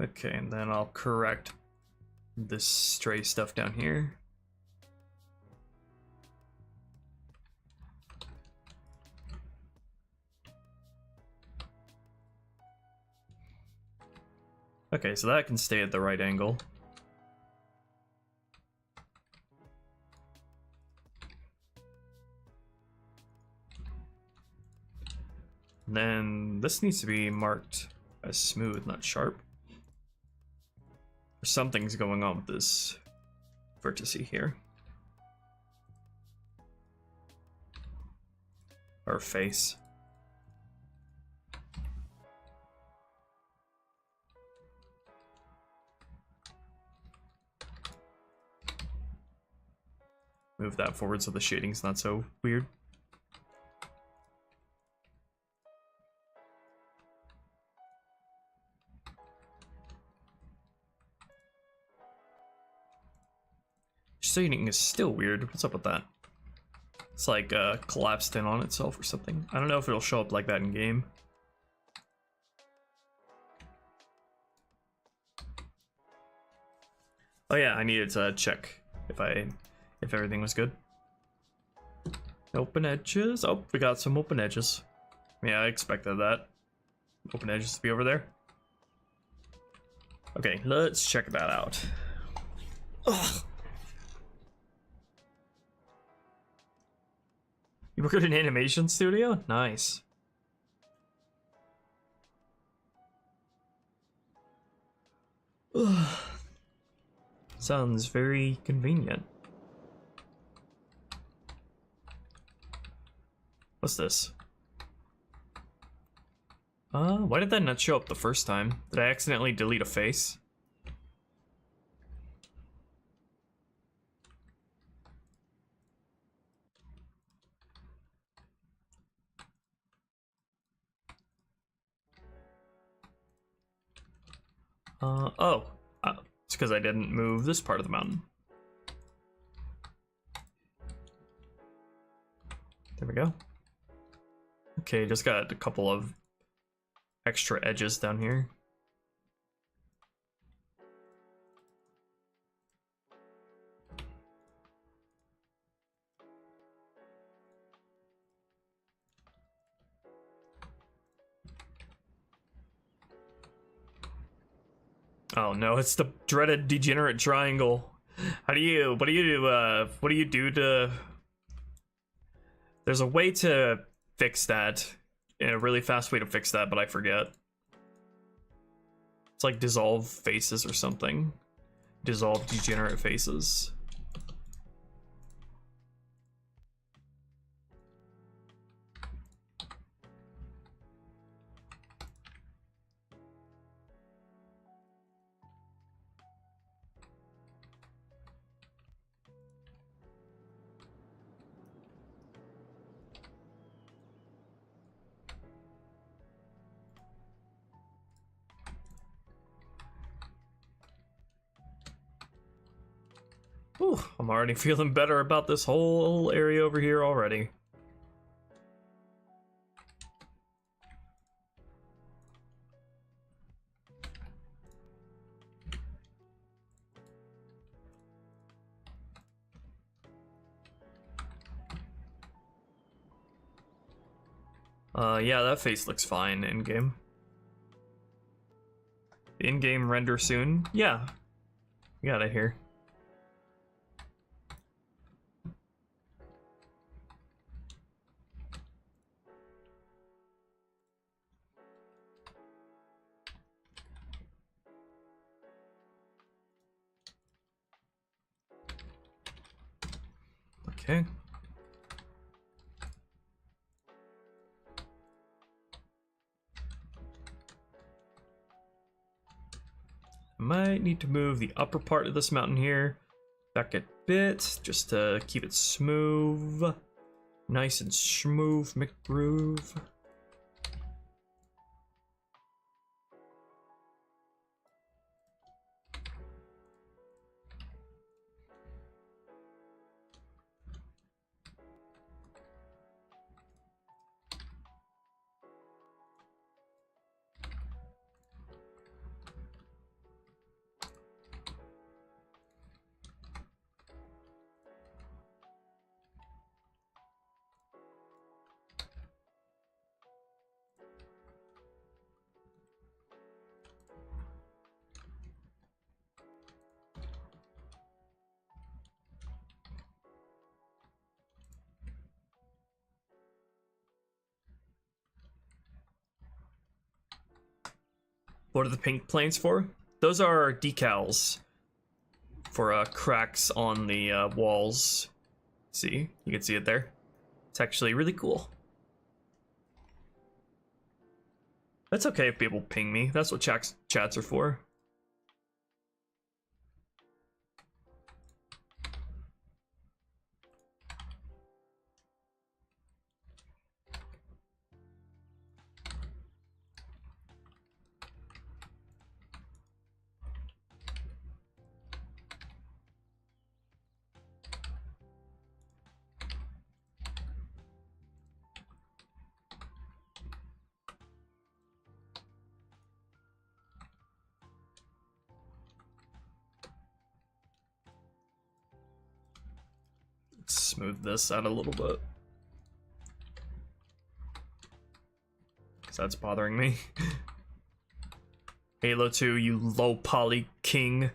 Okay, and then I'll correct this stray stuff down here. Okay, so that can stay at the right angle. And then this needs to be marked as smooth, not sharp. Something's going on with this vertex here. Or face. Move that forward so the shading's not so weird. Shading is still weird. What's up with that? It's like collapsed in on itself or something. I don't know if it'll show up like that in game. Oh yeah, I needed to check if everything was good. Open edges. Oh, we got some open edges. Yeah, I expected that. Open edges to be over there. Okay, let's check that out. Ugh. You work at an animation studio? Nice. Ugh. Sounds very convenient. What's this? Why did that not show up the first time? Did I accidentally delete a face? It's because I didn't move this part of the mountain. There we go. Okay, just got a couple of extra edges down here. Oh no, it's the dreaded degenerate triangle. What do you do to... There's a way to fix that. A really fast way to fix that, but I forget. It's like dissolve faces or something. Dissolve degenerate faces. Whew, I'm already feeling better about this whole area over here already. Yeah, that face looks fine in-game. In-game render soon? Yeah. Got it here. Okay. Might need to move the upper part of this mountain here back a bit, just to keep it smooth. Nice and smooth, McGroove. What are the pink planes for? Those are decals for cracks on the walls. See? You can see it there. It's actually really cool. That's okay if people ping me. That's what chats are for. Smooth this out a little bit, because that's bothering me. Halo 2, you low poly king.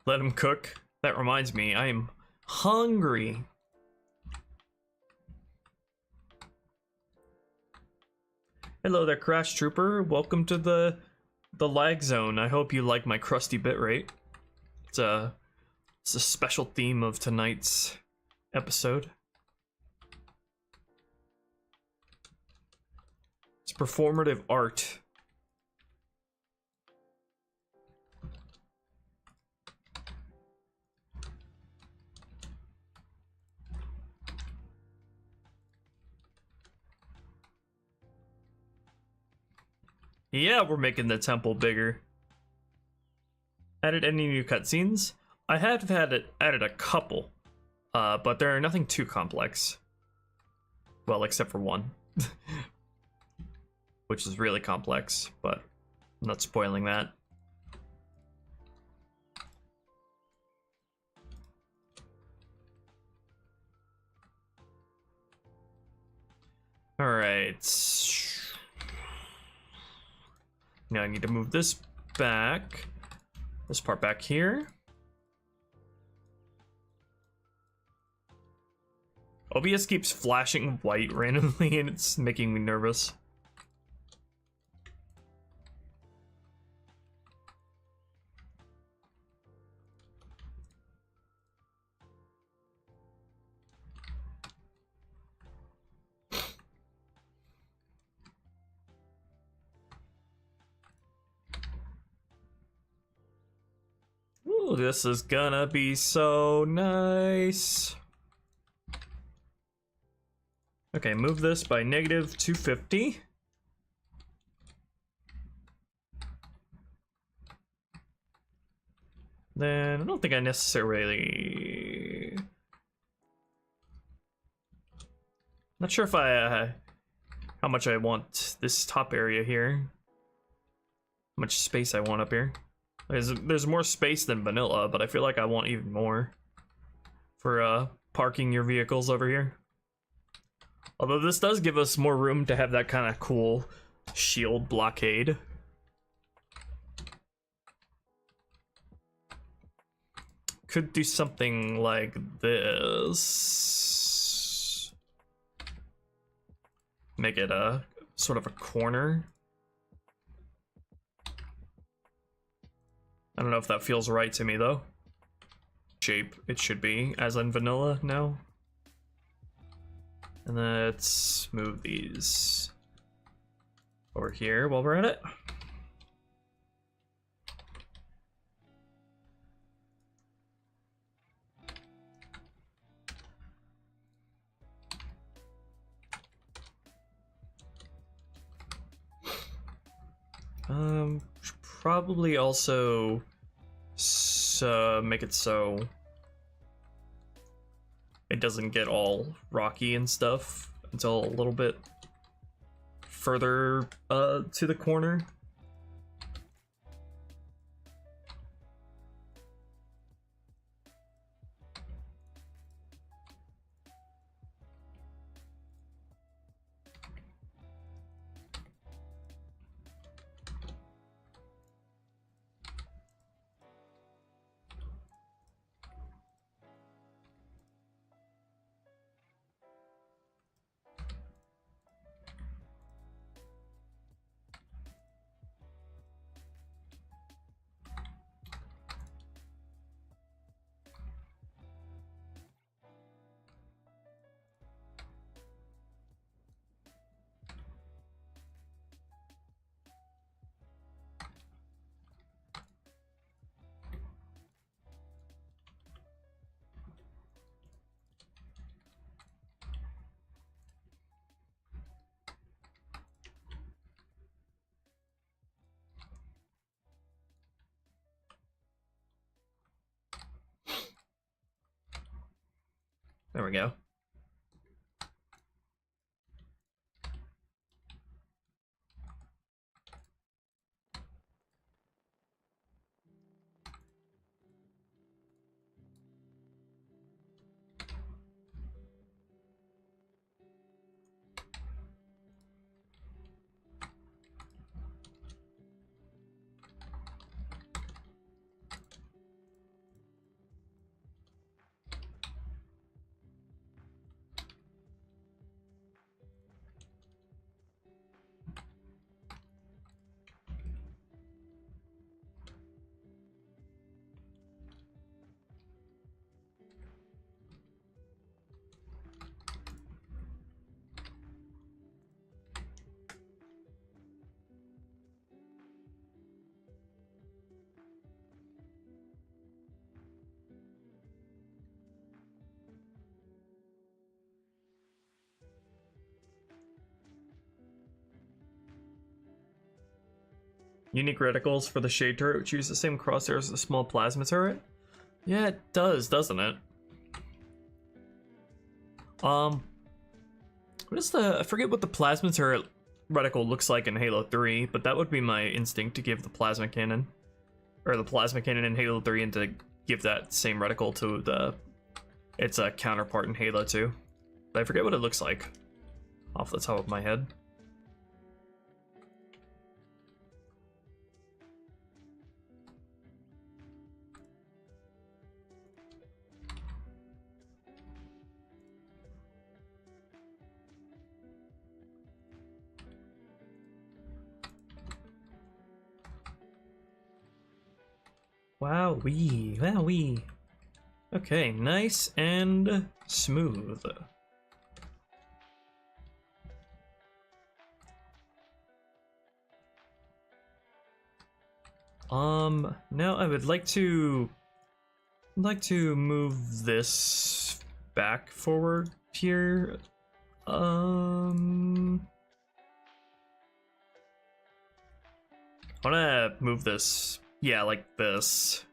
Let him cook. That reminds me, I am hungry. Hello there, Crash Trooper. Welcome to the lag zone. I hope you like my crusty bitrate. It's a special theme of tonight's episode. It's performative art. Yeah, we're making the temple bigger. Added any new cutscenes? I have added a couple, but they're nothing too complex. Well, except for one, which is really complex, but I'm not spoiling that. All right. Now I need to move this back. This part back here. OBS keeps flashing white randomly and it's making me nervous. Ooh, this is gonna be so nice. Okay, move this by negative 250. Then I don't think I necessarily... Not sure if I how much I want this top area here. How much space I want up here. There's more space than vanilla, but I feel like I want even more for parking your vehicles over here. Although this does give us more room to have that kind of cool shield blockade. Could do something like this. Make it a sort of a corner. I don't know if that feels right to me though. Shape it should be, as in vanilla now. And let's move these over here while we're at it. Should probably also make it so it doesn't get all rocky and stuff until a little bit further to the corner. There we go. Unique reticles for the shade turret, which use the same crosshairs as the small plasma turret. Yeah, it does, doesn't it? What is the... I forget what the plasma turret reticle looks like in Halo 3, but that would be my instinct to give the plasma cannon. Or the plasma cannon in Halo 3 and to give that same reticle to the... its counterpart in Halo 2. But I forget what it looks like off the top of my head. Wowee, wowee. Okay, nice and smooth. Now I would like to move this back forward here. I wanna move this, yeah, like this.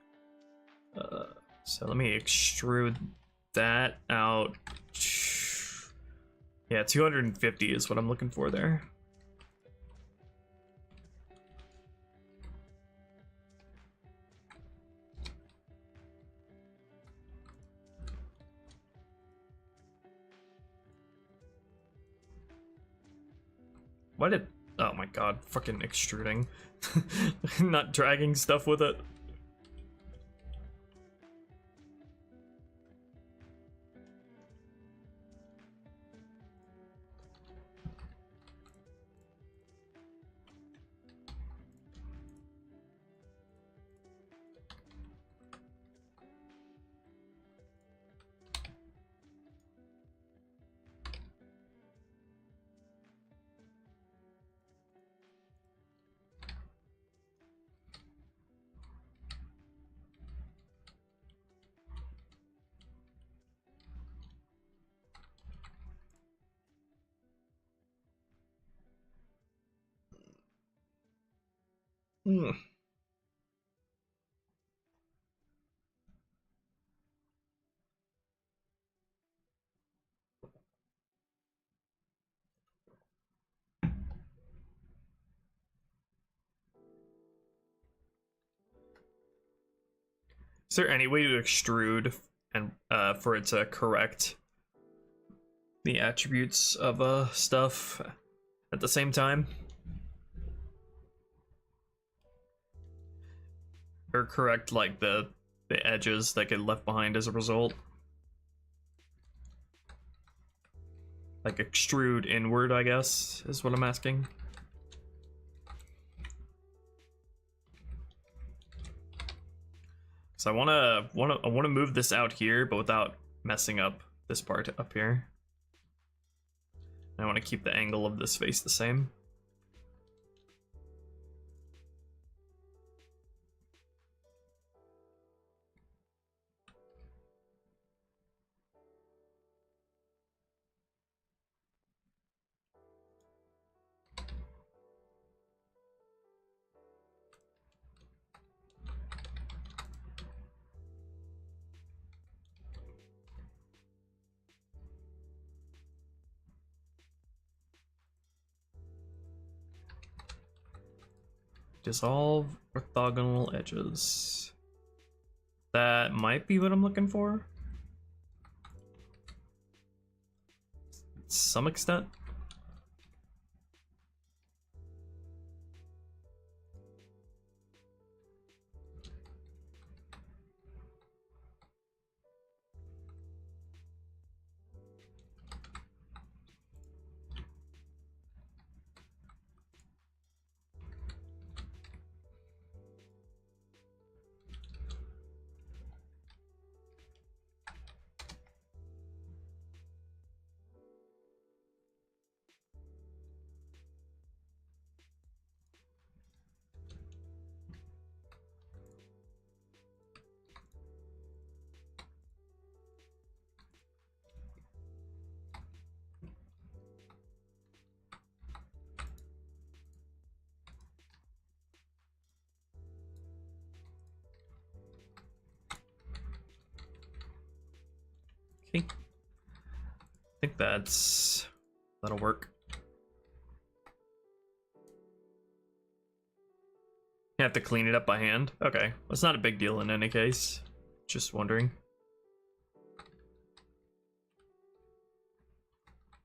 So let me extrude that out. Yeah, 250 is what I'm looking for there. Why did... Oh my god, fucking extruding. Not dragging stuff with it. Hmm. Is there any way to extrude and for it to correct the attributes of stuff at the same time? Or correct like the edges that get left behind as a result? Like extrude inward, I guess, is what I'm asking. So I wanna move this out here, but without messing up this part up here. I want to keep the angle of this face the same. Dissolve orthogonal edges. That might be what I'm looking for. To some extent. Okay. I think that'll work. You have to clean it up by hand? Okay. It's not a big deal in any case. Just wondering.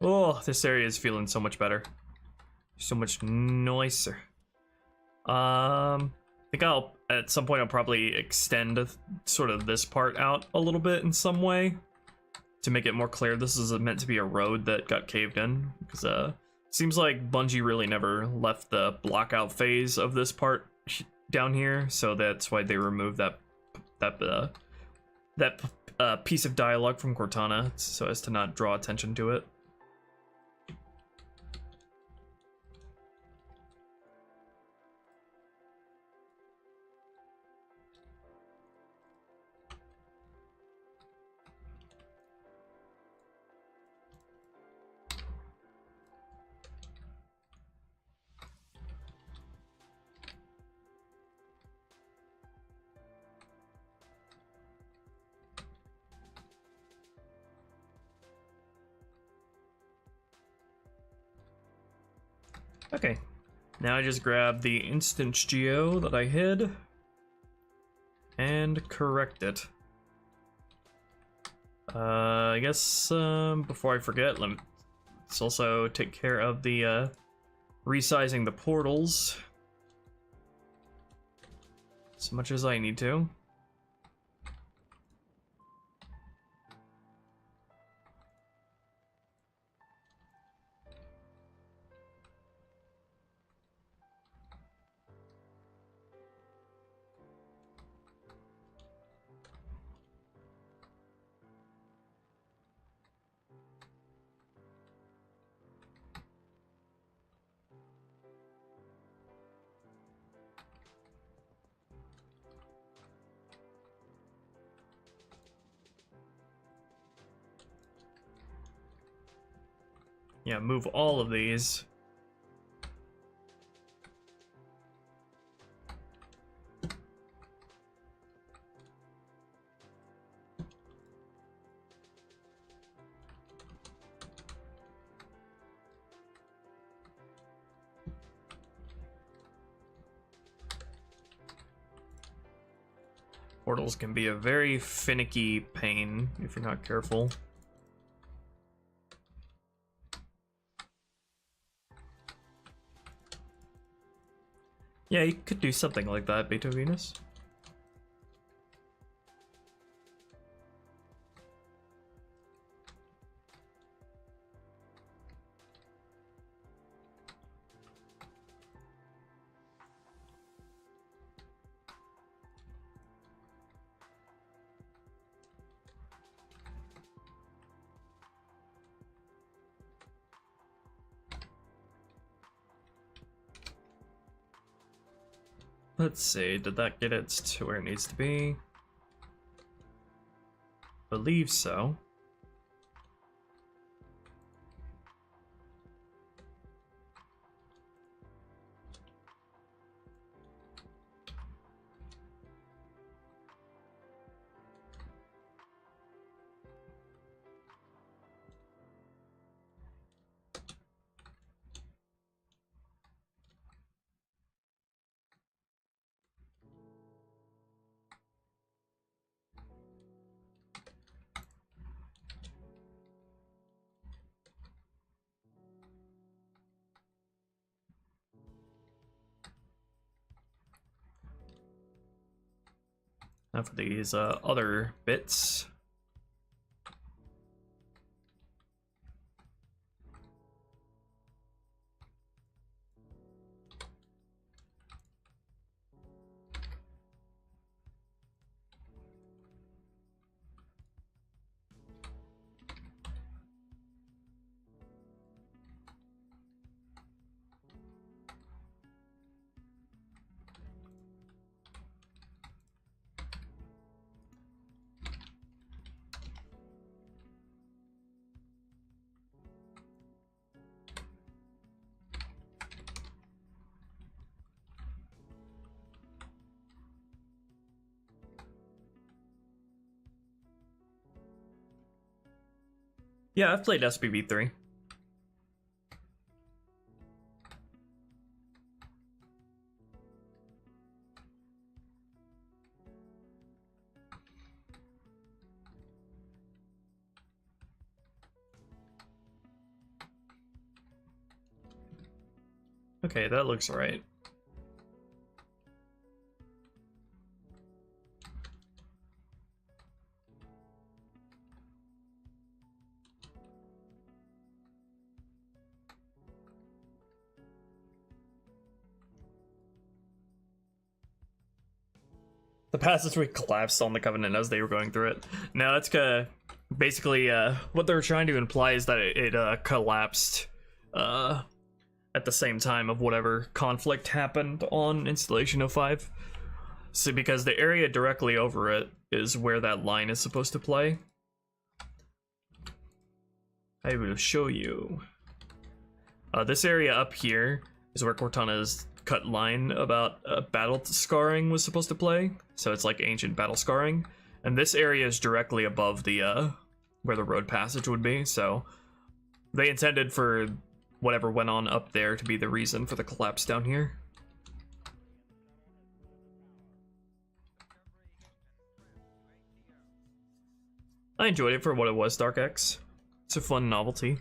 Oh, this area is feeling so much better. So much nicer. I think at some point I'll probably extend sort of this part out a little bit in some way to make it more clear this is meant to be a road that got caved in, because it seems like Bungie really never left the blockout phase of this part down here, so that's why they removed that piece of dialogue from Cortana, so as to not draw attention to it. Okay, now I just grab the instance geo that I hid and correct it. I guess before I forget, let's also take care of the resizing the portals as much as I need to. Yeah, move all of these. Portals can be a very finicky pain if you're not careful. Yeah, you could do something like that, Beta Venus. Let's see, did that get it to where it needs to be? Believe so. Now for these other bits. Yeah, I've played SPV3. Okay, that looks right. The passageway collapsed on the Covenant as they were going through it. Now that's basically what they're trying to imply is that it collapsed at the same time of whatever conflict happened on Installation 05. So because the area directly over it is where that line is supposed to play. I will show you. This area up here is where Cortana's cut line about battle scarring was supposed to play. So it's like ancient battle scarring. And this area is directly above the where the road passage would be. So they intended for whatever went on up there to be the reason for the collapse down here. I enjoyed it for what it was, Dark X. It's a fun novelty.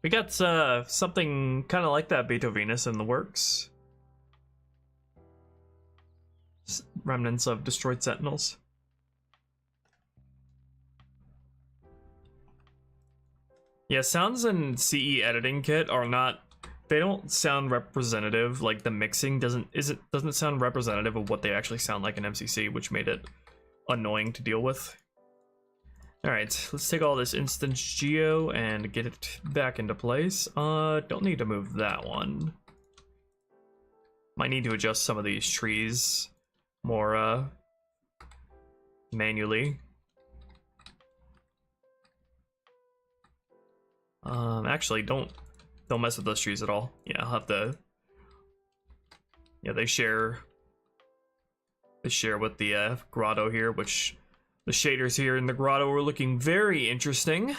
We got something kind of like that Beethovenus in the works. Remnants of destroyed sentinels. Yeah, sounds in CE editing kit are not, they don't sound representative. Like the mixing doesn't sound representative of what they actually sound like in MCC, which made it annoying to deal with. Alright, let's take all this instance geo and get it back into place. Don't need to move that one. Might need to adjust some of these trees more manually. Actually, don't mess with those trees at all. Yeah, I'll have to. Yeah, they share with the grotto here, which the shaders here in the grotto are looking very interesting.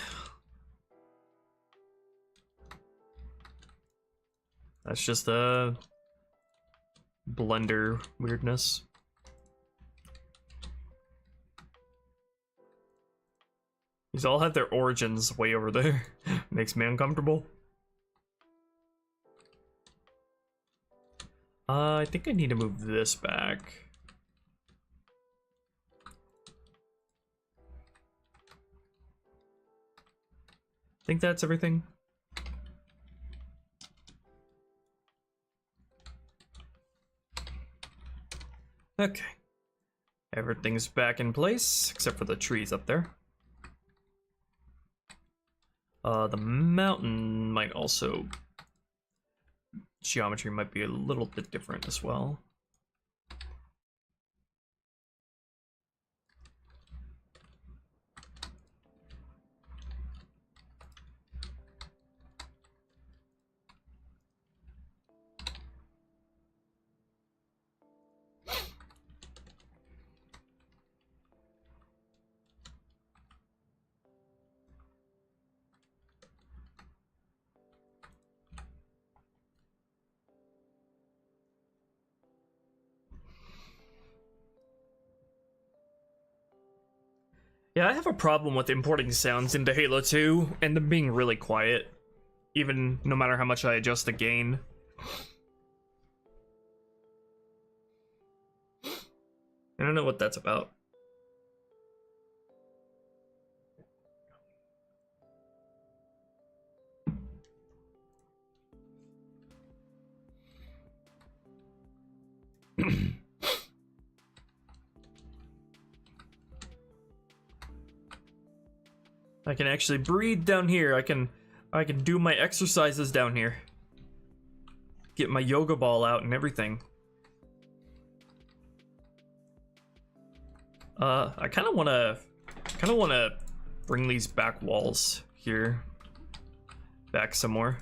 That's just a blender weirdness. These all have their origins way over there. Makes me uncomfortable. I think I need to move this back. I think that's everything. Okay. Everything's back in place, except for the trees up there. The mountain might also... Geometry might be a little bit different as well. Yeah, I have a problem with importing sounds into Halo 2 and them being really quiet, even no matter how much I adjust the gain. I don't know what that's about. I can actually breathe down here. I can do my exercises down here. Get my yoga ball out and everything. I kind of want to bring these back walls here back some more.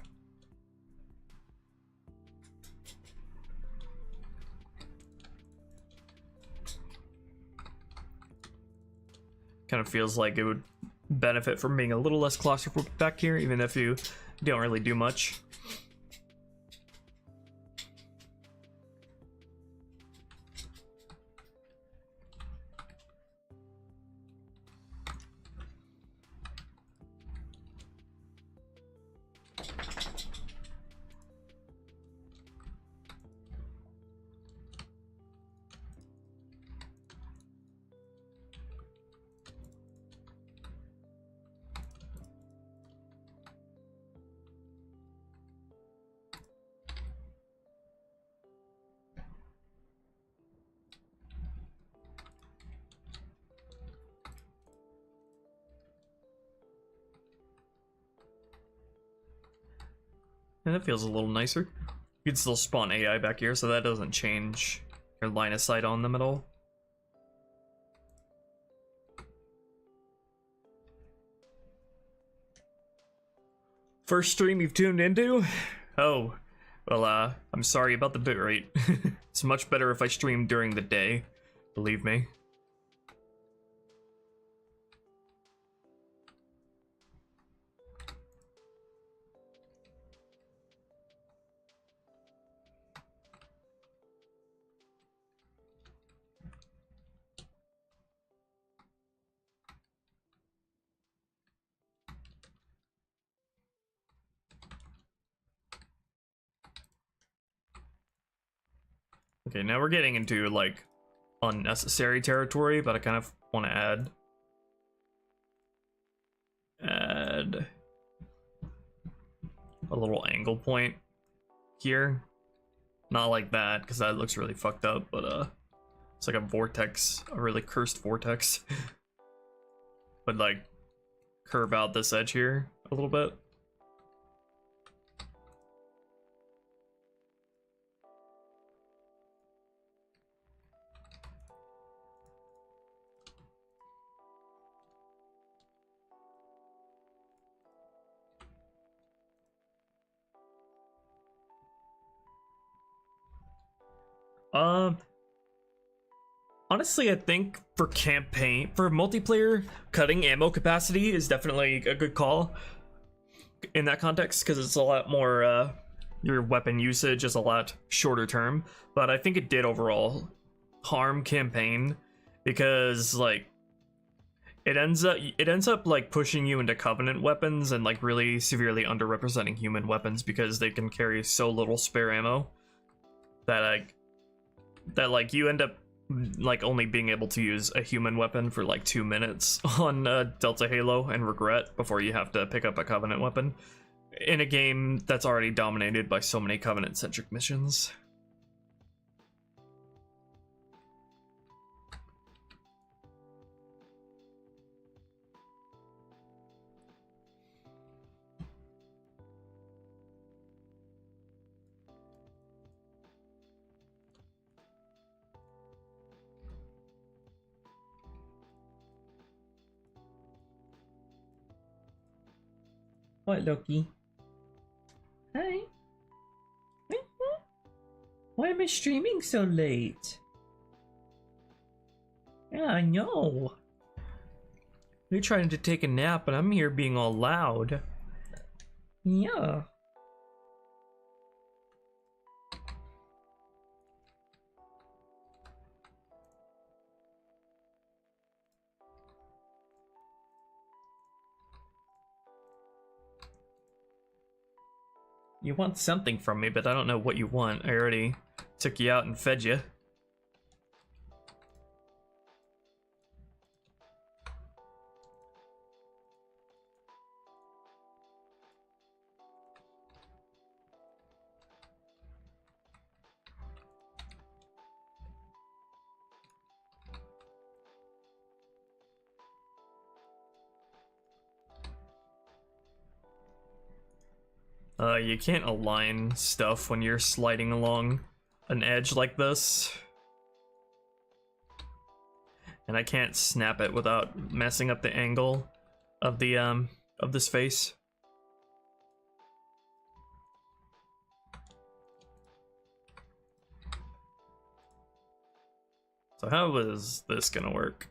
Kind of feels like it would benefit from being a little less claustrophobic back here, even if you don't really do much. And it feels a little nicer. You can still spawn AI back here, so that doesn't change your line of sight on them at all. First stream you've tuned into? Oh, well, I'm sorry about the bitrate. It's much better if I stream during the day, believe me. Okay, now we're getting into, like, unnecessary territory, but I kind of want to add a little angle point here. Not like that, because that looks really fucked up, but, it's like a vortex, a really cursed vortex. But, like, curve out this edge here a little bit. Honestly, I think for multiplayer, cutting ammo capacity is definitely a good call in that context, because it's a lot more, your weapon usage is a lot shorter term, but I think it did overall harm campaign, because, like, it ends up like pushing you into Covenant weapons and, like, really severely underrepresenting human weapons, because they can carry so little spare ammo that you end up, like, only being able to use a human weapon for like 2 minutes on Delta Halo and regret before you have to pick up a Covenant weapon in a game that's already dominated by so many Covenant-centric missions. What, Loki? Hi. Why am I streaming so late? Yeah, I know. You're trying to take a nap, and I'm here being all loud. Yeah. You want something from me, but I don't know what you want. I already took you out and fed you. You can't align stuff when you're sliding along an edge like this. And I can't snap it without messing up the angle of the of this face. So how is this gonna work?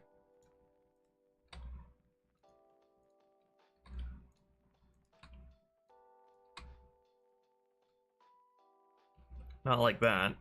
Not like that.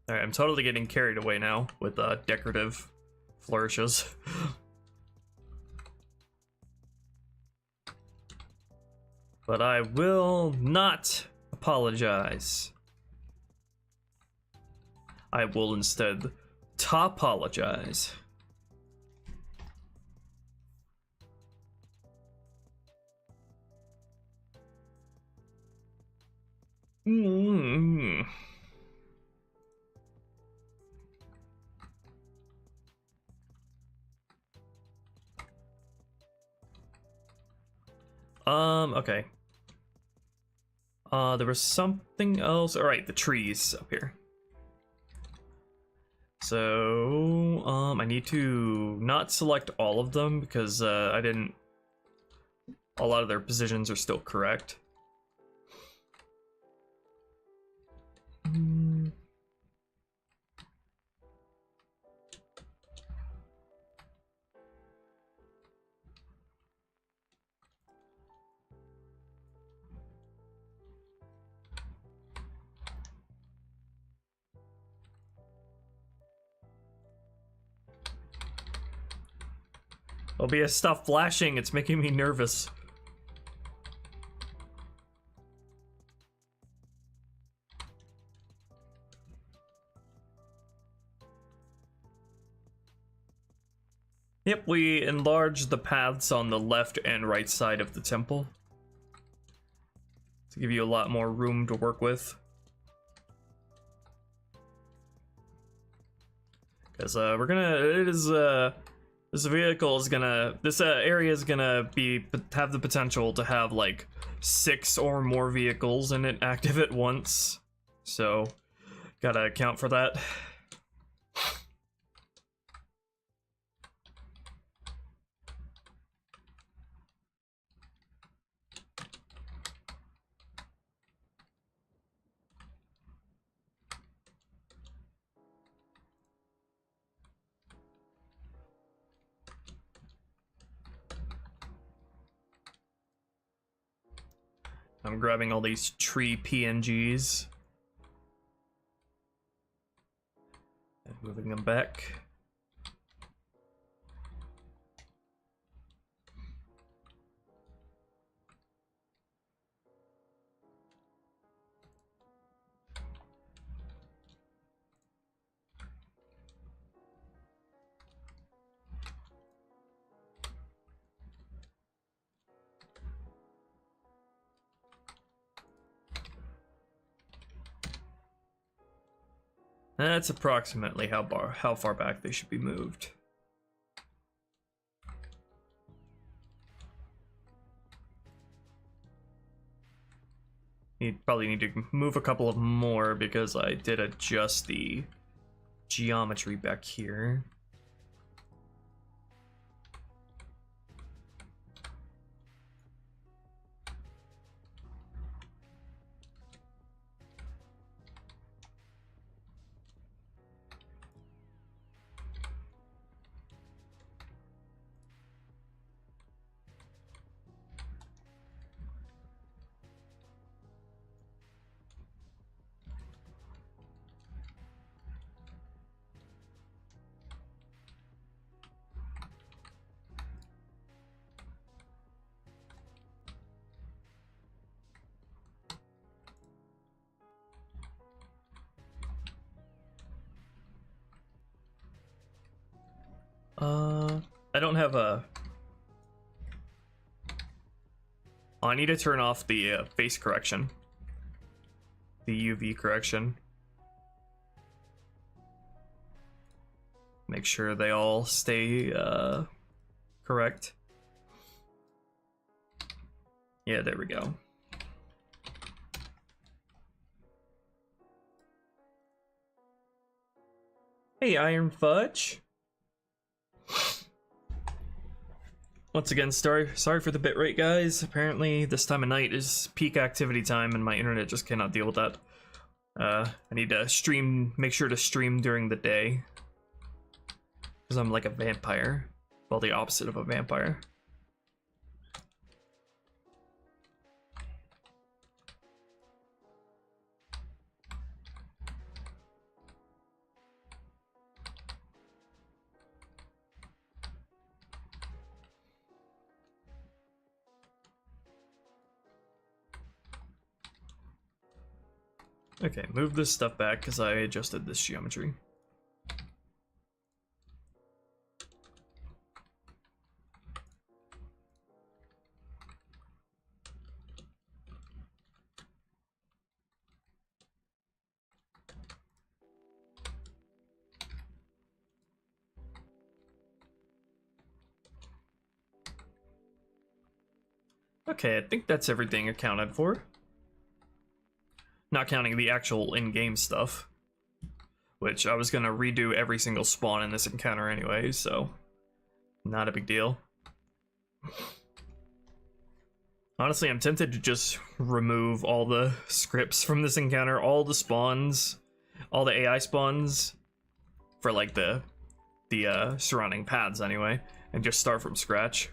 Alright, I'm totally getting carried away now with decorative flourishes. But I will not apologize. I will instead topologize. Mm-hmm. Okay. There was something else. Alright, the trees up here. So, I need to not select all of them because, I didn't... A lot of their positions are still correct. OBS, stop flashing, it's making me nervous. Yep, we enlarged the paths on the left and right side of the temple to give you a lot more room to work with. Because we're gonna, this vehicle is gonna, this area is gonna have the potential to have like 6 or more vehicles in it active at once. So, gotta account for that. I'm grabbing all these tree PNGs and moving them back. That's approximately how far back they should be moved. You probably need to move a couple of more because I did adjust the geometry back here. I don't have a... Oh, I need to turn off the face correction. The UV correction. Make sure they all stay correct. Yeah, there we go. Hey, Iron Fudge. Once again, sorry for the bitrate, guys. Apparently, this time of night is peak activity time, and my internet just cannot deal with that. I need to make sure to stream during the day. Because I'm like a vampire. Well, the opposite of a vampire. Okay, move this stuff back because I adjusted this geometry. Okay, I think that's everything accounted for. Not counting the actual in-game stuff, which I was gonna redo every single spawn in this encounter anyway, so not a big deal. Honestly, I'm tempted to just remove all the scripts from this encounter, all the spawns, all the AI spawns, for like the surrounding paths anyway, and just start from scratch.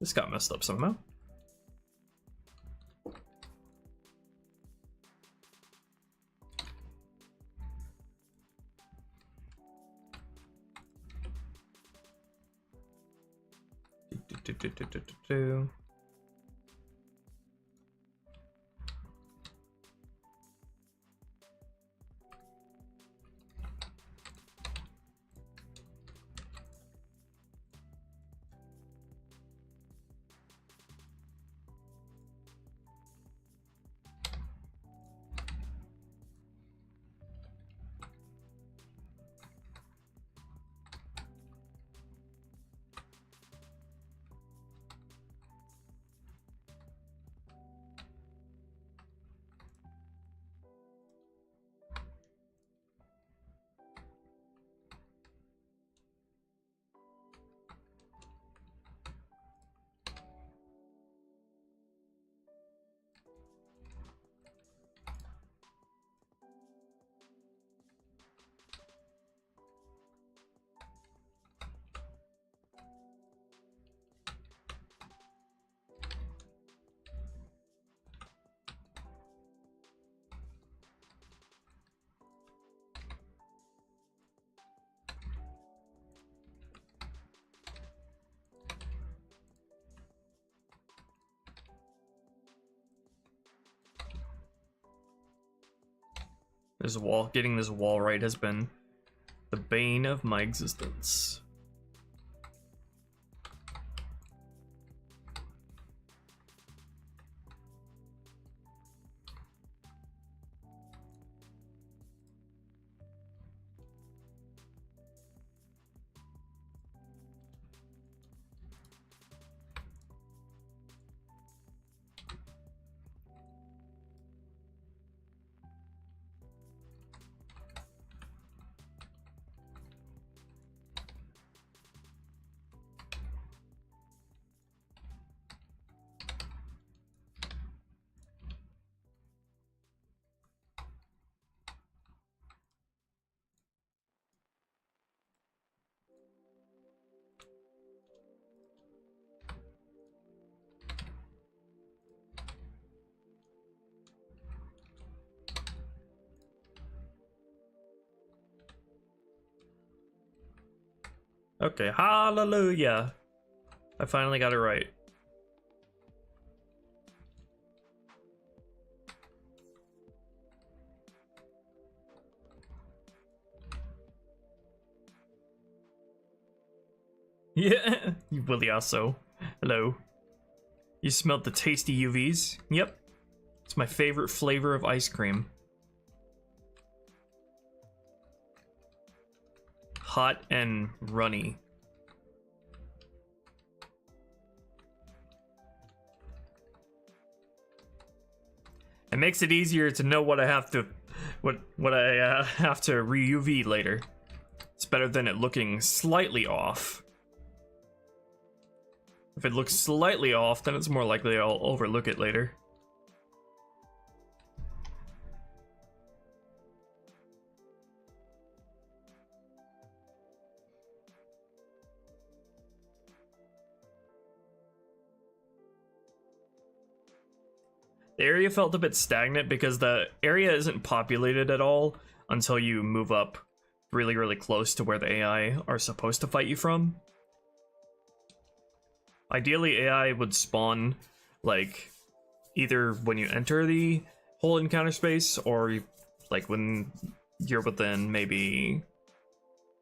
This got messed up somehow. This wall, getting this wall right has been the bane of my existence. Okay, hallelujah. I finally got it right. Yeah, you Willie also. Hello. You smelled the tasty UVs? Yep. It's my favorite flavor of ice cream. Hot and runny. It makes it easier to know what I have to have to re-UV later. It's better than it looking slightly off. If it looks slightly off, then it's more likely I'll overlook it later. The area felt a bit stagnant because the area isn't populated at all until you move up really, really close to where the AI are supposed to fight you from. Ideally, AI would spawn, like, either when you enter the whole encounter space or, like, when you're within maybe,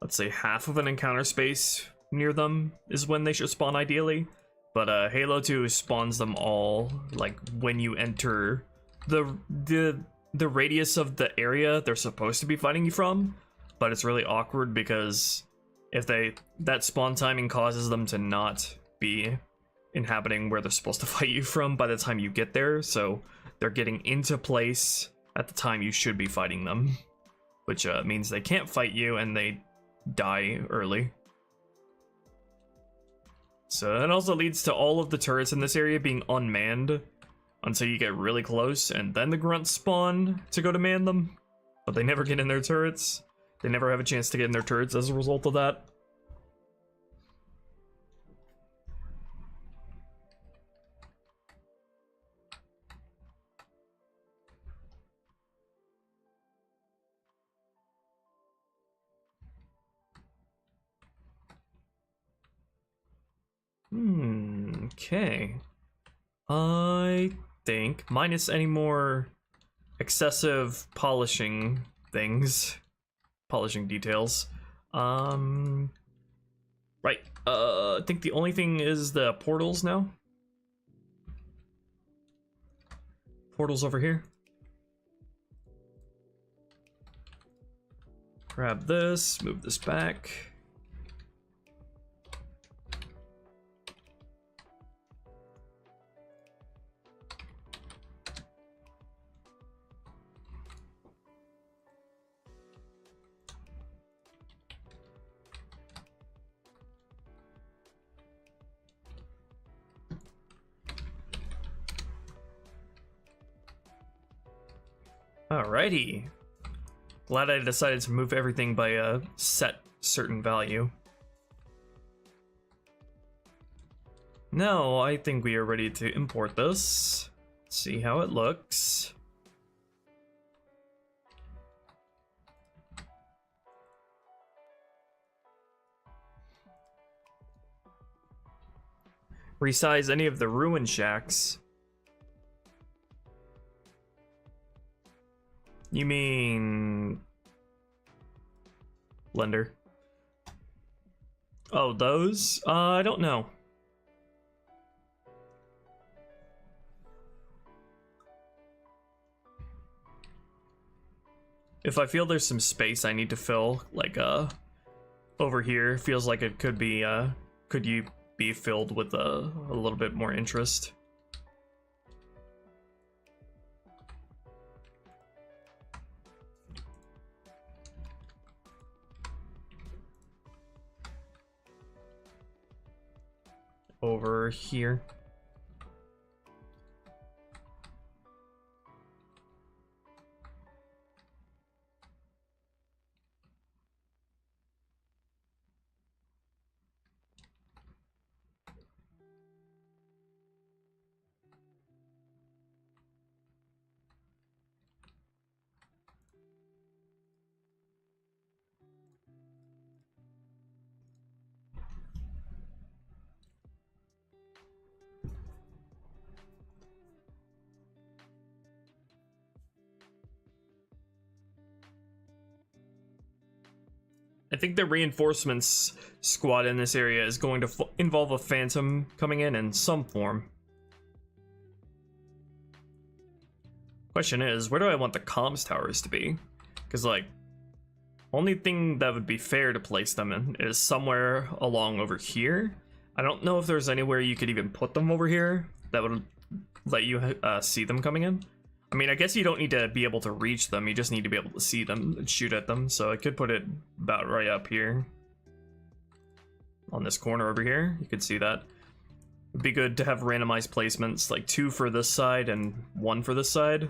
let's say, half of an encounter space near them is when they should spawn ideally. But Halo 2 spawns them all like when you enter the radius of the area they're supposed to be fighting you from. But it's really awkward because if that spawn timing causes them to not be inhabiting where they're supposed to fight you from by the time you get there, so they're getting into place at the time you should be fighting them, which means they can't fight you and they die early. So that also leads to all of the turrets in this area being unmanned until you get really close, and then the grunts spawn to go to man them, but they never get in their turrets. They never have a chance to get in their turrets as a result of that. Okay. I think, minus any more excessive polishing things, polishing details. Right. I think the only thing is the portals now. Portals over here. Grab this, move this back. Alrighty. Glad I decided to move everything by a set certain value. Now, I think we are ready to import this. See how it looks. Resize any of the ruin shacks. You mean... Lender. Oh, those? I don't know. If I feel there's some space I need to fill, like, over here, feels like it could be, could you be filled with a little bit more interest. Over here. I think the reinforcements squad in this area is going to involve a phantom coming in some form. Question is, where do I want the comms towers to be? Because, like, only thing that would be fair to place them in is somewhere along over here. I don't know if there's anywhere you could even put them over here that would let you see them coming in. I mean, I guess you don't need to be able to reach them, you just need to be able to see them and shoot at them, so I could put it about right up here. On this corner over here, you could see that. It'd be good to have randomized placements, like 2 for this side and 1 for this side.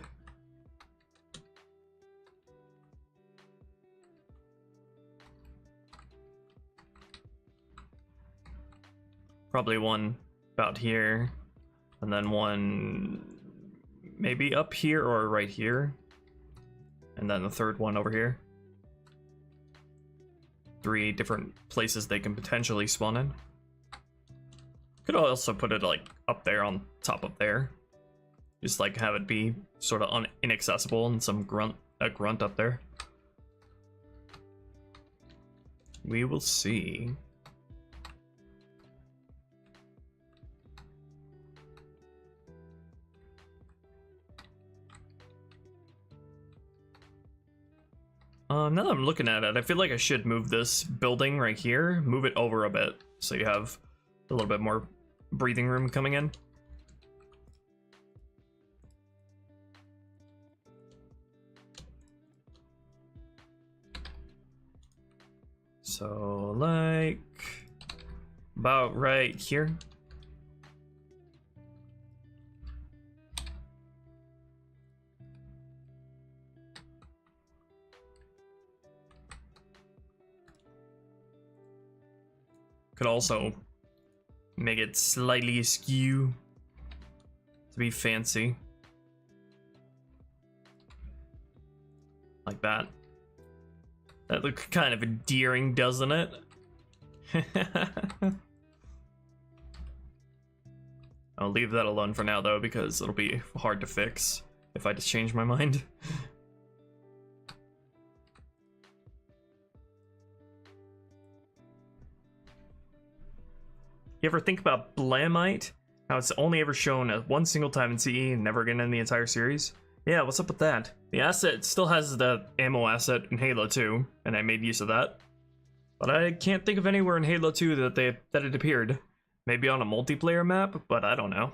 Probably 1 about here, and then 1... maybe up here or right here. And then the 3rd one over here. 3 different places they can potentially spawn in. Could also put it like up there on top of there. Just like have it be sort of inaccessible and some grunt up there. We will see. Now that I'm looking at it, I feel like I should move this building right here, move it over a bit, so you have a little bit more breathing room coming in. So, like, about right here. Could also make it slightly askew to be fancy. Like that. That looks kind of endearing, doesn't it? I'll leave that alone for now though, because it'll be hard to fix if I just change my mind. You ever think about Blamite? How it's only ever shown at one single time in CE and never again in the entire series? Yeah, what's up with that? The asset still has the ammo asset in Halo 2, and I made use of that. But I can't think of anywhere in Halo 2 that it appeared. Maybe on a multiplayer map, but I don't know.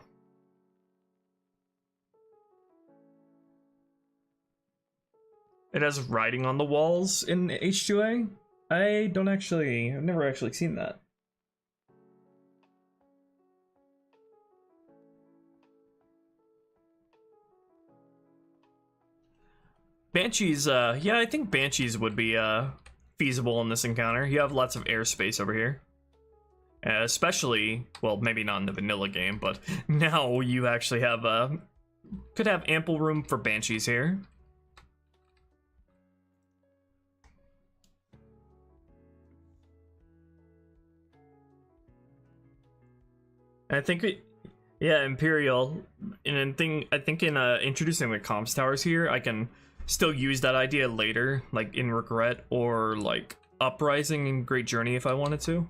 It has writing on the walls in H2A? I've never actually seen that. Banshees, yeah, I think Banshees would be, feasible in this encounter. You have lots of airspace over here. Especially, well, maybe not in the vanilla game, but now you actually have, could have ample room for Banshees here. I think yeah, Imperial, and I think in introducing the comms towers here, I can still use that idea later, like in Regret or like Uprising and Great Journey if I wanted to.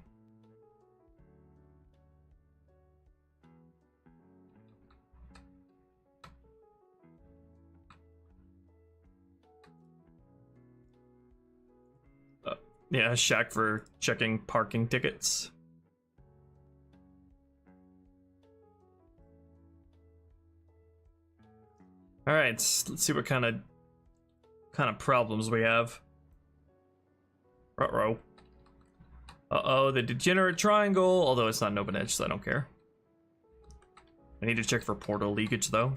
Yeah, shack for checking parking tickets. All right, let's see what kind of problems we have. Uh-oh. Uh-oh, the degenerate triangle, although it's not an open edge, so I don't care. I need to check for portal leakage though.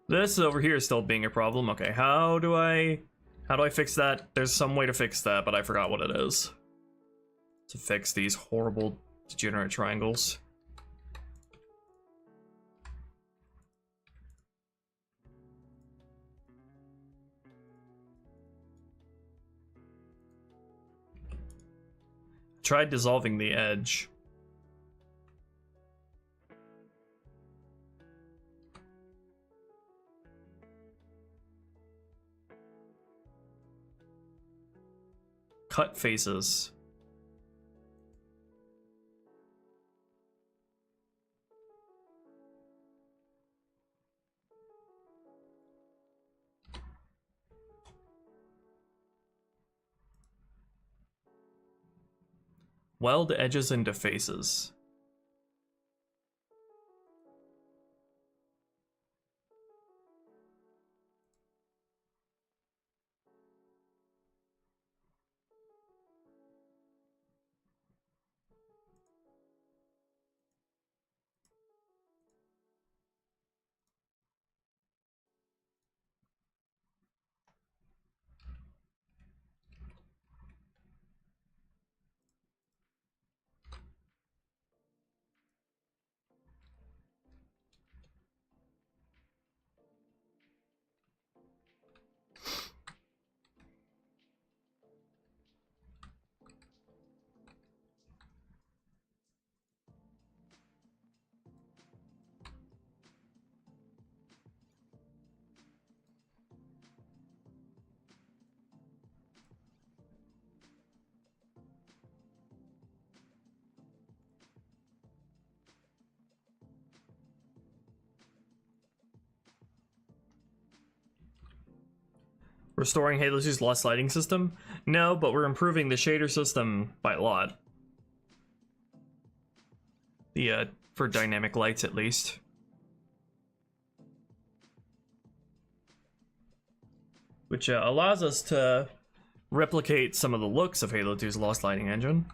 This over here is still being a problem. Okay, how do I fix that? There's some way to fix that, but I forgot what it is. To fix these horrible degenerate triangles. Tried dissolving the edge. Cut faces. Weld edges into faces. Restoring Halo 2's lost lighting system? No, but we're improving the shader system by a lot. For dynamic lights at least. Which allows us to replicate some of the looks of Halo 2's lost lighting engine.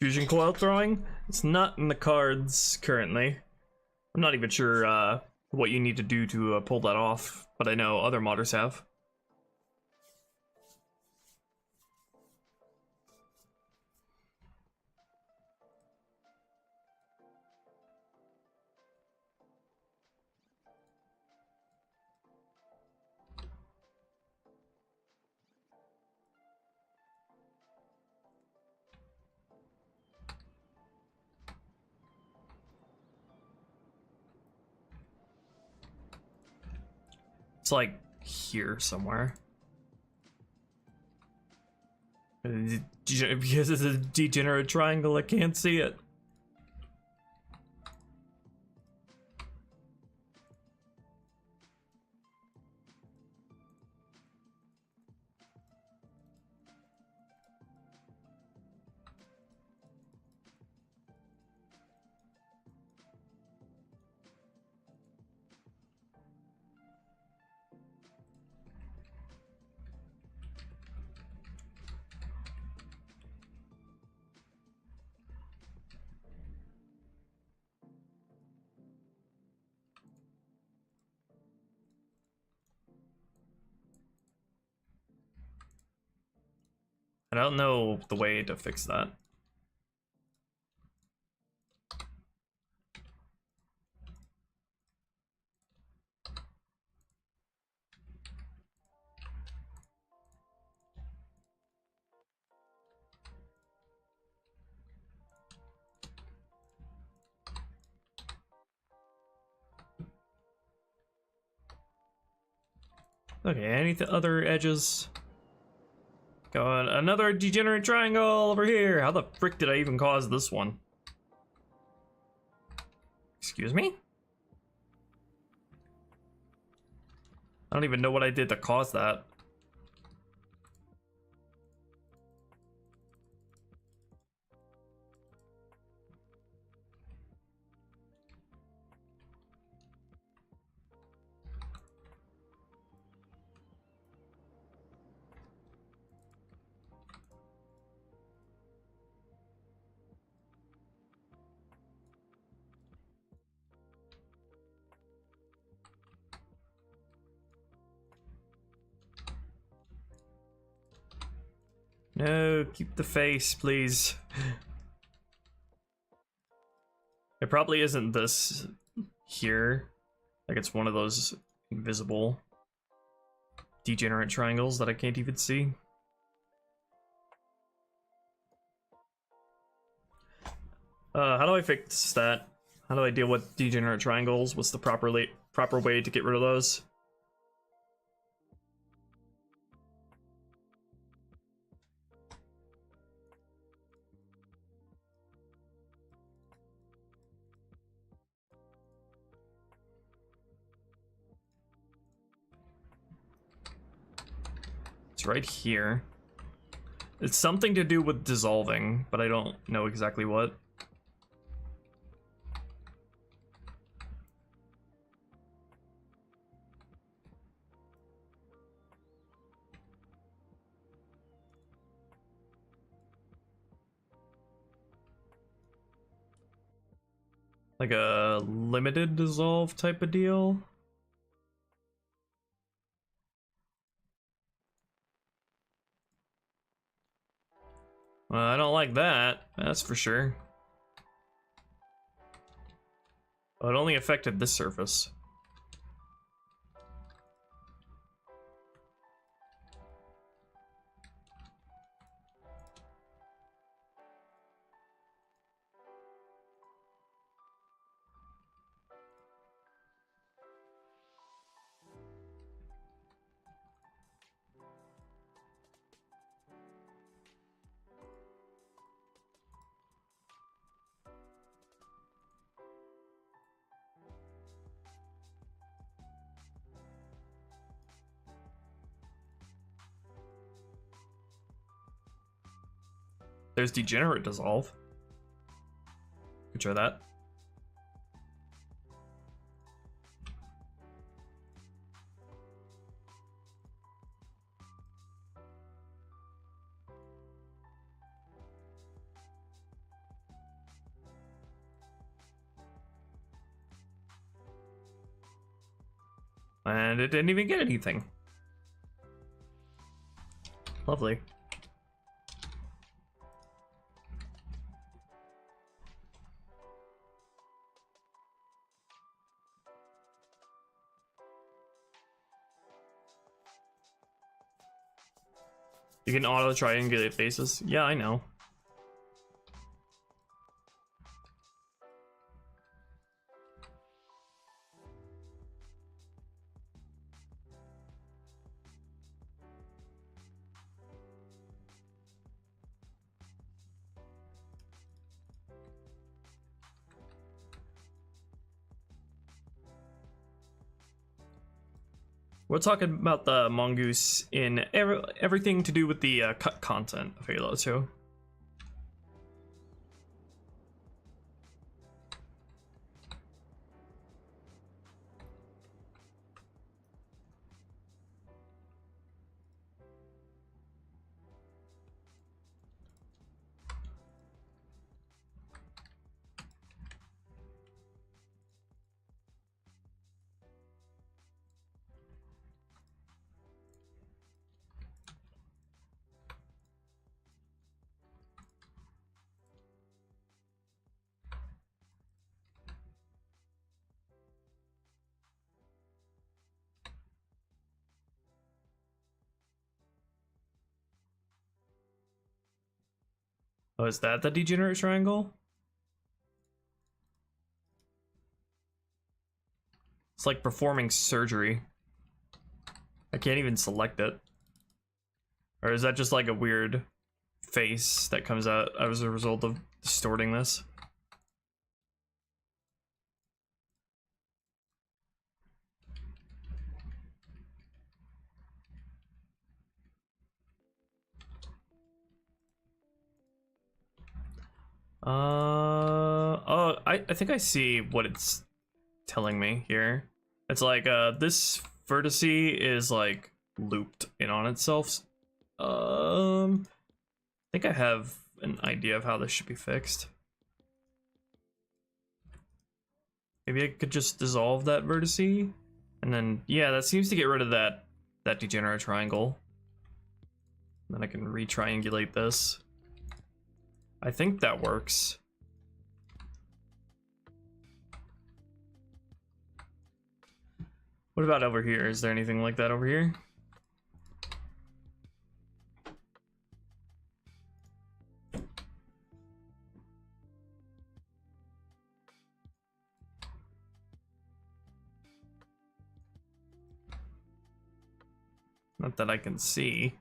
Fusion coil throwing? It's not in the cards currently. I'm not even sure what you need to do to pull that off, but I know other modders have. It's like here somewhere. Because it's a degenerate triangle, I can't see it. I don't know the way to fix that. Okay, any other edges? Go on, another degenerate triangle over here. How the frick did I even cause this one? Excuse me? I don't even know what I did to cause that. No, keep the face, please. It probably isn't this here. Like it's one of those invisible degenerate triangles that I can't even see. How do I fix that? How do I deal with degenerate triangles? What's the proper way to get rid of those? It's right here. It's something to do with dissolving, but I don't know exactly what. Like a limited dissolve type of deal? I don't like that, that's for sure. Oh, it only affected this surface. There's degenerate dissolve. Could try that. And it didn't even get anything. Lovely. You can auto triangulate faces. Yeah, I know. We're talking about the mongoose in everything to do with the cut content of Halo 2. Oh, is that the degenerate triangle? It's like performing surgery. I can't even select it. Or is that just like a weird face that comes out as a result of distorting this? Oh, I think I see what it's telling me here. It's like, this vertex is like looped in on itself. I think I have an idea of how this should be fixed. Maybe I could just dissolve that vertex, and then, yeah, that seems to get rid of that degenerate triangle. Then I can re-triangulate this. I think that works. What about over here? Is there anything like that over here? Not that I can see.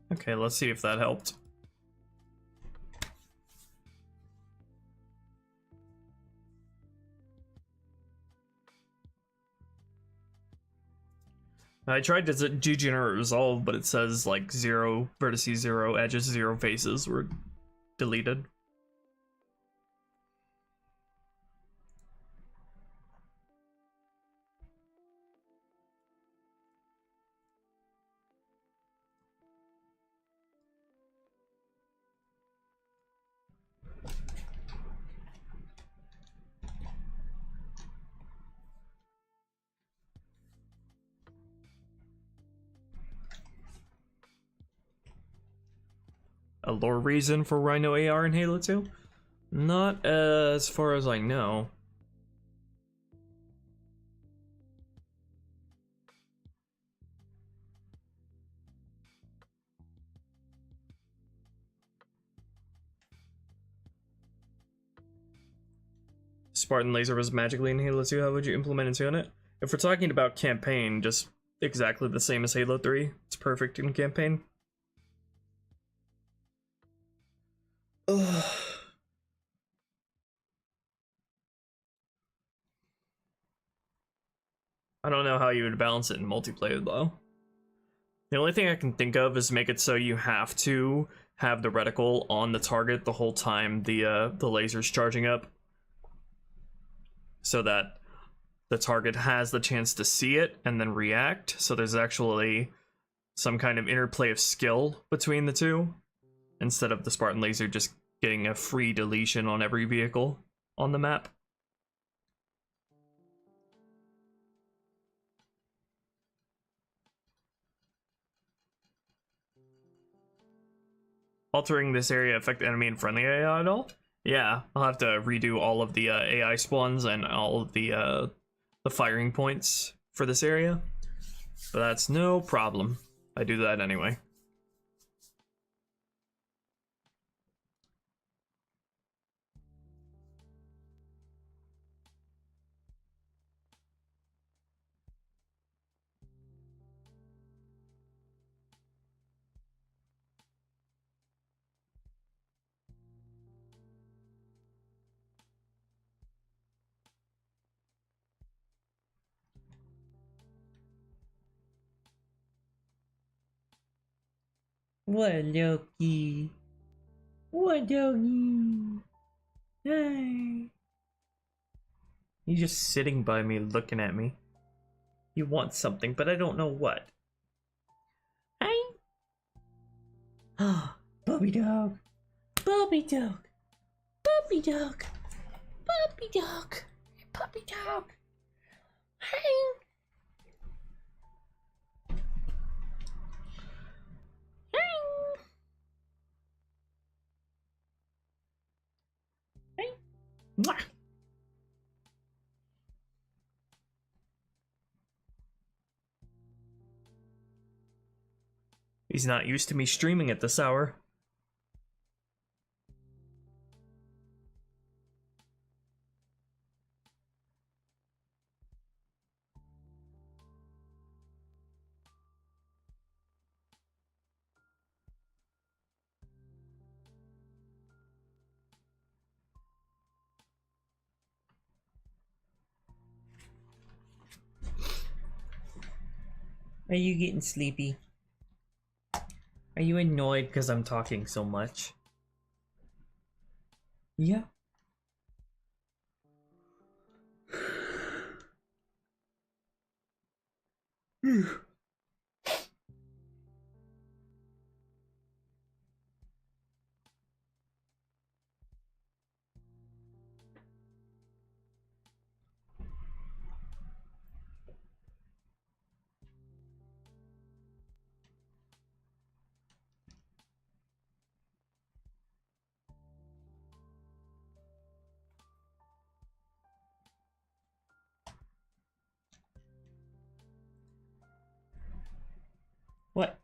Okay, let's see if that helped. I tried to degenerate resolve, but it says like 0 vertices, 0 edges, 0 faces were deleted. A lore reason for Rhino AR in Halo 2? Not as far as I know. Spartan laser was magically in Halo 2, how would you implement it on it? If we're talking about campaign, just exactly the same as Halo 3. It's perfect in campaign. Ugh. I don't know how you would balance it in multiplayer though. The only thing I can think of is make it so you have to have the reticle on the target the whole time the laser's charging up, so that the target has the chance to see it and then react. So there's actually some kind of interplay of skill between the two, instead of the Spartan laser just getting a free deletion on every vehicle on the map. Altering this area affect enemy and friendly AI at all? Yeah, I'll have to redo all of the AI spawns and all of the firing points for this area, but that's no problem. I do that anyway. What, Loki? What, doggy? Hey. You're just sitting by me looking at me. You want something, but I don't know what. Hey? Ah, puppy dog. Puppy dog. Puppy dog. Puppy dog. Puppy dog. Hey. Mwah. He's not used to me streaming at this hour. Are you getting sleepy? Are you annoyed because I'm talking so much? Yeah. What?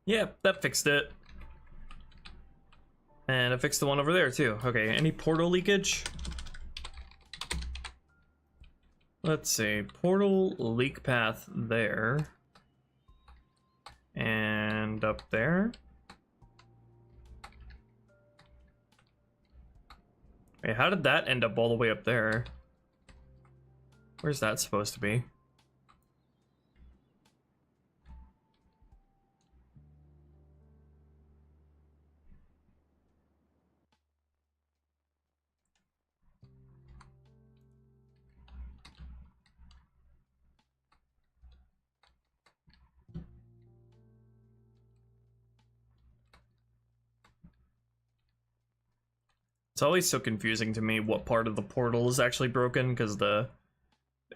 Yeah, that fixed it. And I fixed the one over there too. Okay, any portal leakage? Let's see, portal leak path there. And up there. Wait, how did that end up all the way up there? Where's that supposed to be? It's always so confusing to me what part of the portal is actually broken, because the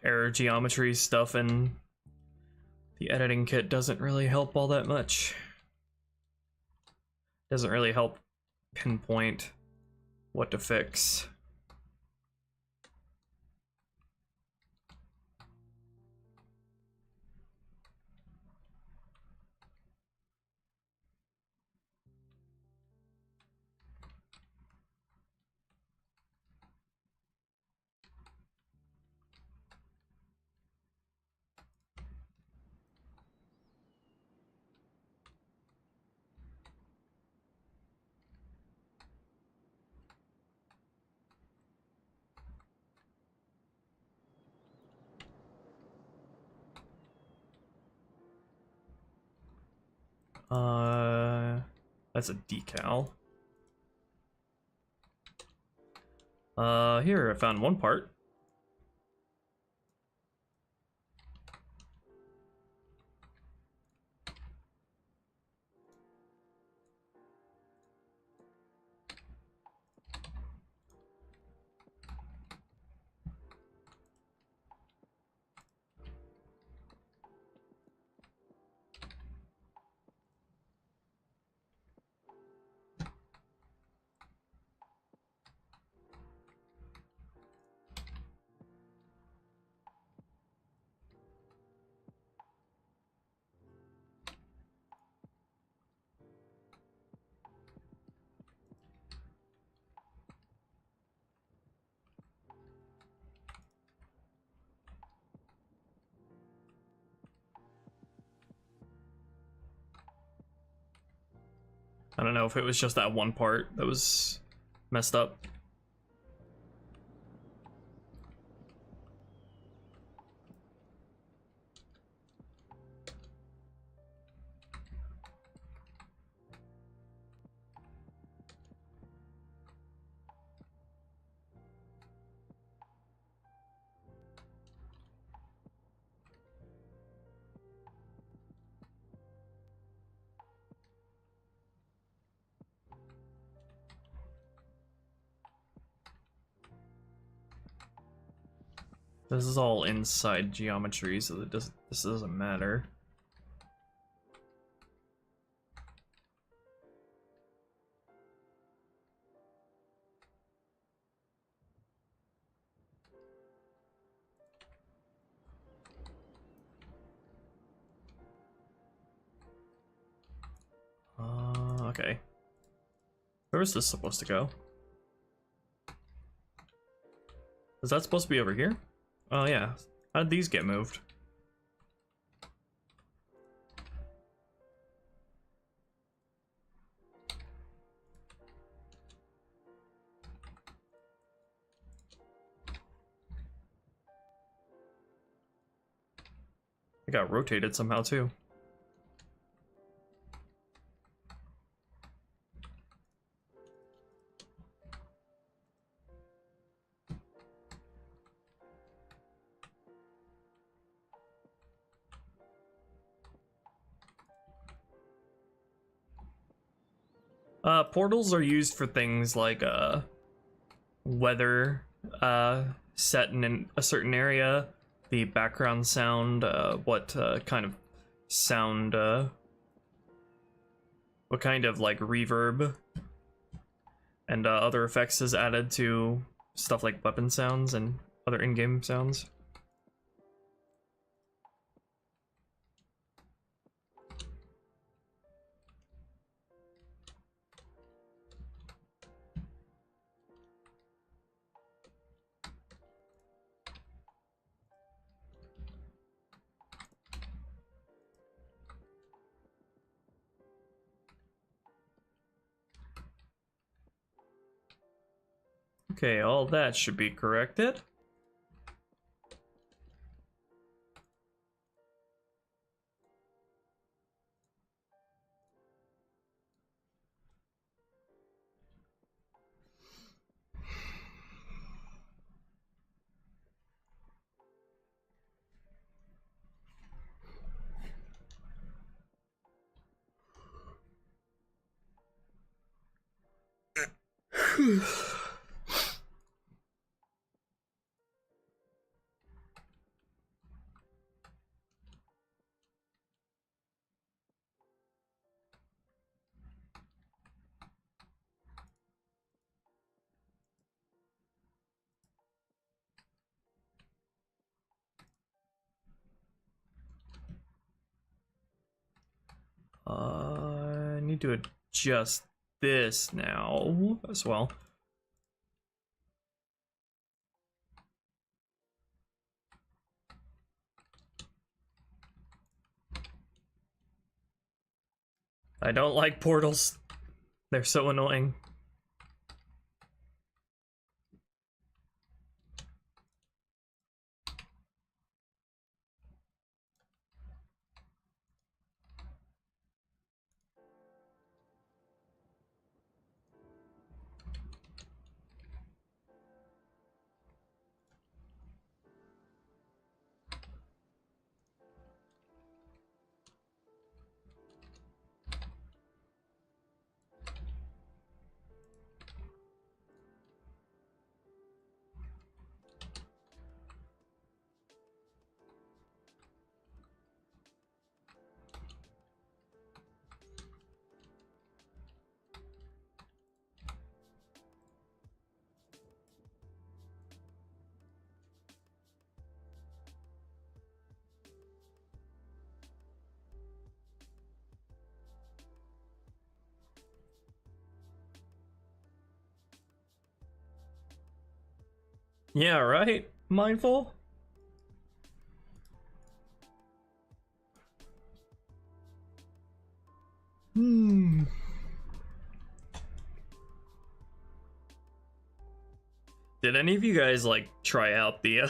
error geometry stuff in the editing kit doesn't really help all that much. Doesn't really help pinpoint what to fix. That's a decal. Here, I found one part. I don't know if it was just that one part that was messed up. This is all inside geometry, so this doesn't matter. Okay. Where is this supposed to go? Is that supposed to be over here? Oh yeah. How did these get moved? It got rotated somehow too. Portals are used for things like weather set in a certain area, the background sound, what kind of sound, what kind of like reverb and other effects is added to stuff like weapon sounds and other in-game sounds. Okay, all that should be corrected. I need to adjust this now as well. I don't like portals. They're so annoying. Yeah, right? Mindful? Did any of you guys like try out the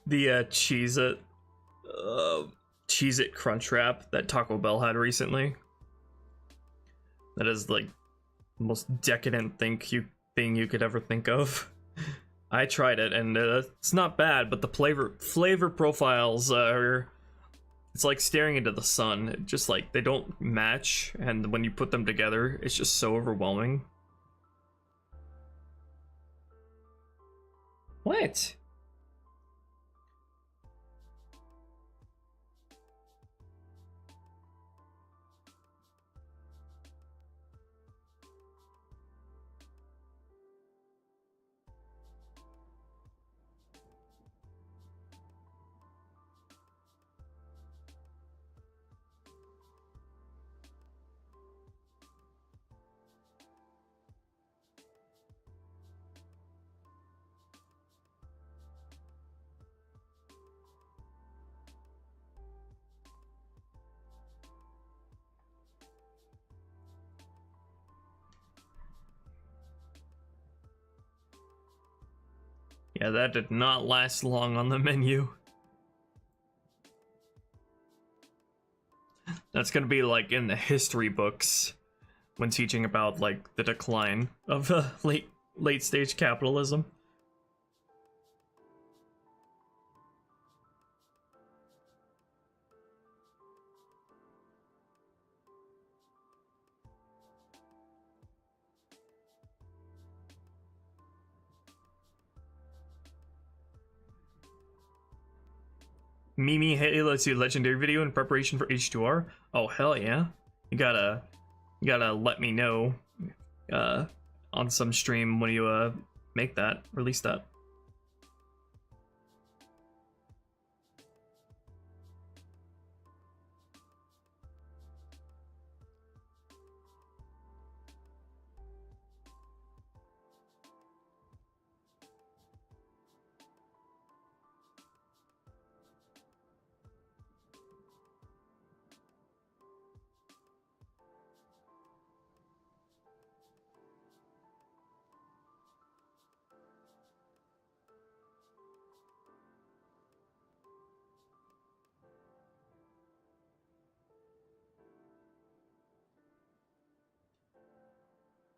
the Cheez-It Cheez-It Crunch Wrap that Taco Bell had recently? That is like the most decadent thing you could ever think of. I tried it and it's not bad, but the flavor profiles are, it's like staring into the sun. It just like they don't match, and when you put them together, it's just so overwhelming. What? Yeah, that did not last long on the menu. That's gonna be like in the history books when teaching about like the decline of late stage capitalism. Mimi Halo 2 legendary video in preparation for H2R. Oh hell yeah! You gotta let me know on some stream when you make that, release that.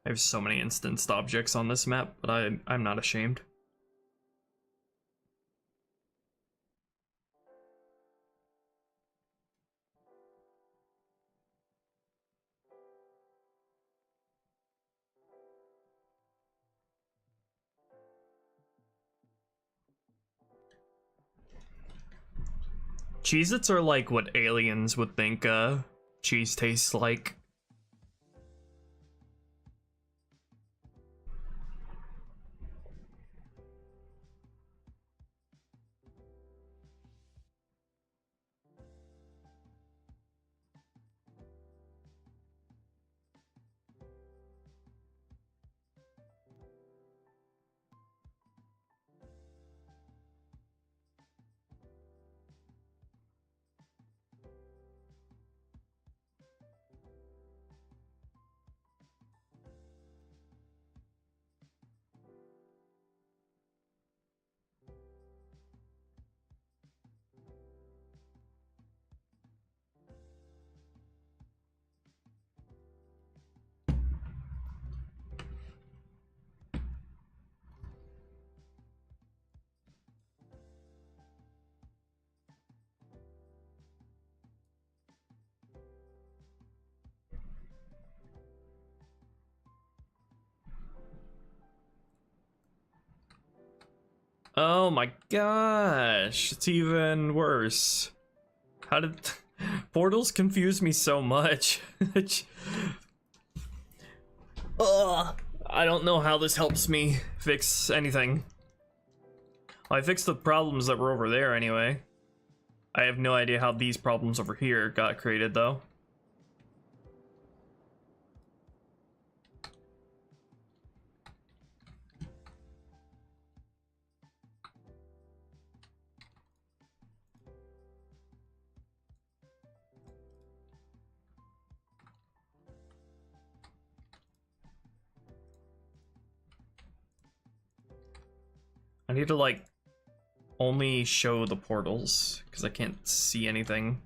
I have so many instanced objects on this map, but I'm not ashamed. Cheez-Its are like what aliens would think cheese tastes like. Oh my gosh, it's even worse. How did portals confuse me so much? Ugh, I don't know how this helps me fix anything. Well, I fixed the problems that were over there anyway. I have no idea how these problems over here got created though. I need to like only show the portals because I can't see anything.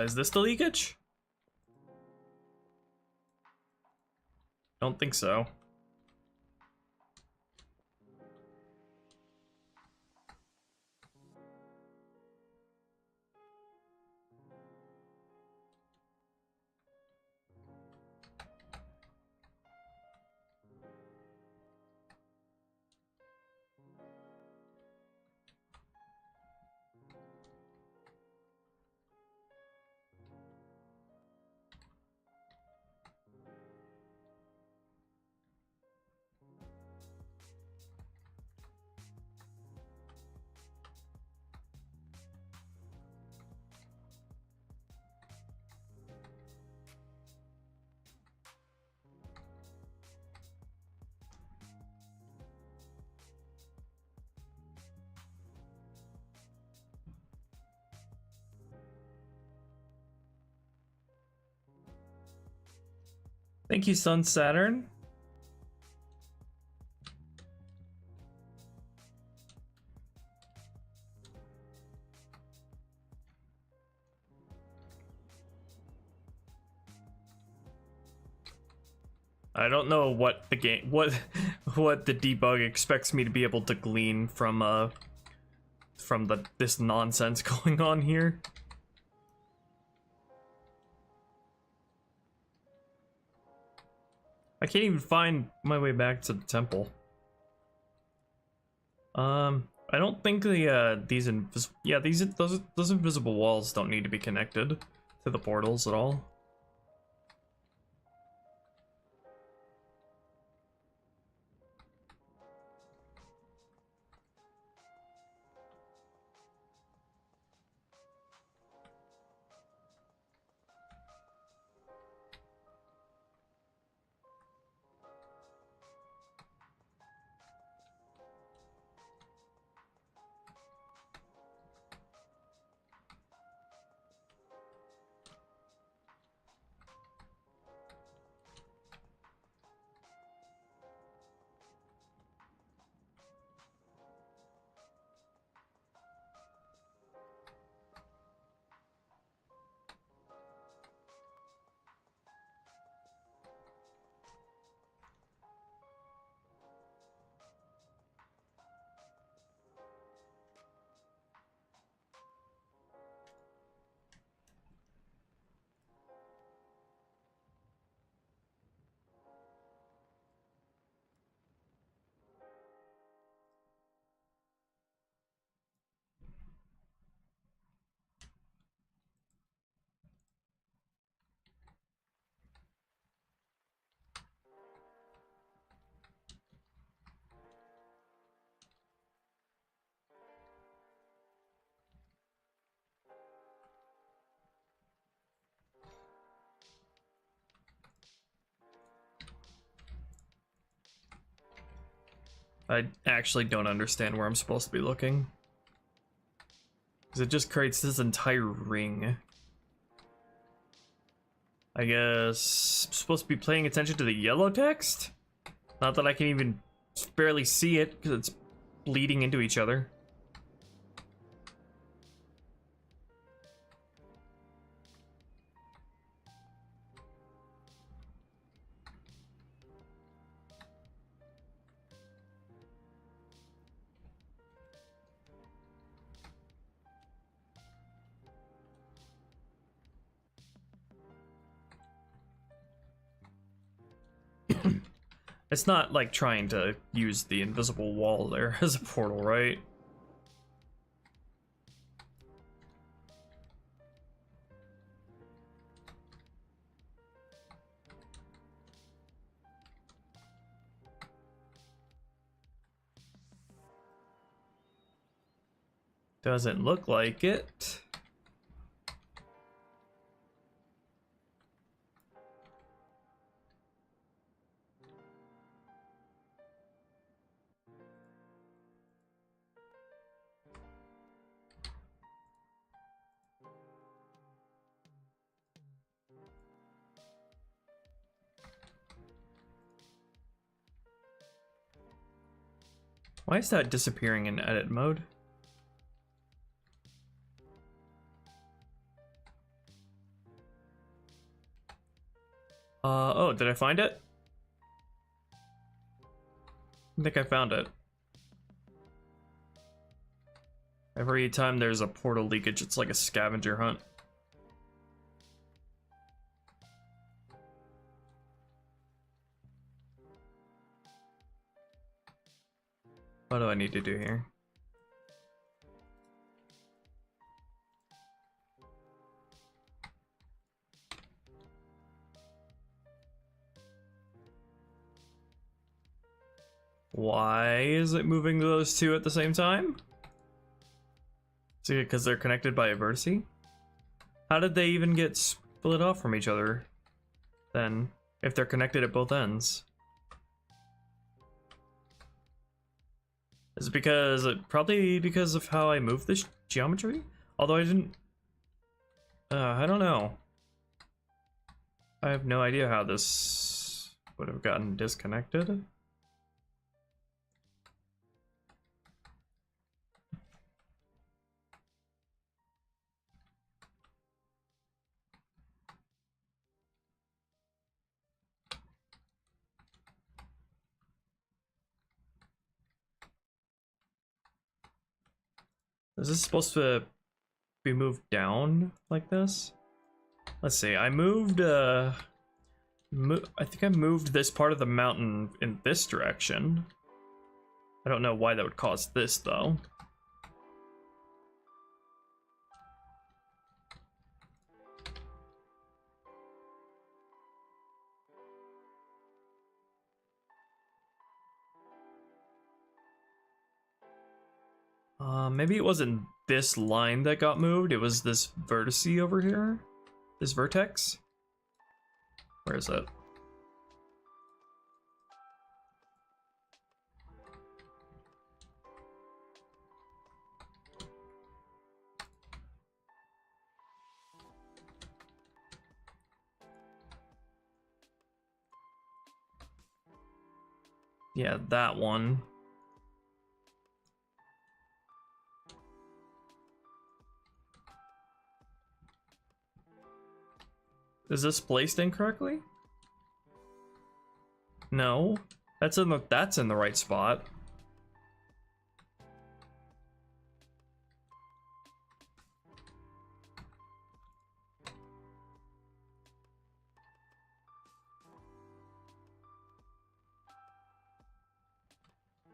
Is this the leakage? Don't think so. Thank you, Sun Saturn. I don't know what the game what the debug expects me to be able to glean from this nonsense going on here. I can't even find my way back to the temple. I don't think the those invisible walls don't need to be connected to the portals at all. I actually don't understand where I'm supposed to be looking. Because it just creates this entire ring. I guess I'm supposed to be paying attention to the yellow text? Not that I can even barely see it, because it's bleeding into each other. It's not like trying to use the invisible wall there as a portal, right? Doesn't look like it. Why is that disappearing in edit mode? Oh, did I find it? I think I found it. Every time there's a portal leakage, it's like a scavenger hunt. What do I need to do here? Why is it moving those two at the same time? Is it because they're connected by a vertice? How did they even get split off from each other then, if they're connected at both ends? Is it because, probably because of how I moved this geometry? Although I didn't, I don't know. I have no idea how this would have gotten disconnected. Is this supposed to be moved down like this? Let's see, I moved, I think I moved this part of the mountain in this direction. I don't know why that would cause this, though. Maybe it wasn't this line that got moved, it was this vertice over here? This vertex? Where is it? Yeah, that one. Is this placed incorrectly? No. That's in the right spot.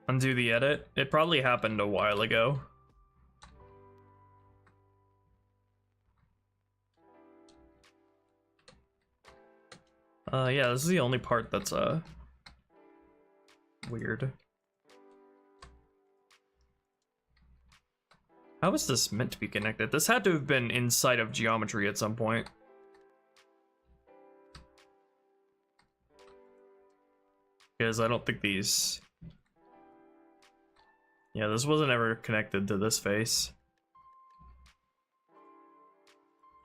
Undo the edit. It probably happened a while ago. Yeah, this is the only part that's, weird. How is this meant to be connected? This had to have been inside of geometry at some point. Because I don't think these... Yeah, this wasn't ever connected to this face.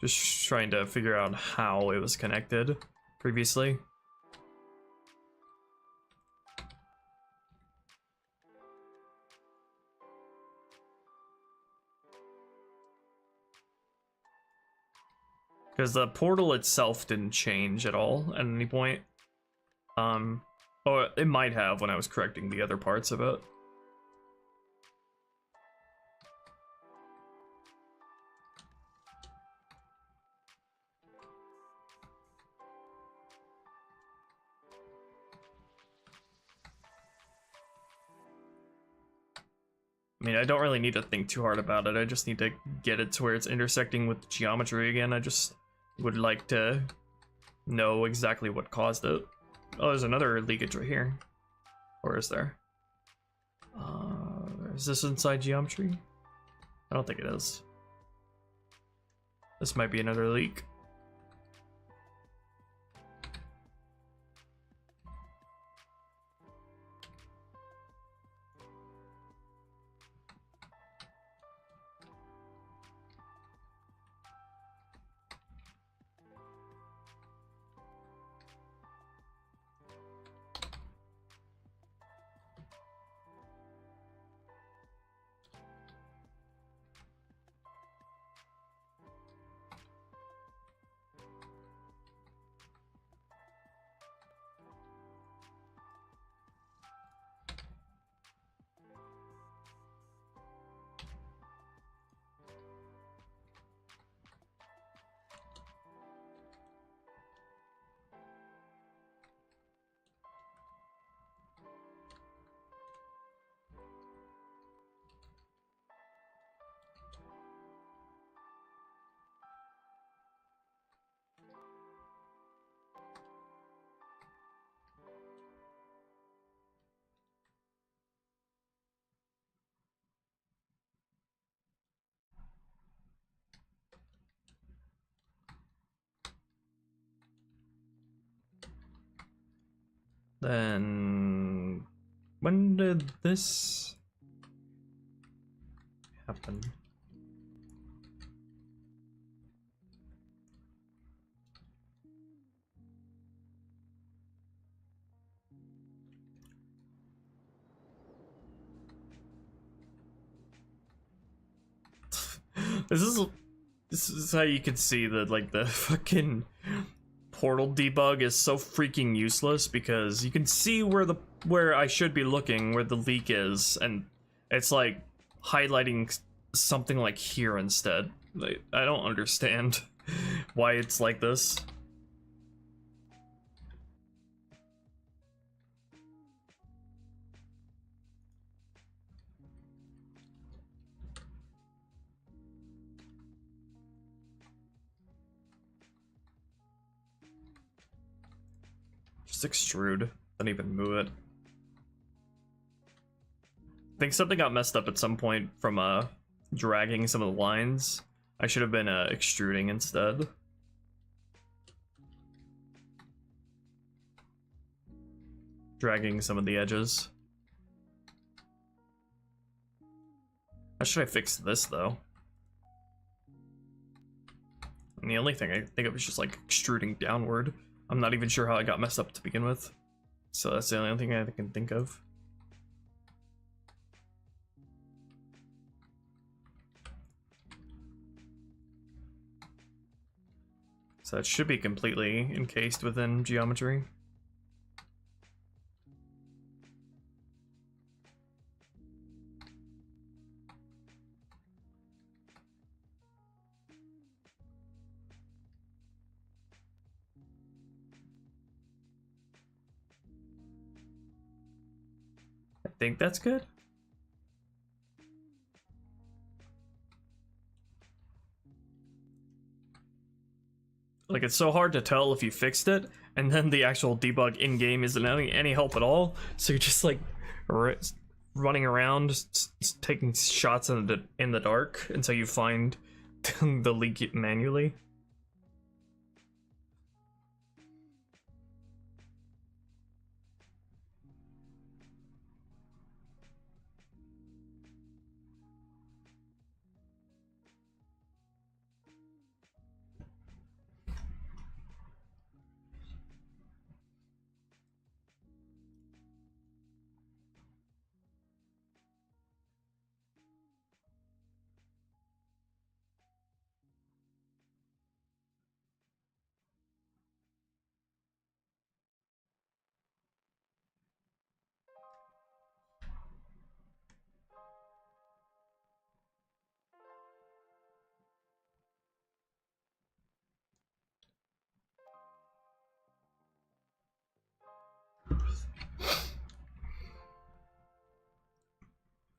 Just trying to figure out how it was connected previously. Because the portal itself didn't change at all at any point. Or it might have when I was correcting the other parts of it. I mean, I don't really need to think too hard about it. I just need to get it to where it's intersecting with geometry again. I just would like to know exactly what caused it. Oh, there's another leakage right here. Or is there? Is this inside geometry? I don't think it is. This might be another leak. Then when did this happen? This is how you can see that, like, the fucking portal debug is so freaking useless, because you can see where I should be looking, where the leak is, and it's like highlighting something like here instead. Like, I don't understand why it's like this. Just extrude, don't even move it. I think something got messed up at some point from dragging some of the lines. I should have been extruding instead. Dragging some of the edges. How should I fix this though? And the only thing I think of is just like extruding downward. I'm not even sure how I got messed up to begin with. So that's the only thing I can think of. So it should be completely encased within geometry. I think that's good. Like, it's so hard to tell if you fixed it, and then the actual debug in-game isn't any help at all. So you're just like running around, taking shots in the dark until you find the leak manually.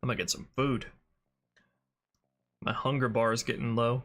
I'm gonna get some food. My hunger bar is getting low.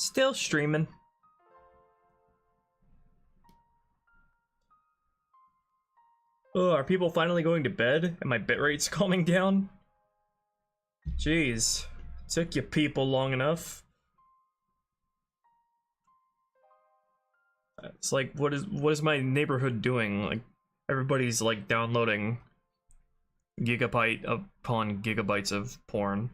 Still streaming. Oh, are people finally going to bed? And my bitrate's calming down? Jeez. Took you people long enough. It's like, what is my neighborhood doing? Like, everybody's like downloading gigabyte upon gigabytes of porn.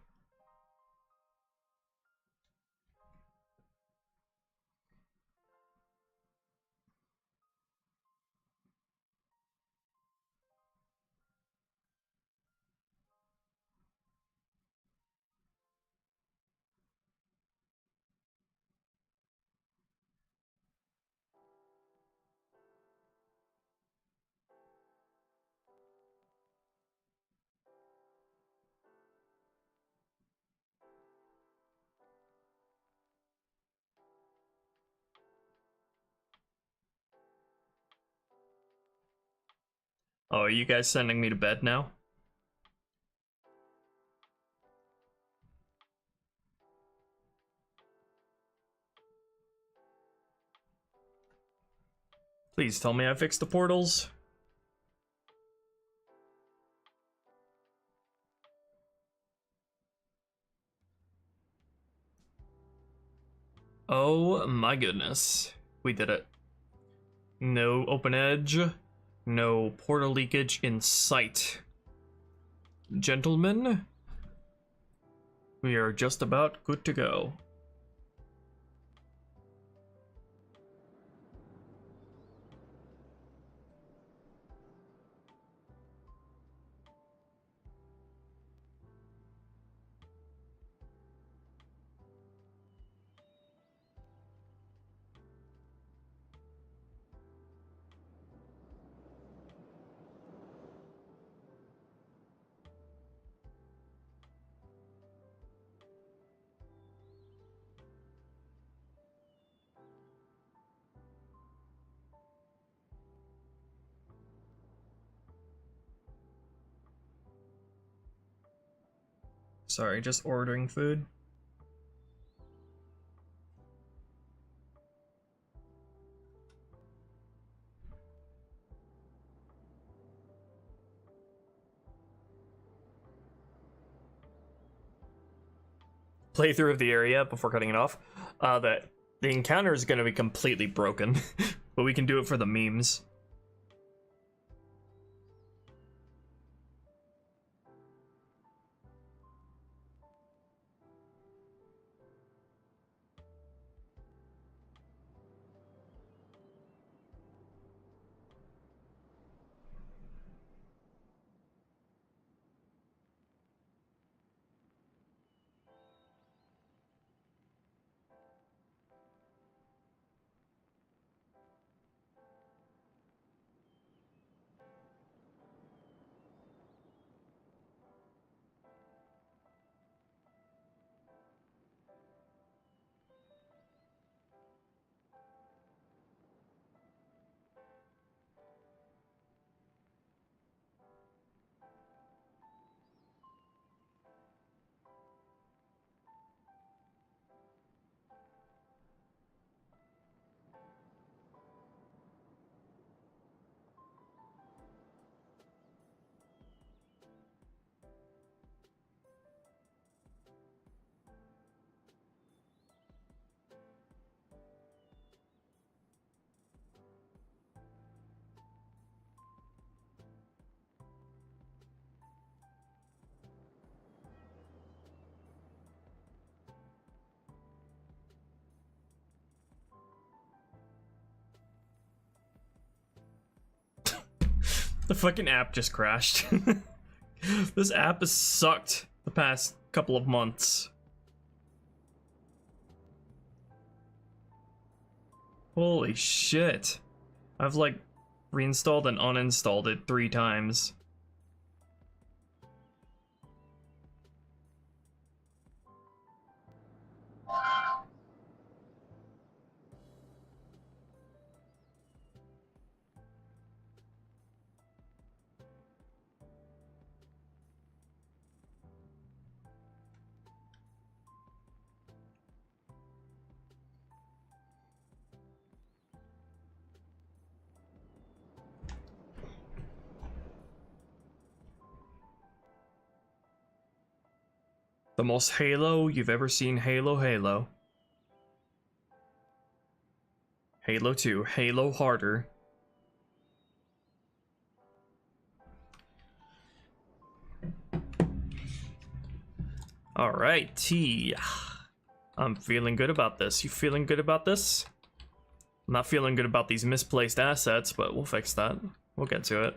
Oh, are you guys sending me to bed now? Please tell me I fixed the portals. Oh my goodness. We did it. No open edge. No portal leakage in sight. Gentlemen, we are just about good to go. Sorry, just ordering food. Playthrough of the area before cutting it off. That the encounter is going to be completely broken, but we can do it for the memes. The fucking app just crashed. This app has sucked the past couple of months. Holy shit. I've like reinstalled and uninstalled it 3 times. The most Halo you've ever seen. Halo, Halo. Halo 2, Halo harder. Alright, T. I'm feeling good about this. You feeling good about this? I'm not feeling good about these misplaced assets, but we'll fix that. We'll get to it.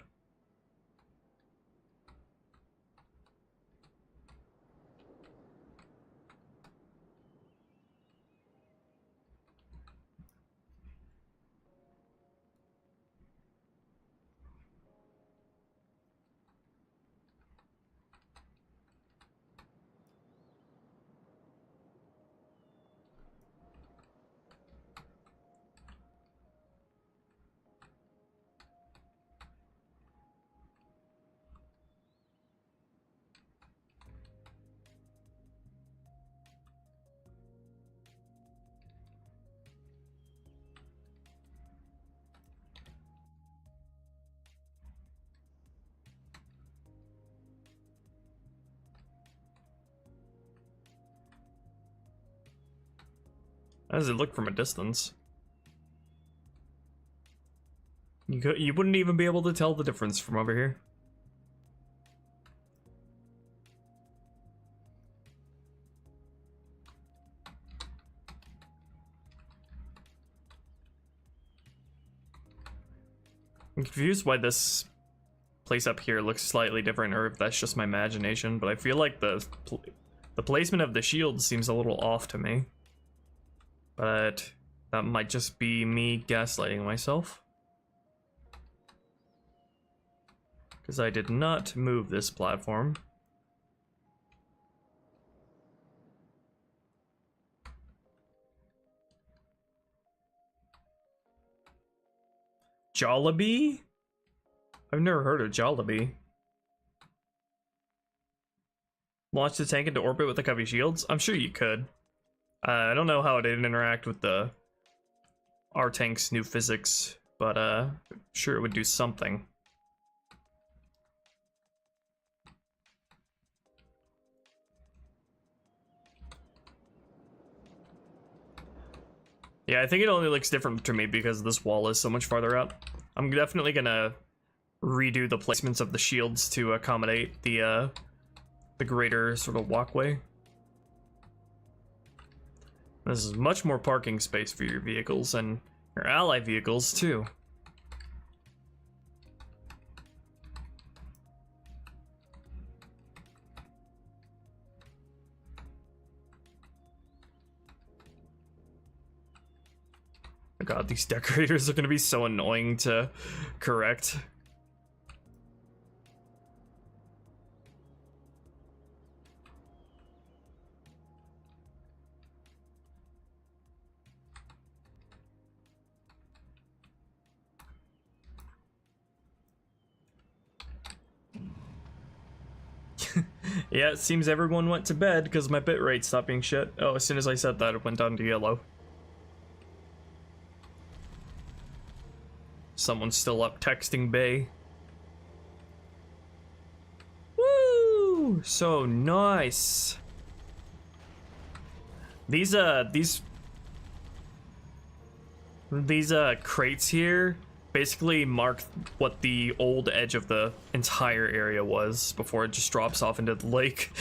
How does it look from a distance? You wouldn't even be able to tell the difference from over here. I'm confused why this place up here looks slightly different, or if that's just my imagination, but I feel like the placement of the shield seems a little off to me. But that might just be me gaslighting myself. Because I did not move this platform. Jollibee? I've never heard of Jollibee. Launch the tank into orbit with the cubby shields? I'm sure you could. I don't know how it'd interact with the our tank's new physics, but sure it would do something. Yeah, I think it only looks different to me because this wall is so much farther up. I'm definitely gonna redo the placements of the shields to accommodate the greater sort of walkway. This is much more parking space for your vehicles and your ally vehicles too. Oh god, these decorators are gonna be so annoying to correct. Yeah, it seems everyone went to bed because my bitrate stopped being shit. Oh, as soon as I said that, it went down to yellow. Someone's still up texting Bay. Woo! So nice. These crates here basically mark what the old edge of the entire area was before it just drops off into the lake.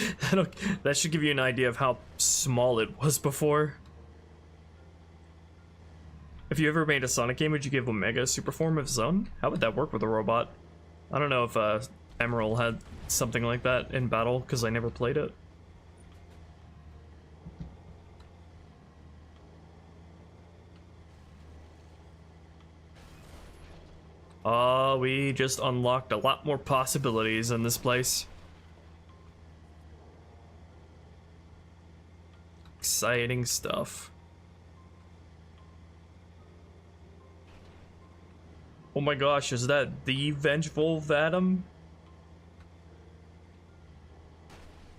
That should give you an idea of how small it was before. If you ever made a Sonic game, would you give Omega a super form of his own? How would that work with a robot? I don't know if Emerald had something like that in battle, because I never played it. We just unlocked a lot more possibilities in this place. Exciting stuff. Oh my gosh, is that the Vengeful Vadim?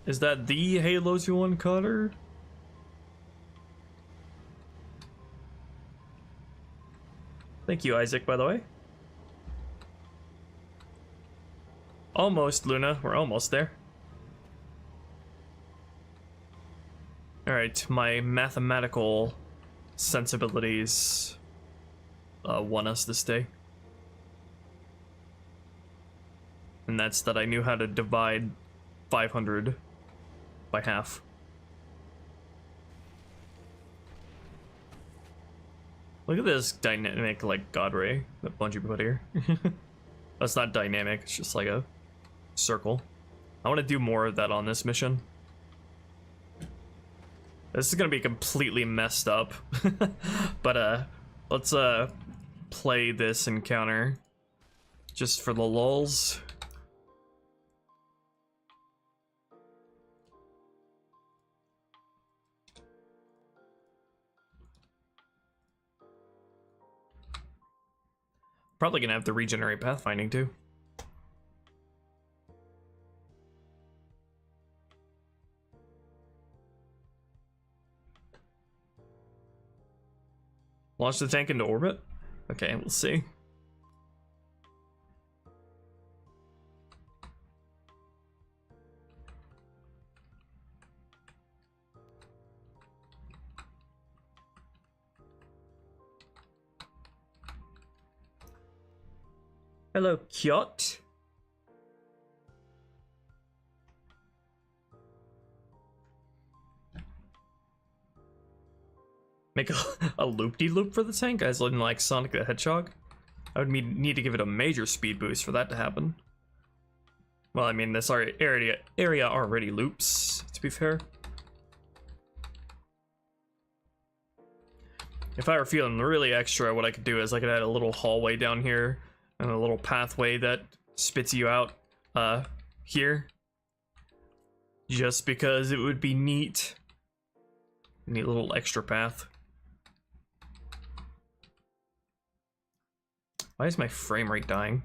Is that the Halo 2 Uncutter? Thank you, Isaac, by the way. Almost, Luna. We're almost there. Alright, my mathematical sensibilities won us this day. And that's that I knew how to divide 500 by half. Look at this dynamic, like, God Ray that Bungie put here. That's not dynamic, it's just like a circle. I want to do more of that on this mission. This is gonna be completely messed up. But, let's, play this encounter just for the lulz. Probably gonna have to regenerate pathfinding too. Launch the tank into orbit? Okay, we'll see. Hello, Kyot. Make a loop-de-loop for the tank, as in like Sonic the Hedgehog? I would need to give it a major speed boost for that to happen. Well, I mean, this area already loops, to be fair. If I were feeling really extra, what I could do is I could add a little hallway down here and a little pathway that spits you out here. Just because it would be neat. Neat little extra path. Why is my frame rate dying?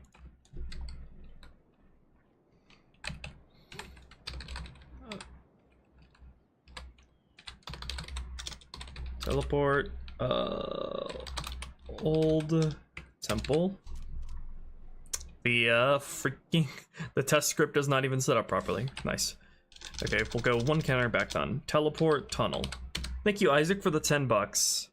Teleport. Old temple. The the test script does not even set up properly. Nice. Okay, we'll go one counter back on. Teleport tunnel. Thank you, Isaac, for the $10.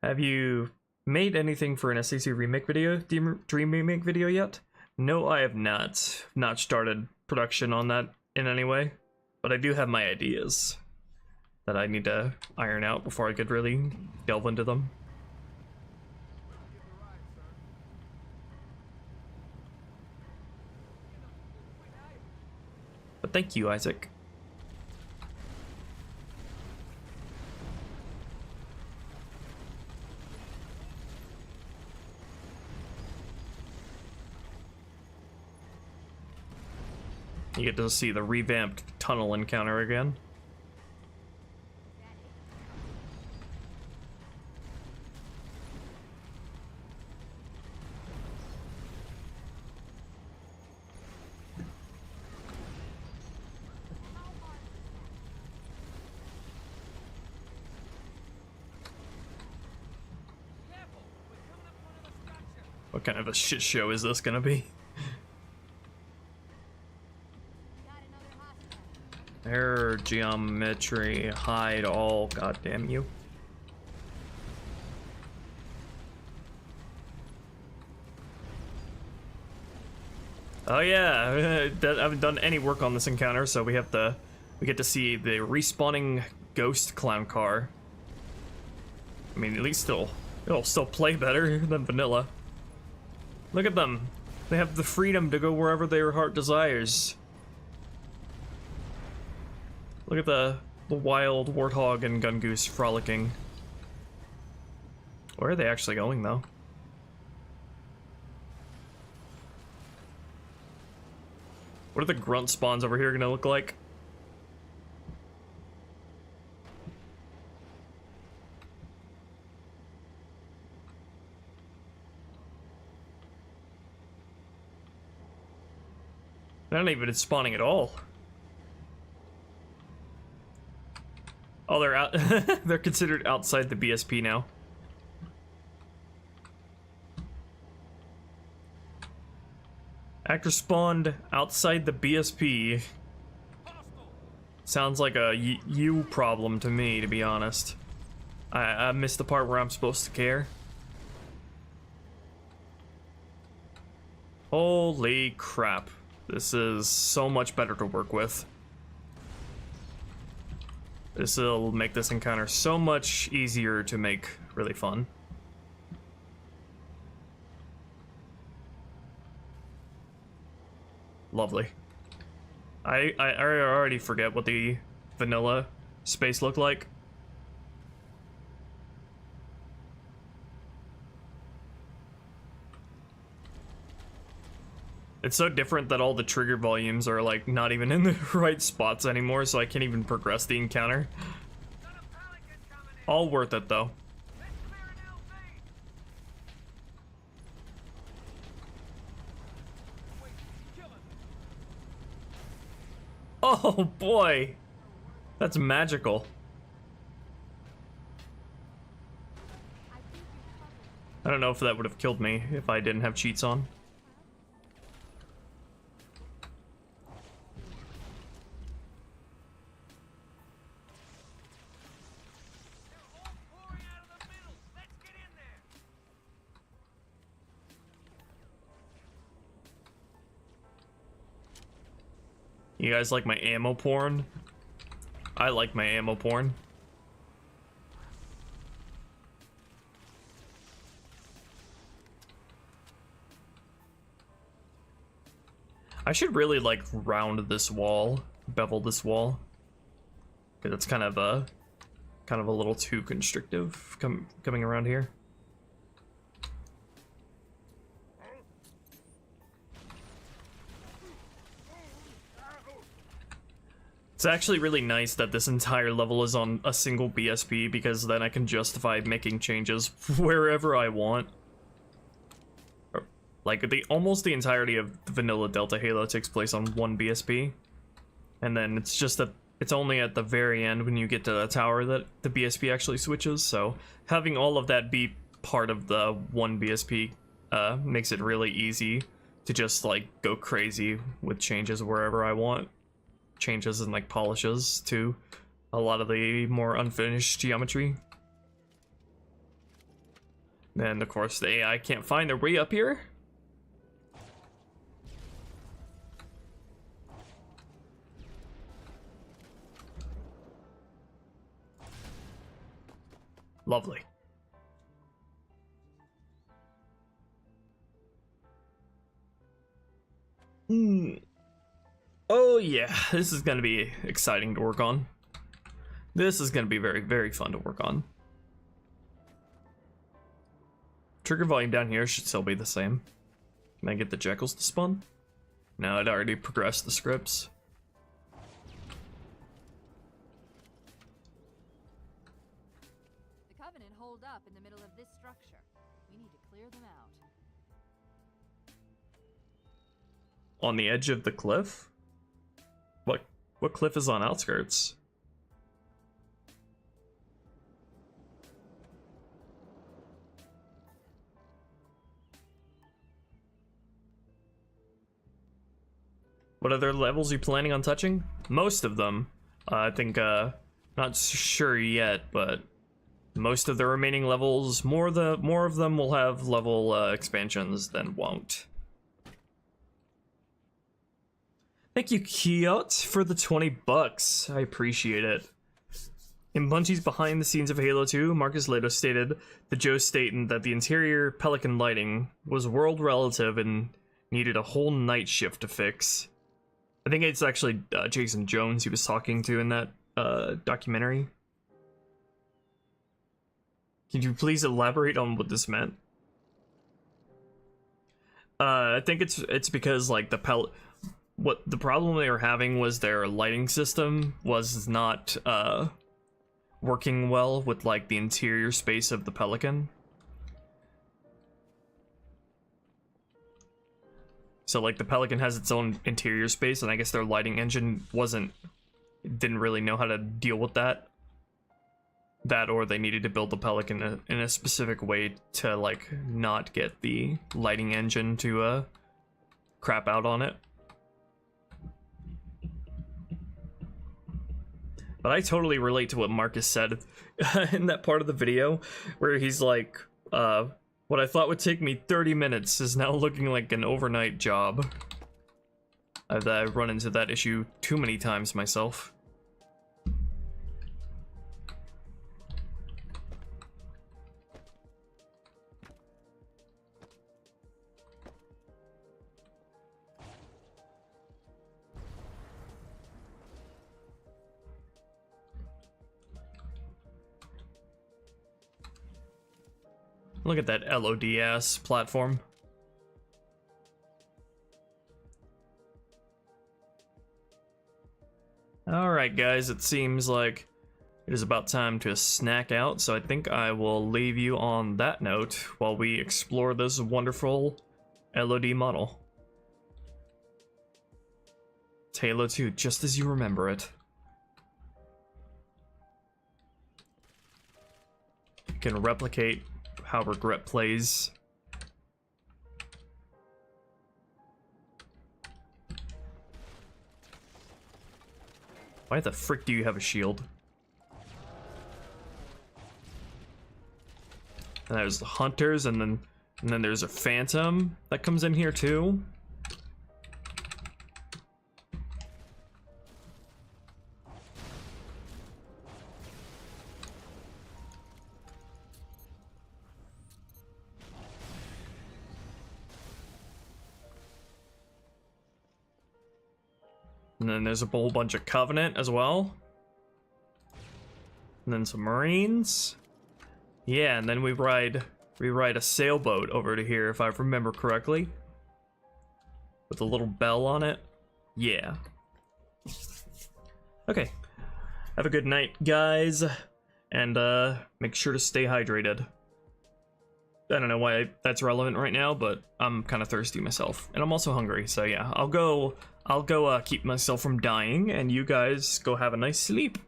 Have you made anything for an SAC remake video, Dream remake video yet? No, I have not. Not started production on that in any way, but I do have my ideas that I need to iron out before I could really delve into them. But thank you, Isaac. You get to see the revamped tunnel encounter again. What kind of a shit show is this gonna be? Error, geometry, hide all, goddamn you. Oh yeah, I haven't done any work on this encounter, so we get to see the respawning ghost clown car. I mean, at least it'll still play better than vanilla. Look at them. They have the freedom to go wherever their heart desires. Look at the wild warthog and gungoose frolicking. Where are they actually going, though? What are the grunt spawns over here gonna look like? They're not even spawning at all. Oh, they're out. They're considered outside the BSP now. Actor spawned outside the BSP. Sounds like a you problem to me, to be honest. I missed the part where I'm supposed to care. Holy crap. This is so much better to work with. This will make this encounter so much easier to make really fun. Lovely. I already forget what the vanilla space looked like. It's so different that all the trigger volumes are like not even in the right spots anymore, so I can't even progress the encounter. All worth it though. Oh boy, that's magical. I don't know if that would have killed me if I didn't have cheats on. You guys like my ammo porn? I like my ammo porn. I should really like round this wall, bevel this wall, because it's kind of a little too constrictive coming around here. It's actually really nice that this entire level is on a single BSP, because then I can justify making changes wherever I want. Like, almost the entirety of the vanilla Delta Halo takes place on one BSP. And then it's just that it's only at the very end when you get to the tower that the BSP actually switches, so having all of that be part of the one BSP makes it really easy to just, like, go crazy with changes wherever I want. Changes and like polishes to a lot of the more unfinished geometry. And of course the AI can't find their way up here. Lovely. Oh yeah, this is gonna be exciting to work on. This is gonna be very, very fun to work on. Trigger volume down here should still be the same. Can I get the Jekylls to spawn? No, I'd already progressed the scripts. The Covenant hold up in the middle of this structure. We need to clear them out. On the edge of the cliff? What cliff is on outskirts? What other levels are you planning on touching? Most of them. I think, not sure yet, but most of the remaining levels, more of them will have level expansions than won't. Thank you, Kiot, for the 20 bucks. I appreciate it. In Bungie's behind the scenes of Halo 2, Marcus Lato stated that Joe Staten that the interior Pelican lighting was world relative and needed a whole night shift to fix. I think it's actually Jason Jones he was talking to in that documentary. Can you please elaborate on what this meant? I think it's because like what the problem they were having was their lighting system was not working well with like the interior space of the Pelican. So like the Pelican has its own interior space, and I guess their lighting engine didn't really know how to deal with that. That, or they needed to build the Pelican in a specific way to like not get the lighting engine to crap out on it. But I totally relate to what Marcus said in that part of the video, where he's like, what I thought would take me 30 minutes is now looking like an overnight job. I've run into that issue too many times myself. Look at that LOD-ass platform. Alright guys, it seems like it is about time to snack out, so I think I will leave you on that note while we explore this wonderful LOD model. Halo 2, just as you remember it. You can replicate how Regret plays. Why the frick do you have a shield? And there's the hunters, and then there's a phantom that comes in here too. And then there's a whole bunch of Covenant as well. And then some Marines. Yeah, and then we ride a sailboat over to here, if I remember correctly. With a little bell on it. Yeah. Okay. Have a good night, guys. And make sure to stay hydrated. I don't know why that's relevant right now, but I'm kind of thirsty myself. And I'm also hungry, so yeah. I'll go keep myself from dying, and you guys go have a nice sleep.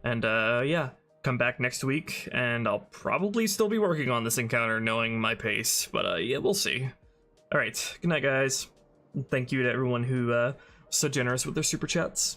And yeah, come back next week, and I'll probably still be working on this encounter knowing my pace, but yeah, we'll see. Alright, good night guys. Thank you to everyone who was so generous with their super chats.